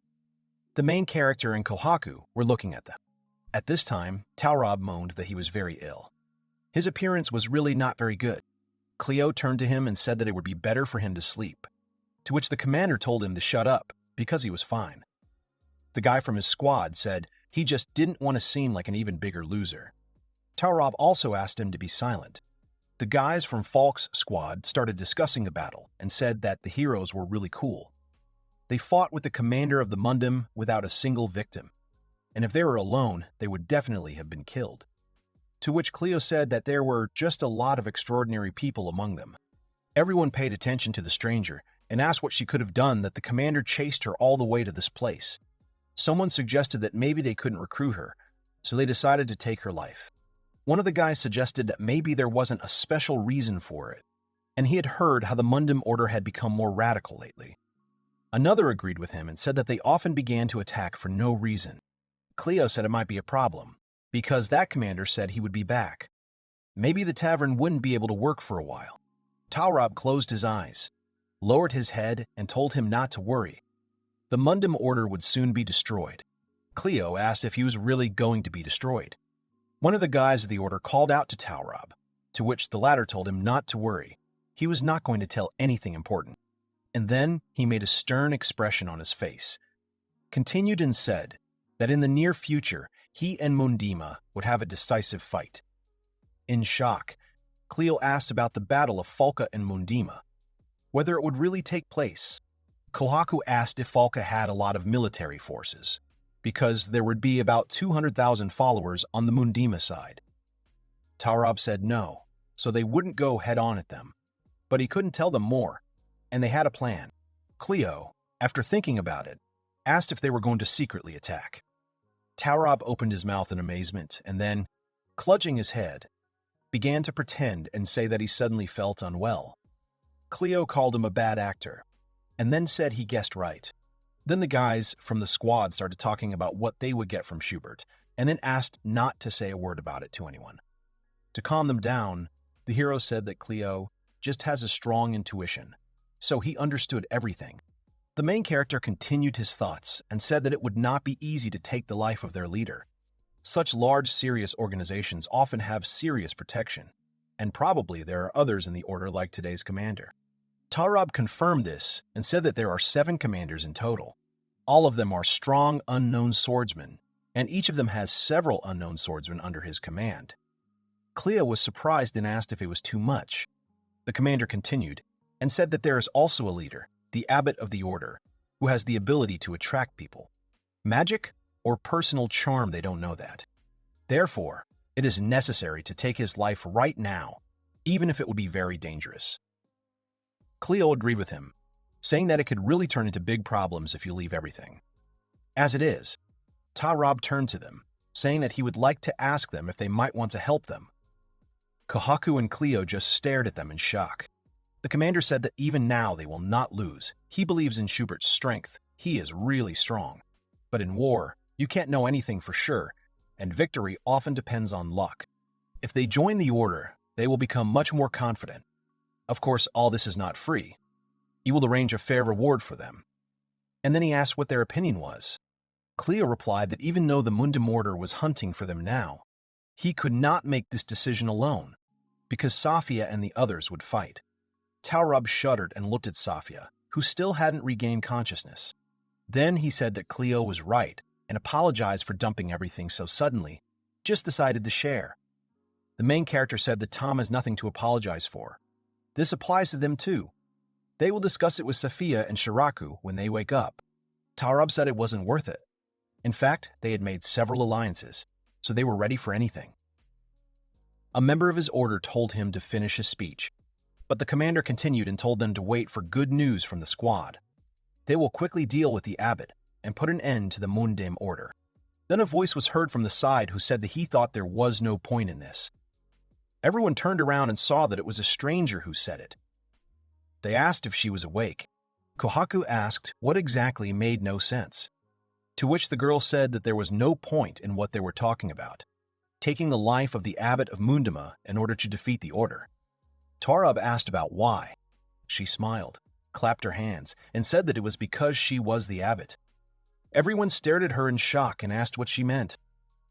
The main character and Kohaku were looking at them. At this time, Taurab moaned that he was very ill. His appearance was really not very good. Cleo turned to him and said that it would be better for him to sleep, to which the commander told him to shut up because he was fine. The guy from his squad said he just didn't want to seem like an even bigger loser. Taurab also asked him to be silent. The guys from Falk's squad started discussing the battle and said that the heroes were really cool. They fought with the commander of the Mundum without a single victim, and if they were alone, they would definitely have been killed. To which Cleo said that there were just a lot of extraordinary people among them. Everyone paid attention to the stranger and asked what she could have done that the commander chased her all the way to this place. Someone suggested that maybe they couldn't recruit her, so they decided to take her life. One of the guys suggested that maybe there wasn't a special reason for it, and he had heard how the Mundum Order had become more radical lately. Another agreed with him and said that they often began to attack for no reason. Cleo said it might be a problem, because that commander said he would be back. Maybe the tavern wouldn't be able to work for a while. Taurab closed his eyes, lowered his head, and told him not to worry. The Mundum Order would soon be destroyed. Cleo asked if he was really going to be destroyed. One of the guys of the order called out to Taurab, to which the latter told him not to worry. He was not going to tell anything important. And then he made a stern expression on his face, continued and said that in the near future, he and Mundima would have a decisive fight. In shock, Cleo asked about the battle of Falka and Mundima, whether it would really take place. Kohaku asked if Falka had a lot of military forces, because there would be about 200,000 followers on the Mundima side. Taurab said no, so they wouldn't go head-on at them, but he couldn't tell them more, and they had a plan. Cleo, after thinking about it, asked if they were going to secretly attack. Taurab opened his mouth in amazement and then, clutching his head, began to pretend and say that he suddenly felt unwell. Cleo called him a bad actor, and then said he guessed right. Then the guys from the squad started talking about what they would get from Schubert, and then asked not to say a word about it to anyone. To calm them down, the hero said that Cleo just has a strong intuition, so he understood everything. The main character continued his thoughts and said that it would not be easy to take the life of their leader. Such large, serious organizations often have serious protection, and probably there are others in the order like today's commander. Taurab confirmed this and said that there are 7 commanders in total. All of them are strong, unknown swordsmen, and each of them has several unknown swordsmen under his command. Cleo was surprised and asked if it was too much. The commander continued and said that there is also a leader, the abbot of the order, who has the ability to attract people. Magic or personal charm, they don't know that. Therefore, it is necessary to take his life right now, even if it would be very dangerous. Cleo agreed with him, saying that it could really turn into big problems if you leave everything. As it is, Ta-Rob turned to them, saying that he would like to ask them if they might want to help them. Kohaku and Cleo just stared at them in shock. The commander said that even now they will not lose. He believes in Schubert's strength. He is really strong. But in war, you can't know anything for sure, and victory often depends on luck. If they join the order, they will become much more confident. Of course, all this is not free. You will arrange a fair reward for them. And then he asked what their opinion was. Cleo replied that even though the Mundum Order was hunting for them now, he could not make this decision alone, because Safia and the others would fight. Ta-Rob shuddered and looked at Safia, who still hadn't regained consciousness. Then he said that Cleo was right and apologized for dumping everything so suddenly, just decided to share. The main character said that Tom has nothing to apologize for. This applies to them too. They will discuss it with Safia and Shiraku when they wake up. Ta-Rob said it wasn't worth it. In fact, they had made several alliances, so they were ready for anything. A member of his order told him to finish his speech, but the commander continued and told them to wait for good news from the squad. They will quickly deal with the abbot and put an end to the Mundum Order. Then a voice was heard from the side who said that he thought there was no point in this. Everyone turned around and saw that it was a stranger who said it. They asked if she was awake. Kohaku asked what exactly made no sense, to which the girl said that there was no point in what they were talking about, taking the life of the abbot of Munduma in order to defeat the order. Ta-Rob asked about why. She smiled, clapped her hands, and said that it was because she was the abbot. Everyone stared at her in shock and asked what she meant.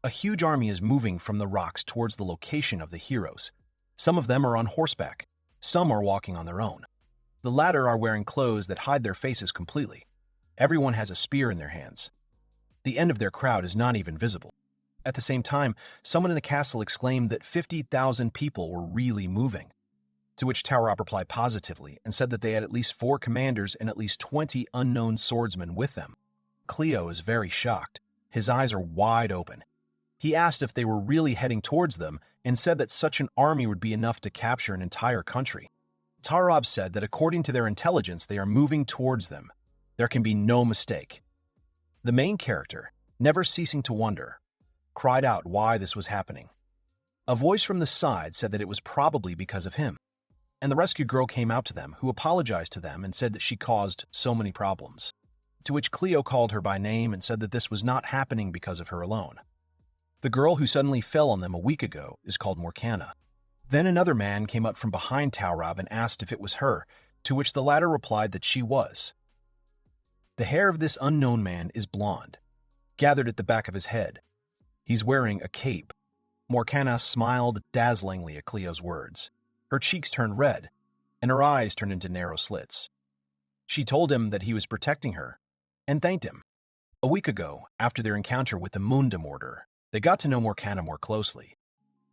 A huge army is moving from the rocks towards the location of the heroes. Some of them are on horseback. Some are walking on their own. The latter are wearing clothes that hide their faces completely. Everyone has a spear in their hands. The end of their crowd is not even visible. At the same time, someone in the castle exclaimed that 50,000 people were really moving, to which Ta-Rob replied positively and said that they had at least 4 commanders and at least 20 unknown swordsmen with them. Cleo is very shocked. His eyes are wide open. He asked if they were really heading towards them and said that such an army would be enough to capture an entire country. Ta-Rob said that according to their intelligence, they are moving towards them. There can be no mistake. The main character, never ceasing to wonder, cried out why this was happening. A voice from the side said that it was probably because of him, and the rescue girl came out to them, who apologized to them and said that she caused so many problems, to which Cleo called her by name and said that this was not happening because of her alone. The girl who suddenly fell on them a week ago is called Morcana. Then another man came up from behind Ta-Rob and asked if it was her, to which the latter replied that she was. The hair of this unknown man is blonde, gathered at the back of his head. He's wearing a cape. Morcana smiled dazzlingly at Cleo's words. Her cheeks turned red, and her eyes turned into narrow slits. She told him that he was protecting her, and thanked him. A week ago, after their encounter with the Mundum Order, they got to know Morcana more closely.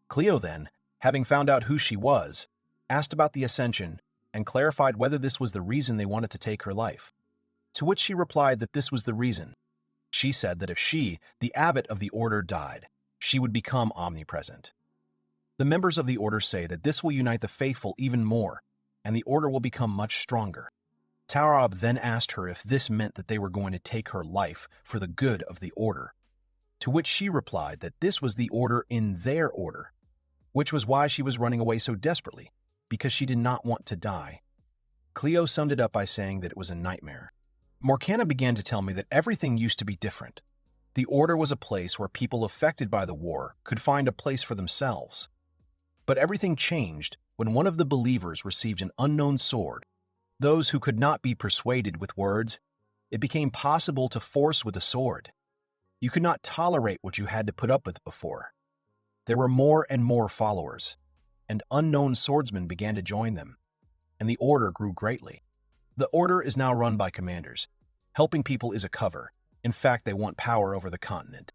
Cleo then, having found out who she was, asked about the Ascension and clarified whether this was the reason they wanted to take her life, to which she replied that this was the reason. She said that if she, the abbot of the order, died, she would become omnipresent. The members of the order say that this will unite the faithful even more, and the order will become much stronger. Ta-Rob then asked her if this meant that they were going to take her life for the good of the order, to which she replied that this was the order in their order, which was why she was running away so desperately, because she did not want to die. Cleo summed it up by saying that it was a nightmare. Morcana began to tell me that everything used to be different. The order was a place where people affected by the war could find a place for themselves. But everything changed when one of the believers received an unknown sword. Those who could not be persuaded with words, it became possible to force with a sword. You could not tolerate what you had to put up with before. There were more and more followers, and unknown swordsmen began to join them, and the order grew greatly. The order is now run by commanders. Helping people is a cover. In fact, they want power over the continent.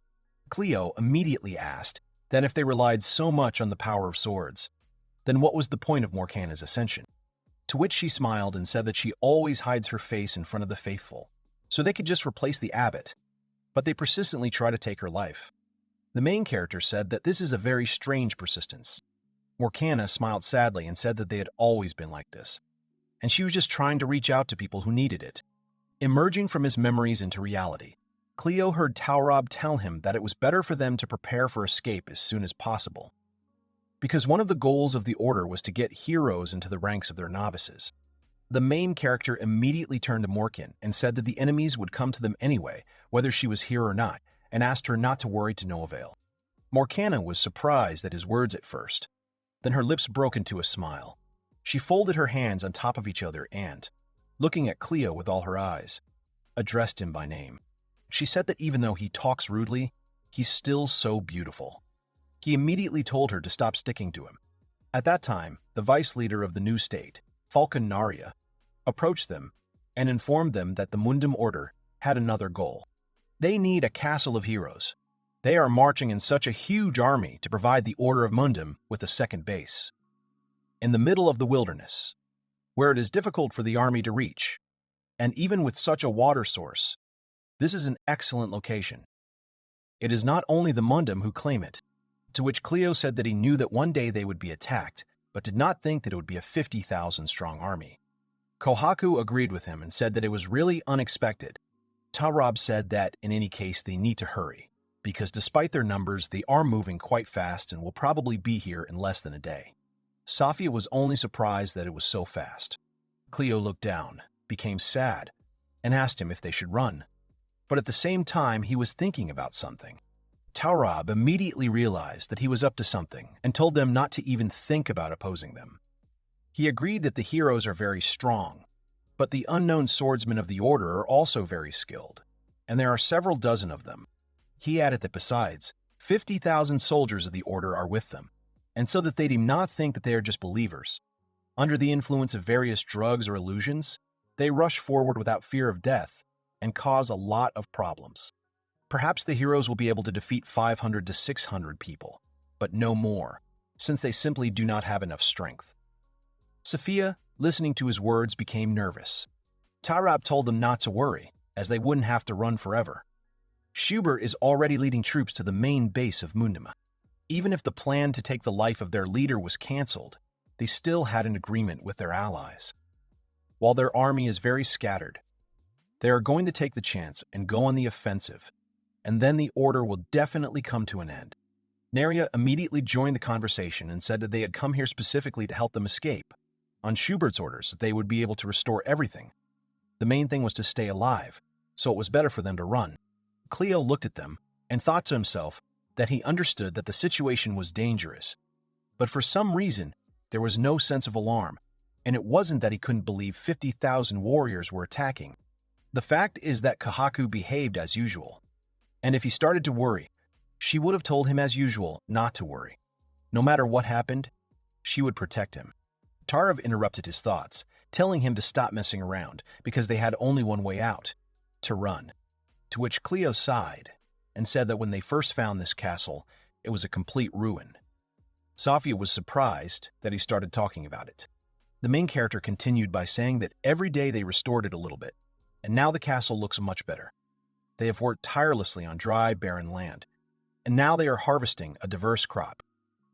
Cleo immediately asked that if they relied so much on the power of swords, then what was the point of Morcana's ascension? To which she smiled and said that she always hides her face in front of the faithful. so they could just replace the abbot, but they persistently try to take her life. The main character said that this is a very strange persistence. Morgana smiled sadly and said that they had always been like this, and she was just trying to reach out to people who needed it. Emerging from his memories into reality, Cleo heard Taurab tell him that it was better for them to prepare for escape as soon as possible, because one of the goals of the Order was to get heroes into the ranks of their novices. The main character immediately turned to Morkan and said that the enemies would come to them anyway, whether she was here or not, and asked her not to worry to no avail. Morgana was surprised at his words at first. Then her lips broke into a smile. She folded her hands on top of each other and, looking at Cleo with all her eyes, addressed him by name. She said that even though he talks rudely, he's still so beautiful. He immediately told her to stop sticking to him. At that time, the vice leader of the new state, Falcon Naria, approached them and informed them that the Mundum Order had another goal. They need a castle of heroes. They are marching in such a huge army to provide the Order of Mundum with a second base. In the middle of the wilderness, where it is difficult for the army to reach, and even with such a water source, this is an excellent location. It is not only the Mundum who claim it, to which Cleo said that he knew that one day they would be attacked, but did not think that it would be a 50,000-strong army. Kohaku agreed with him and said that it was really unexpected. Taurab said that, in any case, they need to hurry, because despite their numbers, they are moving quite fast and will probably be here in less than a day. Safia was only surprised that it was so fast. Cleo looked down, became sad, and asked him if they should run. But at the same time, he was thinking about something. Taurab immediately realized that he was up to something and told them not to even think about opposing them. He agreed that the heroes are very strong, but the unknown swordsmen of the Order are also very skilled, and there are several dozen of them. He added that besides, 50,000 soldiers of the Order are with them, and so that they do not think that they are just believers. Under the influence of various drugs or illusions, they rush forward without fear of death and cause a lot of problems. Perhaps the heroes will be able to defeat 500 to 600 people, but no more, since they simply do not have enough strength. Safia, listening to his words, became nervous. Taurab told them not to worry, as they wouldn't have to run forever. Schubert is already leading troops to the main base of Mundum. Even if the plan to take the life of their leader was cancelled, they still had an agreement with their allies. While their army is very scattered, they are going to take the chance and go on the offensive, and then the Order will definitely come to an end. Naria immediately joined the conversation and said that they had come here specifically to help them escape. On Schubert's orders, they would be able to restore everything. The main thing was to stay alive, so it was better for them to run. Cleo looked at them and thought to himself that he understood that the situation was dangerous. But for some reason, there was no sense of alarm, and it wasn't that he couldn't believe 50,000 warriors were attacking. The fact is that Kohaku behaved as usual, and if he started to worry, she would have told him as usual not to worry. No matter what happened, she would protect him. Tarav interrupted his thoughts, telling him to stop messing around because they had only one way out, to run. To which Cleo sighed and said that when they first found this castle, it was a complete ruin. Safia was surprised that he started talking about it. The main character continued by saying that every day they restored it a little bit, and now the castle looks much better. They have worked tirelessly on dry, barren land, and now they are harvesting a diverse crop.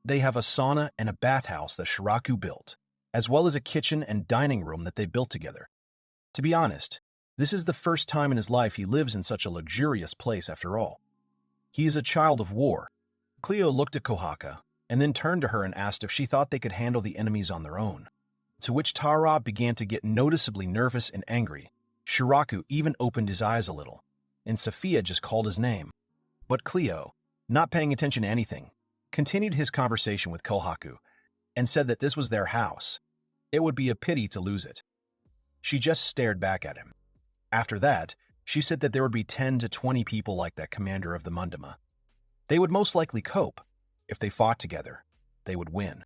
They have a sauna and a bathhouse that Shiraku built, as well as a kitchen and dining room that they built together. To be honest, this is the first time in his life he lives in such a luxurious place after all. He is a child of war. Cleo looked at Kohaku, and then turned to her and asked if she thought they could handle the enemies on their own. To which Tara began to get noticeably nervous and angry. Shiraku even opened his eyes a little, and Safia just called his name. But Cleo, not paying attention to anything, continued his conversation with Kohaku, and said that this was their house. It would be a pity to lose it. She just stared back at him. After that, she said that there would be 10 to 20 people like that commander of the Munduma. They would most likely cope. If they fought together, they would win.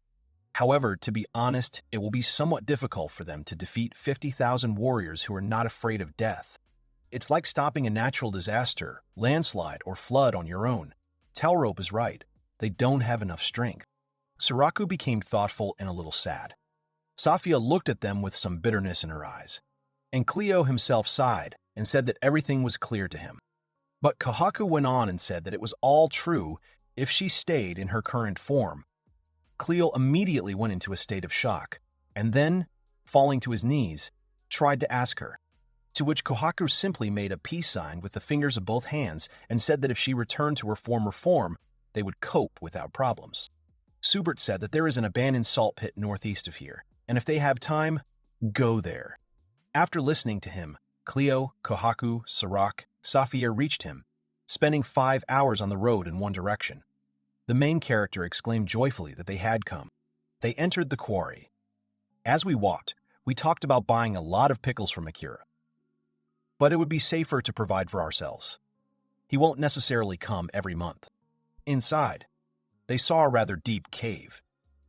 However, to be honest, it will be somewhat difficult for them to defeat 50,000 warriors who are not afraid of death. It's like stopping a natural disaster, landslide, or flood on your own. Talrope is right. They don't have enough strength. Suraku became thoughtful and a little sad. Safia looked at them with some bitterness in her eyes, and Cleo himself sighed and said that everything was clear to him. But Kohaku went on and said that it was all true if she stayed in her current form. Cleo immediately went into a state of shock, and then, falling to his knees, tried to ask her, to which Kohaku simply made a peace sign with the fingers of both hands and said that if she returned to her former form, they would cope without problems. Subert said that there is an abandoned salt pit northeast of here, and if they have time, go there. After listening to him, Cleo, Kohaku, Sirach, Safia reached him, spending 5 hours on the road in one direction. The main character exclaimed joyfully that they had come. They entered the quarry. As we walked, we talked about buying a lot of pickles from Akira. But it would be safer to provide for ourselves. He won't necessarily come every month. Inside, they saw a rather deep cave.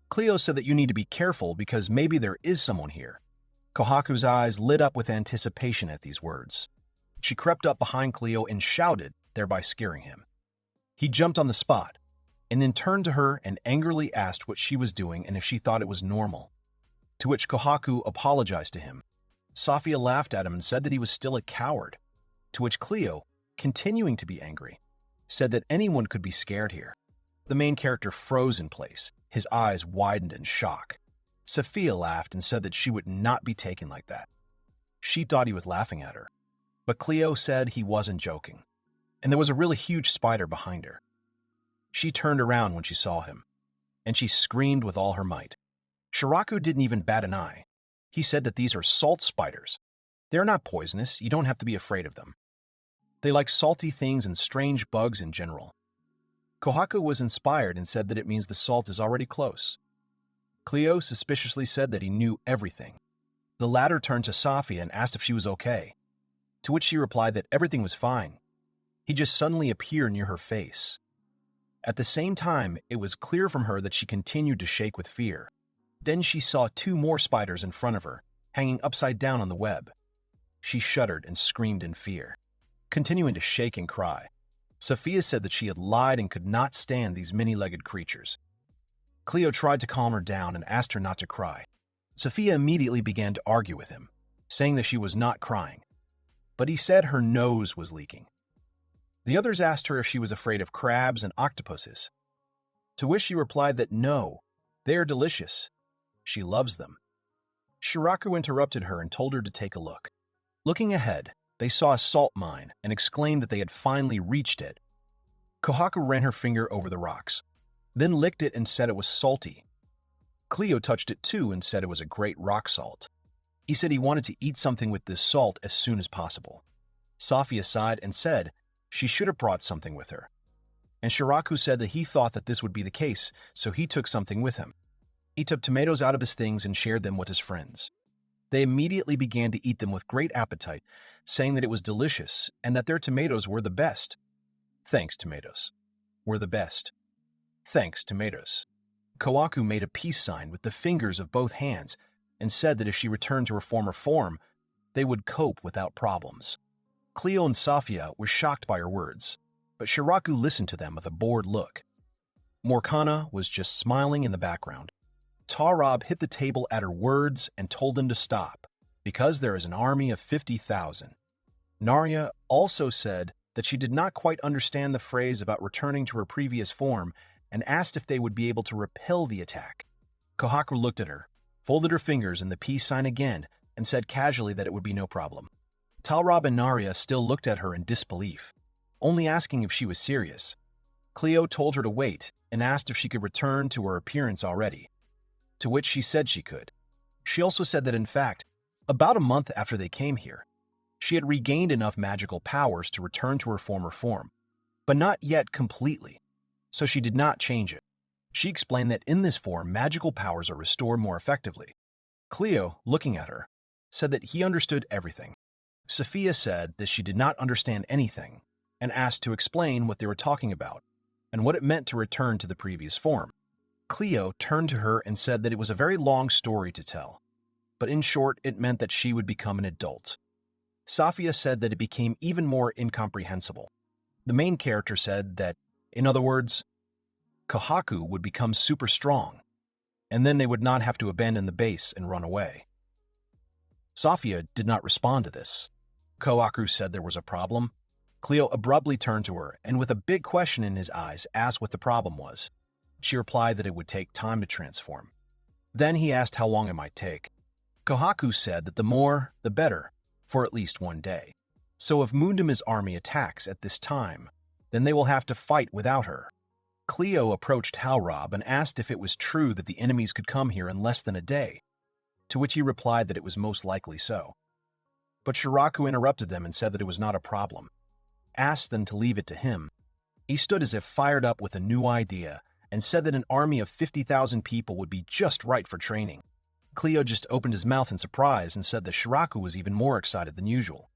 Cleo said that you need to be careful because maybe there is someone here. Kohaku's eyes lit up with anticipation at these words. She crept up behind Cleo and shouted, thereby scaring him. He jumped on the spot, and then turned to her and angrily asked what she was doing and if she thought it was normal. To which Kohaku apologized to him. Safia laughed at him and said that he was still a coward, to which Cleo, continuing to be angry, said that anyone could be scared here. The main character froze in place, his eyes widened in shock. Safia laughed and said that she would not be taken like that. She thought he was laughing at her, but Cleo said he wasn't joking, and there was a really huge spider behind her. She turned around when she saw him, and she screamed with all her might. Shiraku didn't even bat an eye. He said that these are salt spiders. They're not poisonous, you don't have to be afraid of them. They like salty things and strange bugs in general. Kohaku was inspired and said that it means the salt is already close. Cleo suspiciously said that he knew everything. The latter turned to Safia and asked if she was okay, to which she replied that everything was fine. He just suddenly appeared near her face. At the same time, it was clear from her that she continued to shake with fear. Then she saw 2 more spiders in front of her, hanging upside down on the web. She shuddered and screamed in fear, continuing to shake and cry. Safia said that she had lied and could not stand these many-legged creatures. Cleo tried to calm her down and asked her not to cry. Safia immediately began to argue with him, saying that she was not crying, but he said her nose was leaking. The others asked her if she was afraid of crabs and octopuses, to which she replied that no, they are delicious. She loves them. Shiraku interrupted her and told her to take a look. Looking ahead, they saw a salt mine and exclaimed that they had finally reached it. Kohaku ran her finger over the rocks, then licked it and said it was salty. Cleo touched it too and said it was a great rock salt. He said he wanted to eat something with this salt as soon as possible. Safia sighed and said she should have brought something with her. And Shiraku said that he thought that this would be the case, so he took something with him. He took tomatoes out of his things and shared them with his friends. They immediately began to eat them with great appetite, saying that it was delicious and that their tomatoes were the best. Thanks, tomatoes. Were the best. Thanks, tomatoes. Kohaku made a peace sign with the fingers of both hands and said that if she returned to her former form, they would cope without problems. Cleo and Safia were shocked by her words, but Shiraku listened to them with a bored look. Morkana was just smiling in the background. Tarab hit the table at her words and told them to stop, because there is an army of 50,000. Narya also said that she did not quite understand the phrase about returning to her previous form and asked if they would be able to repel the attack. Kohaku looked at her, folded her fingers in the peace sign again, and said casually that it would be no problem. Talrab and Narya still looked at her in disbelief, only asking if she was serious. Cleo told her to wait and asked if she could return to her appearance already, to which she said she could. She also said that in fact, about a month after they came here, she had regained enough magical powers to return to her former form, but not yet completely, so she did not change it. She explained that in this form, magical powers are restored more effectively. Cleo, looking at her, said that he understood everything. Safia said that she did not understand anything and asked to explain what they were talking about and what it meant to return to the previous form. Cleo turned to her and said that it was a very long story to tell, but in short, it meant that she would become an adult. Safia said that it became even more incomprehensible. The main character said that, in other words, Kohaku would become super strong, and then they would not have to abandon the base and run away. Safia did not respond to this. Kohaku said there was a problem. Cleo abruptly turned to her and with a big question in his eyes asked what the problem was. She replied that it would take time to transform. Then he asked how long it might take. Kohaku said that the more, the better, for at least one day. So if Mundima's army attacks at this time, then they will have to fight without her. Cleo approached Halrob and asked if it was true that the enemies could come here in less than a day, to which he replied that it was most likely so. But Shiraku interrupted them and said that it was not a problem, asked them to leave it to him. He stood as if fired up with a new idea and said that an army of 50,000 people would be just right for training. Cleo just opened his mouth in surprise and said that Shiraku was even more excited than usual.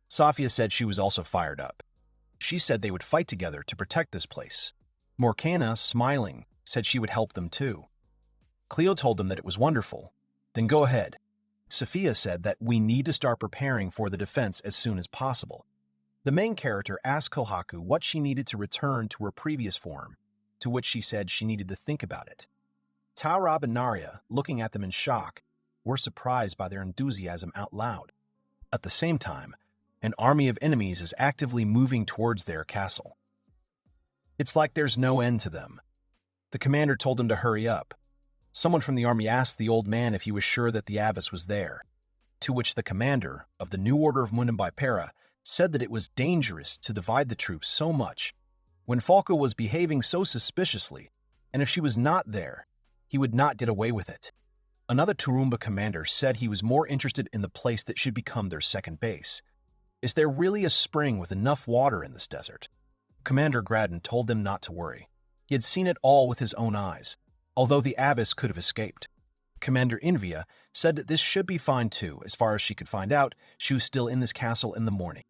Safia said she was also fired up. She said they would fight together to protect this place. Morgana, smiling, said she would help them too. Cleo told them that it was wonderful. Then go ahead. Safia said that we need to start preparing for the defense as soon as possible. The main character asked Kohaku what she needed to return to her previous form, to which she said she needed to think about it. Taurab and Narya, looking at them in shock, were surprised by their enthusiasm out loud. At the same time, an army of enemies is actively moving towards their castle. It's like there's no end to them. The commander told him to hurry up. Someone from the army asked the old man if he was sure that the abbess was there, to which the commander of the New Order of Mundimbipera said that it was dangerous to divide the troops so much when Falco was behaving so suspiciously, and if she was not there, he would not get away with it. Another Turumba commander said he was more interested in the place that should become their second base. Is there really a spring with enough water in this desert? Commander Graden told them not to worry. He had seen it all with his own eyes, although the abbess could have escaped. Commander Invia said that this should be fine too. As far as she could find out, she was still in this castle in the morning.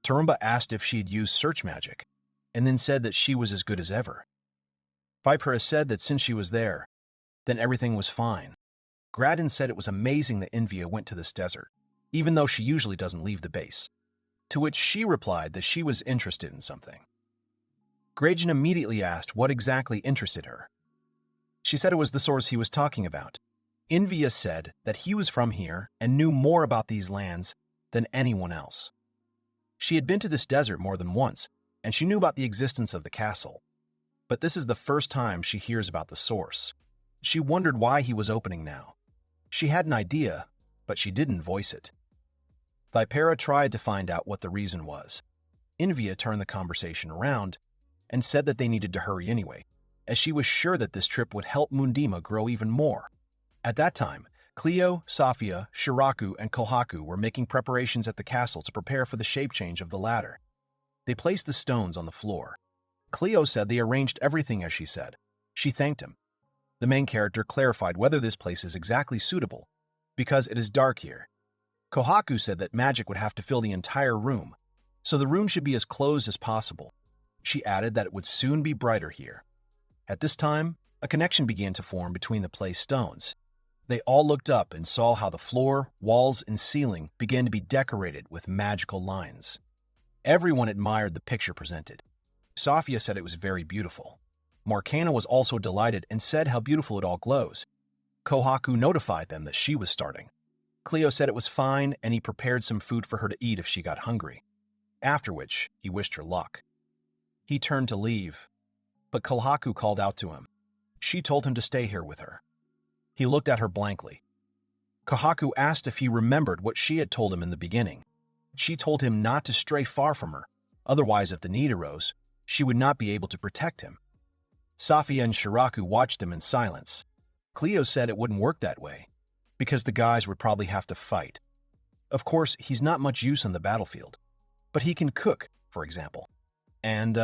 Turumba asked if she had used search magic, and then said that she was as good as ever. Vipera said that since she was there, then everything was fine. Graden said it was amazing that Invia went to this desert, even though she usually doesn't leave the base, to which she replied that she was interested in something. Graden immediately asked what exactly interested her. She said it was the source he was talking about. Invia said that he was from here and knew more about these lands than anyone else. She had been to this desert more than once, and she knew about the existence of the castle. But this is the first time she hears about the source. She wondered why he was opening now. She had an idea, but she didn't voice it. Vipera tried to find out what the reason was. Invia turned the conversation around and said that they needed to hurry anyway, as she was sure that this trip would help Mundima grow even more. At that time, Cleo, Safia, Shiraku, and Kohaku were making preparations at the castle to prepare for the shape change of the ladder. They placed the stones on the floor. Cleo said they arranged everything as she said. She thanked him. The main character clarified whether this place is exactly suitable, because it is dark here. Kohaku said that magic would have to fill the entire room, so the room should be as closed as possible. She added that it would soon be brighter here. At this time, a connection began to form between the place stones. They all looked up and saw how the floor, walls, and ceiling began to be decorated with magical lines. Everyone admired the picture presented. Safia said it was very beautiful. Morgana was also delighted and said how beautiful it all glows. Kohaku notified them that she was starting. Cleo said it was fine and he prepared some food for her to eat if she got hungry, after which he wished her luck. He turned to leave, but Kohaku called out to him. She told him to stay here with her. He looked at her blankly. Kohaku asked if he remembered what she had told him in the beginning. She told him not to stray far from her, otherwise if the need arose, she would not be able to protect him. Safia and Shiraku watched him in silence. Cleo said it wouldn't work that way, because the guys would probably have to fight. Of course, he's not much use on the battlefield, but he can cook, for example. And,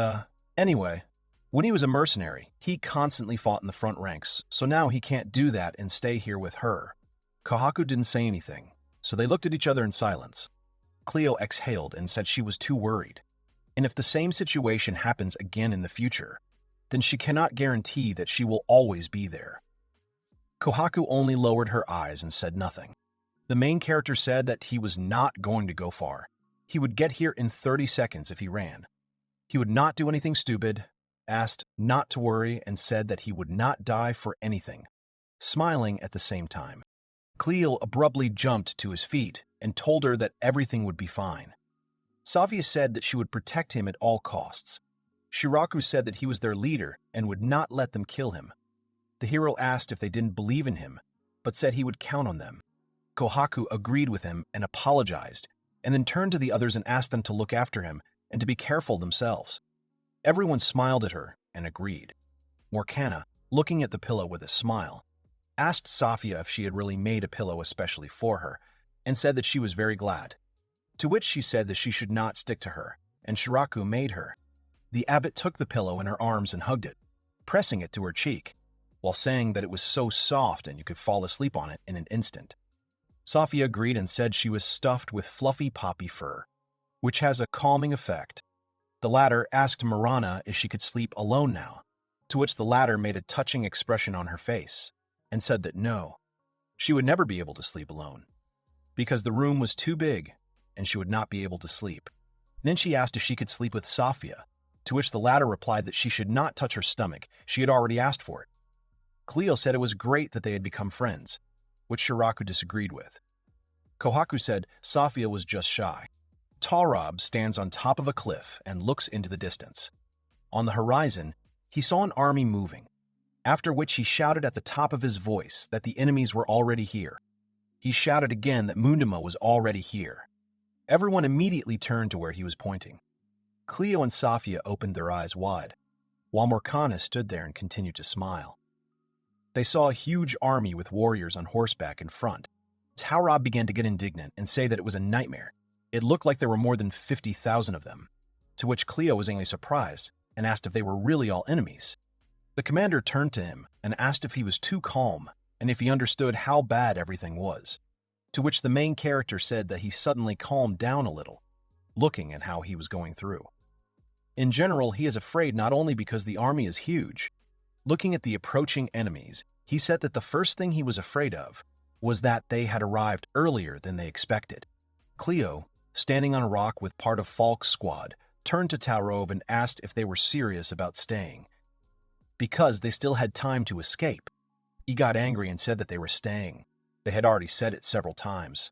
anyway, when he was a mercenary, he constantly fought in the front ranks, so now he can't do that and stay here with her. Kohaku didn't say anything, so they looked at each other in silence. Cleo exhaled and said she was too worried. And if the same situation happens again in the future, then she cannot guarantee that she will always be there. Kohaku only lowered her eyes and said nothing. The main character said that he was not going to go far. He would get here in 30 seconds if he ran. He would not do anything stupid, asked not to worry, and said that he would not die for anything, smiling at the same time. Cleo abruptly jumped to his feet and told her that everything would be fine. Safia said that she would protect him at all costs. Shiraku said that he was their leader and would not let them kill him. The hero asked if they didn't believe in him, but said he would count on them. Kohaku agreed with him and apologized, and then turned to the others and asked them to look after him and to be careful themselves. Everyone smiled at her and agreed. Morgana, looking at the pillow with a smile, asked Safia if she had really made a pillow especially for her, and said that she was very glad. To which she said that she should not stick to her, and Shiraku made her. The abbot took the pillow in her arms and hugged it, pressing it to her cheek, while saying that it was so soft and you could fall asleep on it in an instant. Safia agreed and said she was stuffed with fluffy poppy fur, which has a calming effect. The latter asked Marana if she could sleep alone now, to which the latter made a touching expression on her face, and said that no, she would never be able to sleep alone, because the room was too big and she would not be able to sleep. Then she asked if she could sleep with Safia, to which the latter replied that she should not touch her stomach, she had already asked for it. Cleo said it was great that they had become friends, which Shiraku disagreed with. Kohaku said Safia was just shy. Talrab stands on top of a cliff and looks into the distance. On the horizon, he saw an army moving, after which he shouted at the top of his voice that the enemies were already here. He shouted again that Munduma was already here. Everyone immediately turned to where he was pointing. Cleo and Safia opened their eyes wide, while Morgana stood there and continued to smile. They saw a huge army with warriors on horseback in front. Taurab began to get indignant and say that it was a nightmare. It looked like there were more than 50,000 of them, to which Cleo was angrily surprised and asked if they were really all enemies. The commander turned to him and asked if he was too calm and if he understood how bad everything was, to which the main character said that he suddenly calmed down a little, looking at how he was going through. In general, he is afraid not only because the army is huge. Looking at the approaching enemies, he said that the first thing he was afraid of was that they had arrived earlier than they expected. Cleo, standing on a rock with part of Falk's squad, turned to Taurab and asked if they were serious about staying, because they still had time to escape. He got angry and said that they were staying. They had already said it several times.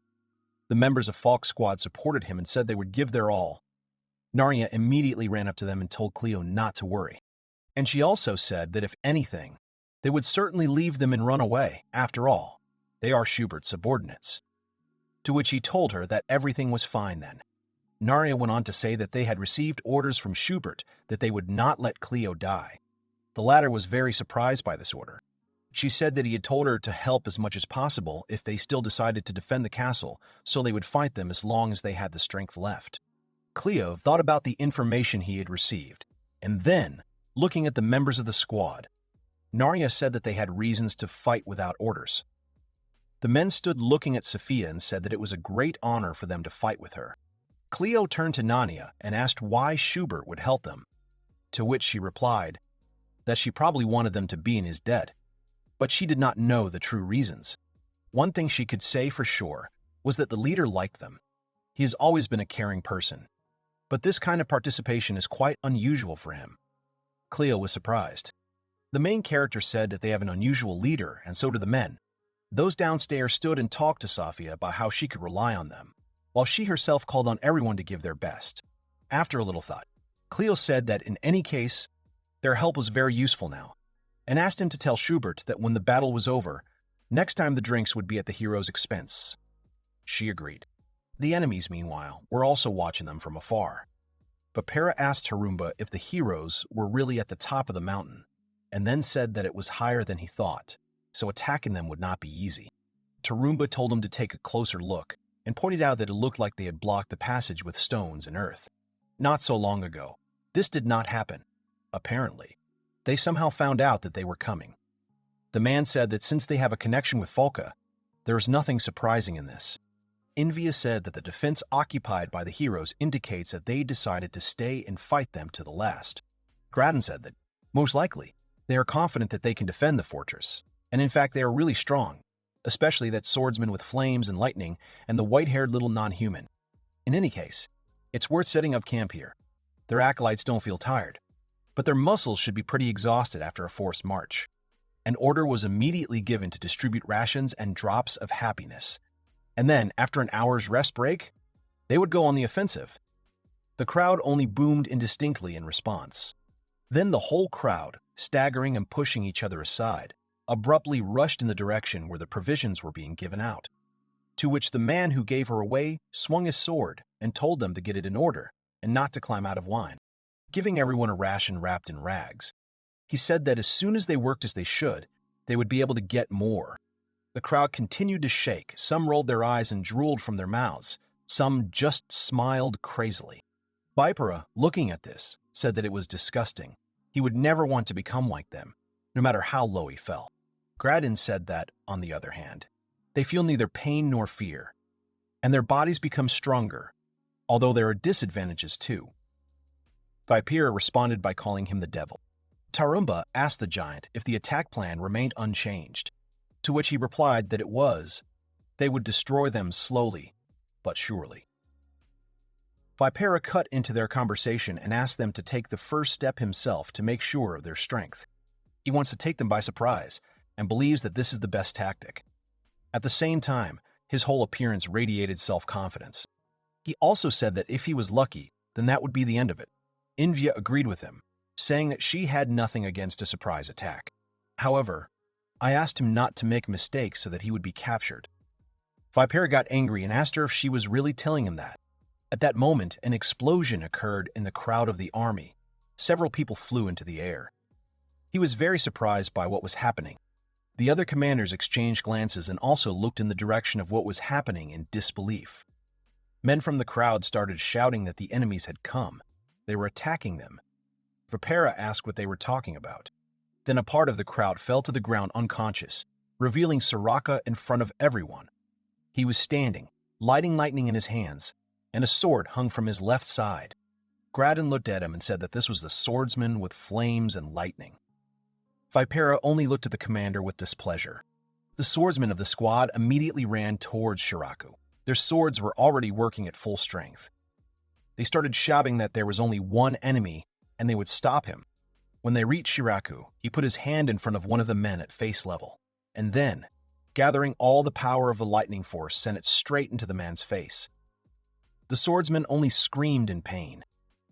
The members of Falk's squad supported him and said they would give their all. Narya immediately ran up to them and told Cleo not to worry. And she also said that if anything, they would certainly leave them and run away. After all, they are Schubert's subordinates. To which he told her that everything was fine then. Narya went on to say that they had received orders from Schubert that they would not let Cleo die. The latter was very surprised by this order. She said that he had told her to help as much as possible if they still decided to defend the castle, so they would fight them as long as they had the strength left. Cleo thought about the information he had received, and then, looking at the members of the squad, Narya said that they had reasons to fight without orders. The men stood looking at Sophia and said that it was a great honor for them to fight with her. Cleo turned to Nania and asked why Schubert would help them, to which she replied that she probably wanted them to be in his debt, but she did not know the true reasons. One thing she could say for sure was that the leader liked them. He has always been a caring person, but this kind of participation is quite unusual for him. Cleo was surprised. The main character said that they have an unusual leader, and so do the men. Those downstairs stood and talked to Safia about how she could rely on them, while she herself called on everyone to give their best. After a little thought, Cleo said that in any case, their help was very useful now, and asked him to tell Schubert that when the battle was over, next time the drinks would be at the hero's expense. She agreed. The enemies, meanwhile, were also watching them from afar. But Para asked Harumba if the heroes were really at the top of the mountain, and then said that it was higher than he thought, so attacking them would not be easy. Tarumba told him to take a closer look, and pointed out that it looked like they had blocked the passage with stones and earth. Not so long ago, this did not happen. Apparently, they somehow found out that they were coming. The man said that since they have a connection with Folka, there is nothing surprising in this. Invia said that the defense occupied by the heroes indicates that they decided to stay and fight them to the last. Graden said that, most likely, they are confident that they can defend the fortress, and in fact they are really strong, especially that swordsman with flames and lightning and the white-haired little non-human. In any case, it's worth setting up camp here. Their acolytes don't feel tired, but their muscles should be pretty exhausted after a forced march. An order was immediately given to distribute rations and drops of happiness, and then, after an hour's rest break, they would go on the offensive. The crowd only boomed indistinctly in response. Then the whole crowd, staggering and pushing each other aside, abruptly rushed in the direction where the provisions were being given out, to which the man who gave her away swung his sword and told them to get it in order and not to climb out of line, giving everyone a ration wrapped in rags. He said that as soon as they worked as they should, they would be able to get more. The crowd continued to shake, some rolled their eyes and drooled from their mouths, some just smiled crazily. Vipera, looking at this, said that it was disgusting. He would never want to become like them, no matter how low he fell. Gradin said that, on the other hand, they feel neither pain nor fear, and their bodies become stronger, although there are disadvantages too. Vipera responded by calling him the devil. Tarumba asked the giant if the attack plan remained unchanged, to which he replied that it was. They would destroy them slowly, but surely. Vipera cut into their conversation and asked them to take the first step himself to make sure of their strength. He wants to take them by surprise and believes that this is the best tactic. At the same time, his whole appearance radiated self-confidence. He also said that if he was lucky, then that would be the end of it. Invia agreed with him, saying that she had nothing against a surprise attack. However, I asked him not to make mistakes so that he would be captured. Vipera got angry and asked her if she was really telling him that. At that moment, an explosion occurred in the crowd of the army. Several people flew into the air. He was very surprised by what was happening. The other commanders exchanged glances and also looked in the direction of what was happening in disbelief. Men from the crowd started shouting that the enemies had come. They were attacking them. Vipera asked what they were talking about. Then a part of the crowd fell to the ground unconscious, revealing Soraka in front of everyone. He was standing, lighting lightning in his hands, and a sword hung from his left side. Gradin looked at him and said that this was the swordsman with flames and lightning. Vipera only looked at the commander with displeasure. The swordsmen of the squad immediately ran towards Shiraku. Their swords were already working at full strength. They started shouting that there was only one enemy and they would stop him. When they reached Shiraku, he put his hand in front of one of the men at face level, and then, gathering all the power of the lightning force, sent it straight into the man's face. The swordsman only screamed in pain.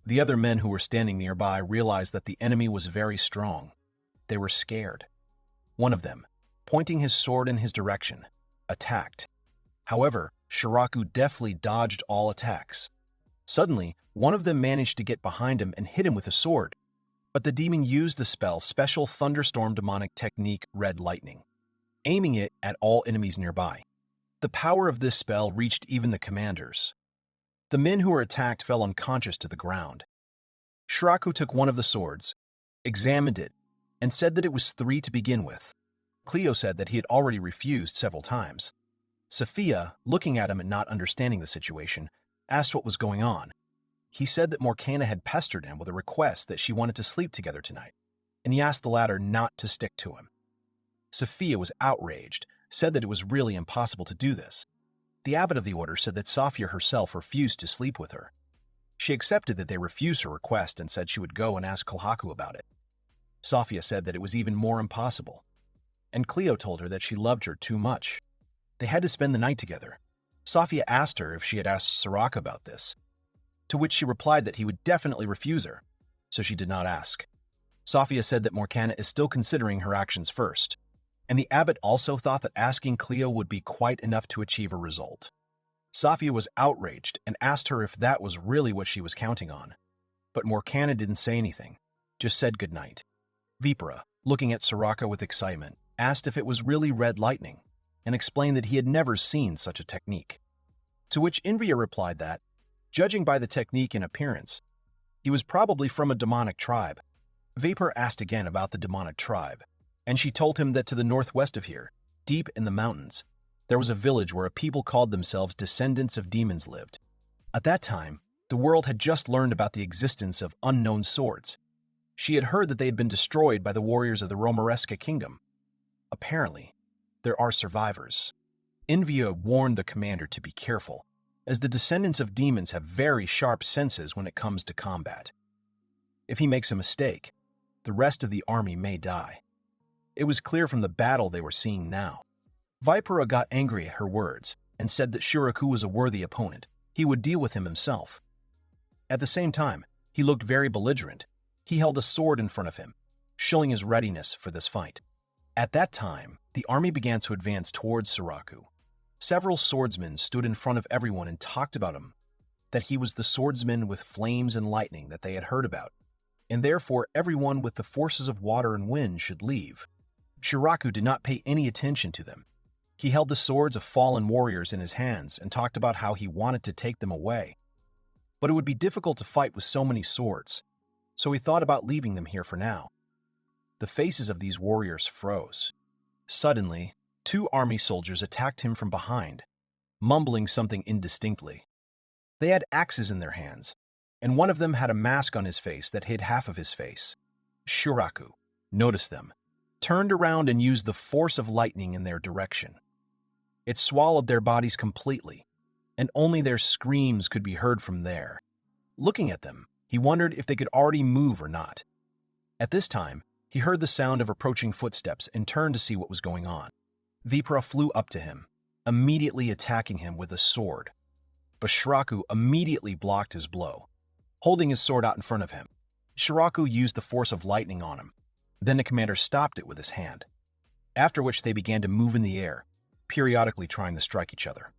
The other men who were standing nearby realized that the enemy was very strong. They were scared. One of them, pointing his sword in his direction, attacked. However, Shiraku deftly dodged all attacks. Suddenly, one of them managed to get behind him and hit him with a sword, but the demon used the spell Special Thunderstorm Demonic Technique Red Lightning, aiming it at all enemies nearby. The power of this spell reached even the commanders. The men who were attacked fell unconscious to the ground. Shiraku took one of the swords, examined it, and said that it was 3 to begin with. Cleo said that he had already refused several times. Sophia, looking at him and not understanding the situation, asked what was going on. He said that Morgana had pestered him with a request that she wanted to sleep together tonight, and he asked the latter not to stick to him. Sophia was outraged, said that it was really impossible to do this. The abbot of the order said that Sophia herself refused to sleep with her. She accepted that they refused her request and said she would go and ask Kohaku about it. Sophia said that it was even more impossible, and Cleo told her that she loved her too much. They had to spend the night together. Sophia asked her if she had asked Soraka about this, to which she replied that he would definitely refuse her, so she did not ask. Sophia said that Morgana is still considering her actions first, and the abbot also thought that asking Cleo would be quite enough to achieve a result. Sophia was outraged and asked her if that was really what she was counting on, but Morgana didn't say anything, just said goodnight. Vipera, looking at Soraka with excitement, asked if it was really red lightning, and explained that he had never seen such a technique. To which Invia replied that, judging by the technique and appearance, he was probably from a demonic tribe. Vapor asked again about the demonic tribe, and she told him that to the northwest of here, deep in the mountains, there was a village where a people called themselves descendants of demons lived. At that time, the world had just learned about the existence of unknown swords. She had heard that they had been destroyed by the warriors of the Romaresca kingdom. Apparently, there are survivors. Invia warned the commander to be careful, as the descendants of demons have very sharp senses when it comes to combat. If he makes a mistake, the rest of the army may die. It was clear from the battle they were seeing now. Vipera got angry at her words and said that Shiraku was a worthy opponent. He would deal with him himself. At the same time, he looked very belligerent. He held a sword in front of him, showing his readiness for this fight. At that time, the army began to advance towards Suraku. Several swordsmen stood in front of everyone and talked about him, that he was the swordsman with flames and lightning that they had heard about, and therefore everyone with the forces of water and wind should leave. Shiraku did not pay any attention to them. He held the swords of fallen warriors in his hands and talked about how he wanted to take them away. But it would be difficult to fight with so many swords, so he thought about leaving them here for now. The faces of these warriors froze. Suddenly, 2 army soldiers attacked him from behind, mumbling something indistinctly. They had axes in their hands, and one of them had a mask on his face that hid half of his face. Shiraku noticed them, turned around and used the force of lightning in their direction. It swallowed their bodies completely, and only their screams could be heard from there. Looking at them, he wondered if they could already move or not. At this time, he heard the sound of approaching footsteps and turned to see what was going on. Vipra flew up to him, immediately attacking him with a sword. But Shiraku immediately blocked his blow, holding his sword out in front of him. Shiraku used the force of lightning on him. Then the commander stopped it with his hand, after which they began to move in the air, periodically trying to strike each other.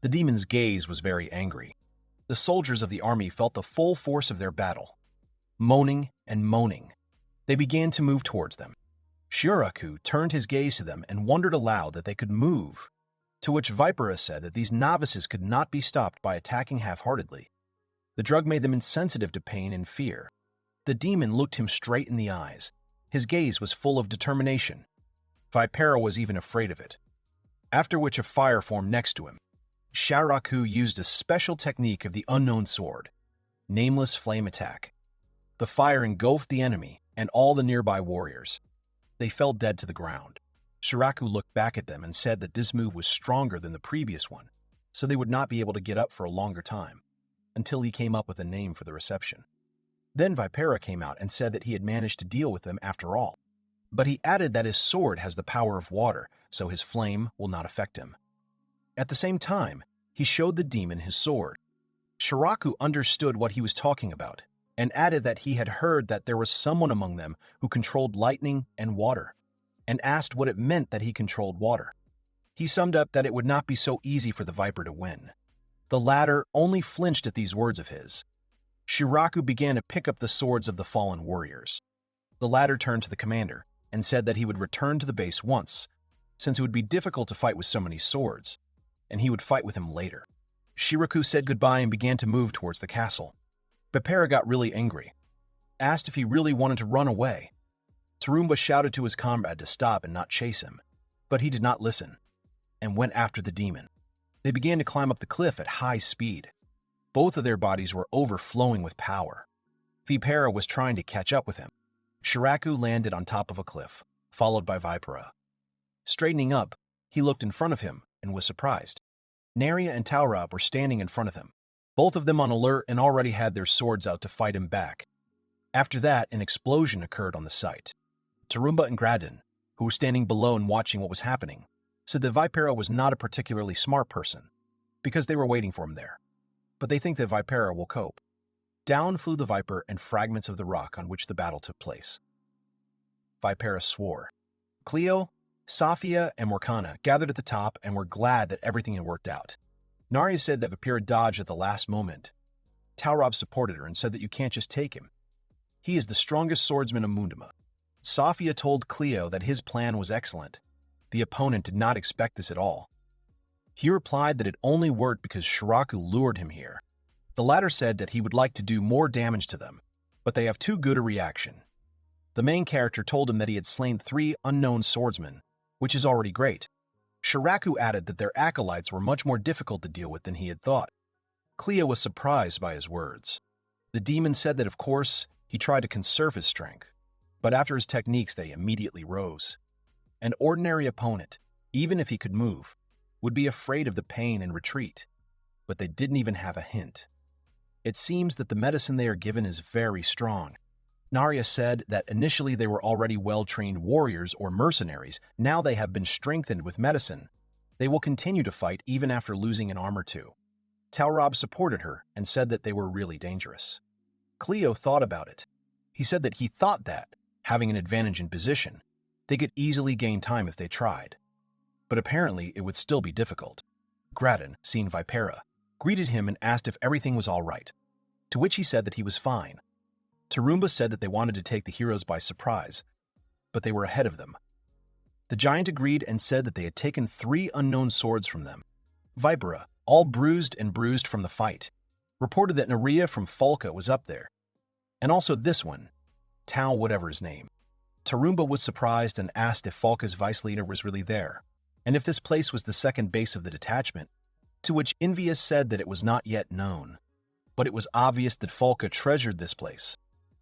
The demon's gaze was very angry. The soldiers of the army felt the full force of their battle. Moaning and moaning, they began to move towards them. Shiraku turned his gaze to them and wondered aloud that they could move, to which Vipera said that these novices could not be stopped by attacking half-heartedly. The drug made them insensitive to pain and fear. The demon looked him straight in the eyes. His gaze was full of determination. Vipera was even afraid of it. After which a fire formed next to him. Shiraku used a special technique of the unknown sword, nameless flame attack. The fire engulfed the enemy and all the nearby warriors. They fell dead to the ground. Shiraku looked back at them and said that this move was stronger than the previous one, so they would not be able to get up for a longer time, until he came up with a name for the reception. Then Vipera came out and said that he had managed to deal with them after all, but he added that his sword has the power of water, so his flame will not affect him. At the same time, he showed the demon his sword. Shiraku understood what he was talking about, and added that he had heard that there was someone among them who controlled lightning and water, and asked what it meant that he controlled water. He summed up that it would not be so easy for the Viper to win. The latter only flinched at these words of his. Shiraku began to pick up the swords of the fallen warriors. The latter turned to the commander and said that he would return to the base once, since it would be difficult to fight with so many swords, and he would fight with him later. Shiraku said goodbye and began to move towards the castle. Vipera got really angry, asked if he really wanted to run away. Tarumba shouted to his comrade to stop and not chase him, but he did not listen, and went after the demon. They began to climb up the cliff at high speed. Both of their bodies were overflowing with power. Vipera was trying to catch up with him. Shiraku landed on top of a cliff, followed by Vipera. Straightening up, he looked in front of him and was surprised. Naria and Taurab were standing in front of him, both of them on alert and already had their swords out to fight him back. After that, an explosion occurred on the site. Tarumba and Gradin, who were standing below and watching what was happening, said that Vipera was not a particularly smart person, because they were waiting for him there. But they think that Vipera will cope. Down flew the Viper and fragments of the rock on which the battle took place. Vipera swore. Cleo, Safia, and Morkana gathered at the top and were glad that everything had worked out. Narya said that Vipera dodged at the last moment. Taurab supported her and said that you can't just take him. He is the strongest swordsman of Munduma. Safia told Cleo that his plan was excellent. The opponent did not expect this at all. He replied that it only worked because Shiraku lured him here. The latter said that he would like to do more damage to them, but they have too good a reaction. The main character told him that he had slain 3 unknown swordsmen, which is already great. Shiraku added that their acolytes were much more difficult to deal with than he had thought. Cleo was surprised by his words. The demon said that of course, he tried to conserve his strength, but after his techniques they immediately rose. An ordinary opponent, even if he could move, would be afraid of the pain and retreat, but they didn't even have a hint. It seems that the medicine they are given is very strong. Narya said that initially they were already well-trained warriors or mercenaries. Now they have been strengthened with medicine. They will continue to fight even after losing an arm or two. Talrob supported her and said that they were really dangerous. Cleo thought about it. He said that he thought that, having an advantage in position, they could easily gain time if they tried. But apparently it would still be difficult. Graden, seeing Vipera, greeted him and asked if everything was all right, to which he said that he was fine. Tarumba said that they wanted to take the heroes by surprise, but they were ahead of them. The giant agreed and said that they had taken 3 unknown swords from them. Vipera, all bruised from the fight, reported that Naria from Falca was up there, and also this one, Tao whatever his name. Tarumba was surprised and asked if Falca's vice leader was really there, and if this place was the second base of the detachment, to which Envious said that it was not yet known, but it was obvious that Falca treasured this place.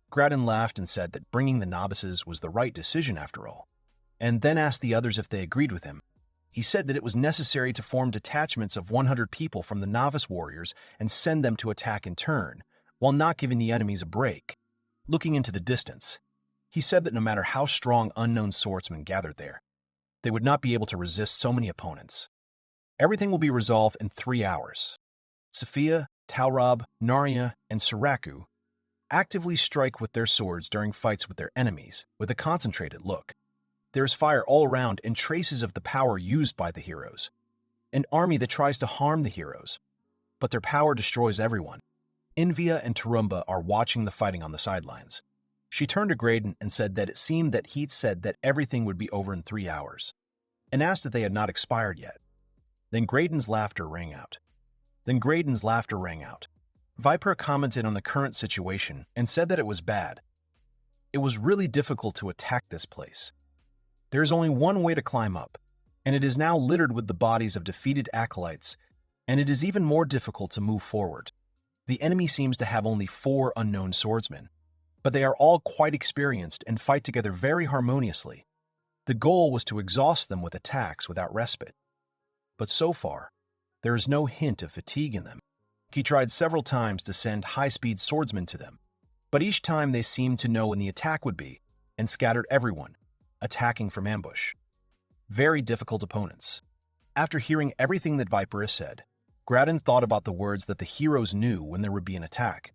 Graden laughed and said that bringing the novices was the right decision after all, and then asked the others if they agreed with him. He said that it was necessary to form detachments of 100 people from the novice warriors and send them to attack in turn, while not giving the enemies a break. Looking into the distance, he said that no matter how strong unknown swordsmen gathered there, they would not be able to resist so many opponents. Everything will be resolved in 3 hours. Sophia, Talrob, Narya, and Suraku actively strike with their swords during fights with their enemies with a concentrated look. There is fire all around and traces of the power used by the heroes. An army that tries to harm the heroes, but their power destroys everyone. Envia and Tarumba are watching the fighting on the sidelines. She turned to Graden and said that it seemed that he'd said that everything would be over in 3 hours, and asked if they had not expired yet. Then Graden's laughter rang out. Viper commented on the current situation and said that it was bad. It was really difficult to attack this place. There is only one way to climb up, and it is now littered with the bodies of defeated acolytes, and it is even more difficult to move forward. The enemy seems to have only 4 unknown swordsmen, but they are all quite experienced and fight together very harmoniously. The goal was to exhaust them with attacks without respite. But so far, there is no hint of fatigue in them. He tried several times to send high-speed swordsmen to them, but each time they seemed to know when the attack would be, and scattered everyone, attacking from ambush. Very difficult opponents. After hearing everything that Vipera said, Graden thought about the words that the heroes knew when there would be an attack.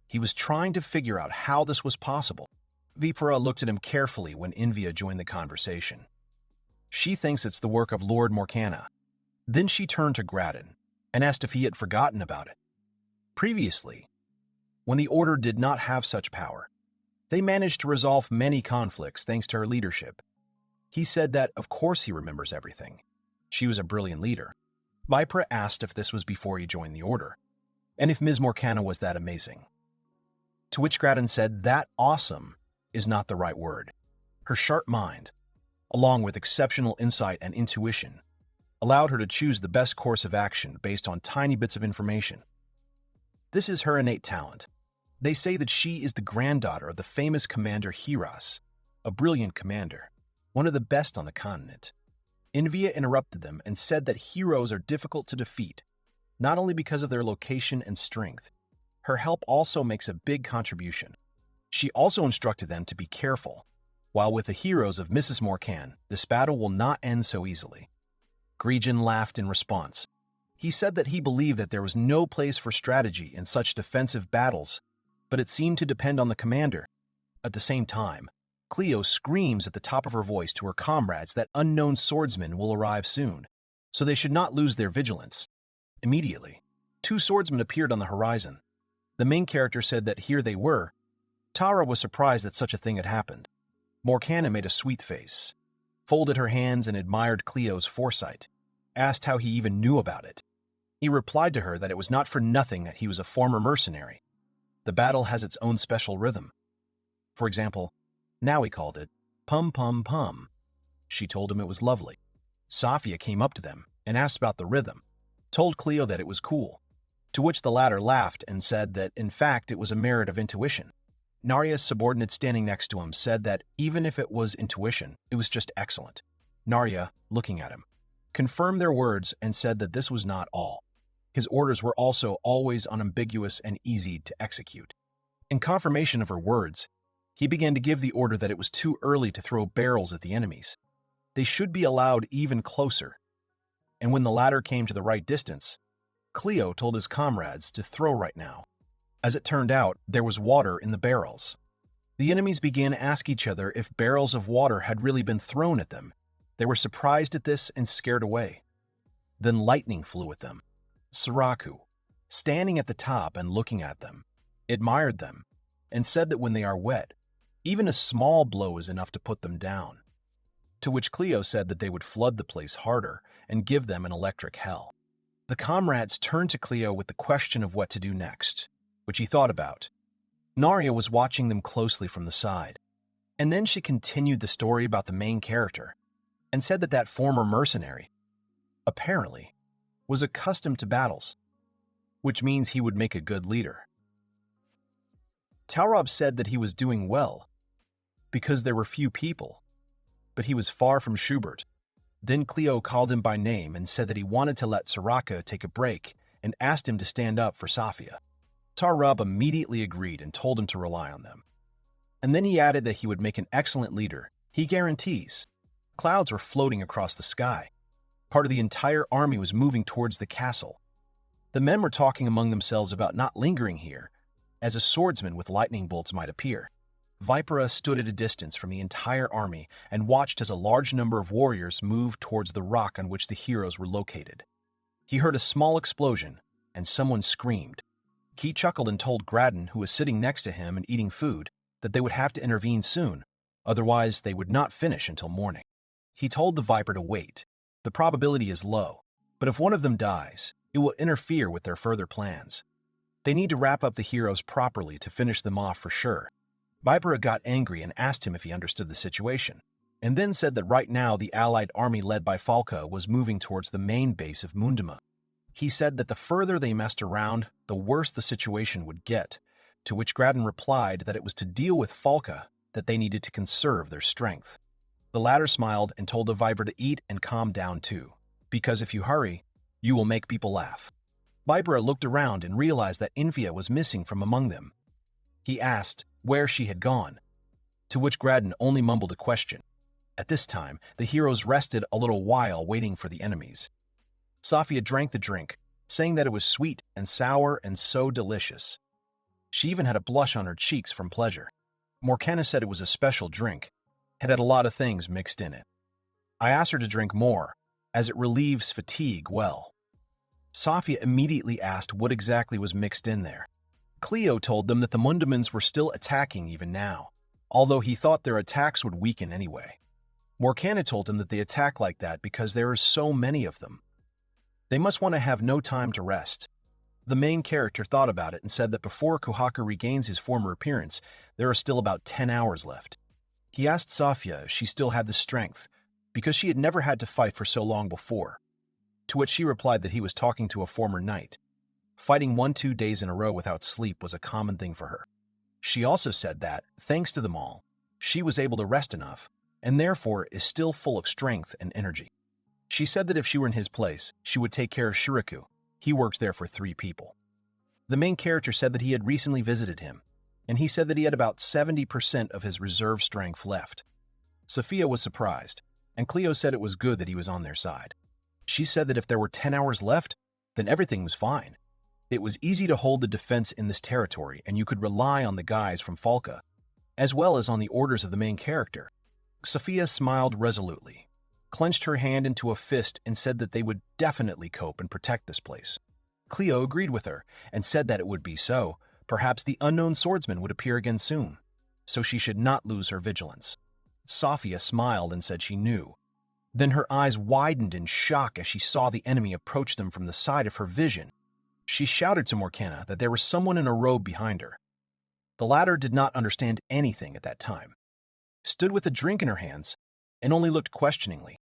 He was trying to figure out how this was possible. Vipera looked at him carefully when Envia joined the conversation. She thinks it's the work of Lord Morcana. Then she turned to Graden and asked if he had forgotten about it. Previously, when the Order did not have such power, they managed to resolve many conflicts thanks to her leadership. He said that, of course, he remembers everything. She was a brilliant leader. Vipera asked if this was before he joined the Order, and if Ms. Morcana was that amazing. To which Graden said that awesome is not the right word. Her sharp mind, along with exceptional insight and intuition, allowed her to choose the best course of action based on tiny bits of information. This is her innate talent. They say that she is the granddaughter of the famous commander Hiras, a brilliant commander, one of the best on the continent. Envia interrupted them and said that heroes are difficult to defeat, not only because of their location and strength. Her help also makes a big contribution. She also instructed them to be careful. While with the heroes of Mrs. Morcan, this battle will not end so easily. Gregan laughed in response. He said that he believed that there was no place for strategy in such defensive battles, but it seemed to depend on the commander. At the same time, Cleo screams at the top of her voice to her comrades that unknown swordsmen will arrive soon, so they should not lose their vigilance. Immediately, 2 swordsmen appeared on the horizon. The main character said that here they were. Tara was surprised that such a thing had happened. Morcana made a sweet face, folded her hands and admired Cleo's foresight, asked how he even knew about it. He replied to her that it was not for nothing that he was a former mercenary. The battle has its own special rhythm. For example, now he called it pum pum pum. She told him it was lovely. Safia came up to them and asked about the rhythm, told Cleo that it was cool, to which the latter laughed and said that in fact it was a merit of intuition. Narya's subordinate standing next to him said that even if it was intuition, it was just excellent. Narya, looking at him, confirmed their words and said that this was not all. His orders were also always unambiguous and easy to execute. In confirmation of her words, he began to give the order that it was too early to throw barrels at the enemies. They should be allowed even closer. And when the latter came to the right distance, Cleo told his comrades to throw right now. As it turned out, there was water in the barrels. The enemies began to ask each other if barrels of water had really been thrown at them. They were surprised at this and scared away. Then lightning flew at them. Suraku, standing at the top and looking at them, admired them, and said that when they are wet, even a small blow is enough to put them down. To which Cleo said that they would flood the place harder and give them an electric hell. The comrades turned to Cleo with the question of what to do next, which he thought about. Naria was watching them closely from the side, and then she continued the story about the main character and said that that former mercenary, apparently, was accustomed to battles, which means he would make a good leader. Taurab said that he was doing well because there were few people, but he was far from Schubert. Then Cleo called him by name and said that he wanted to let Soraka take a break and asked him to stand up for Safia. Taurab immediately agreed and told him to rely on them. And then he added that he would make an excellent leader. He guarantees. Clouds were floating across the sky. Part of the entire army was moving towards the castle. The men were talking among themselves about not lingering here, as a swordsman with lightning bolts might appear. Vipera stood at a distance from the entire army and watched as a large number of warriors moved towards the rock on which the heroes were located. He heard a small explosion, and someone screamed. He chuckled and told Graden, who was sitting next to him and eating food, that they would have to intervene soon, otherwise they would not finish until morning. He told the Viper to wait. The probability is low, but if one of them dies, it will interfere with their further plans. They need to wrap up the heroes properly to finish them off for sure. Vipera got angry and asked him if he understood the situation, and then said that right now the allied army led by Falca was moving towards the main base of Munduma. He said that the further they messed around, the worse the situation would get, to which Graden replied that it was to deal with Falca that they needed to conserve their strength. The latter smiled and told the Viper to eat and calm down too, because if you hurry, you will make people laugh. Vipera looked around and realized that Infia was missing from among them. He asked where she had gone, to which Graden only mumbled a question. At this time, the heroes rested a little while waiting for the enemies. Safia drank the drink, saying that it was sweet and sour and so delicious. She even had a blush on her cheeks from pleasure. Morkana said it was a special drink. It had a lot of things mixed in it. I asked her to drink more, as it relieves fatigue well. Safia immediately asked what exactly was mixed in there. Cleo told them that the Mundamans were still attacking even now, although he thought their attacks would weaken anyway. Morkana told him that they attack like that because there are so many of them. They must want to have no time to rest. The main character thought about it and said that before Kohaku regains his former appearance, there are still about 10 hours left. He asked Safia if she still had the strength, because she had never had to fight for so long before, to which she replied that he was talking to a former knight. Fighting 1-2 days in a row without sleep was a common thing for her. She also said that, thanks to them all, she was able to rest enough, and therefore is still full of strength and energy. She said that if she were in his place, she would take care of Shuriku. He works there for 3 people. The main character said that he had recently visited him, and he said that he had about 70% of his reserve strength left. Sophia was surprised, and Cleo said it was good that he was on their side. She said that if there were 10 hours left, then everything was fine. It was easy to hold the defense in this territory, and you could rely on the guys from Falca, as well as on the orders of the main character. Sophia smiled resolutely, clenched her hand into a fist, and said that they would definitely cope and protect this place. Cleo agreed with her and said that it would be so. Perhaps the unknown swordsman would appear again soon, so she should not lose her vigilance. Safia smiled and said she knew. Then her eyes widened in shock as she saw the enemy approach them from the side of her vision. She shouted to Morkana that there was someone in a robe behind her. The latter did not understand anything at that time, stood with a drink in her hands, and only looked questioningly.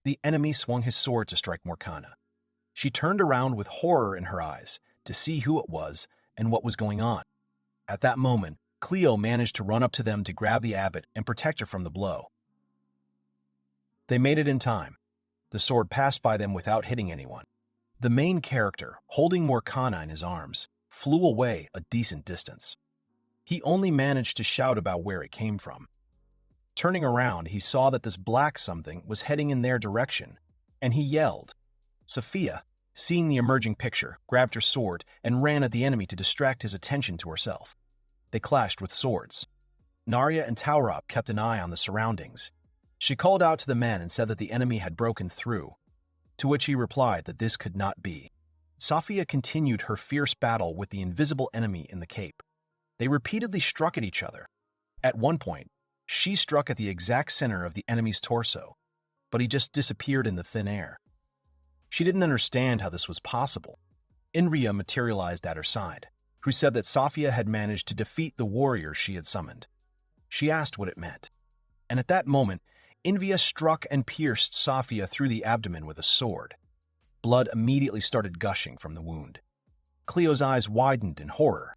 The enemy swung his sword to strike Morkana. She turned around with horror in her eyes to see who it was and what was going on. At that moment, Cleo managed to run up to them to grab the abbot and protect her from the blow. They made it in time. The sword passed by them without hitting anyone. The main character, holding Morkana in his arms, flew away a decent distance. He only managed to shout about where it came from. Turning around, he saw that this black something was heading in their direction, and he yelled. Sophia, seeing the emerging picture, grabbed her sword and ran at the enemy to distract his attention to herself. They clashed with swords. Narya and Taurop kept an eye on the surroundings. She called out to the men and said that the enemy had broken through, to which he replied that this could not be. Safia continued her fierce battle with the invisible enemy in the cape. They repeatedly struck at each other. At one point, she struck at the exact center of the enemy's torso, but he just disappeared in the thin air. She didn't understand how this was possible. Inria materialized at her side, who said that Safia had managed to defeat the warrior she had summoned. She asked what it meant, and at that moment, Invia struck and pierced Safia through the abdomen with a sword. Blood immediately started gushing from the wound. Cleo's eyes widened in horror.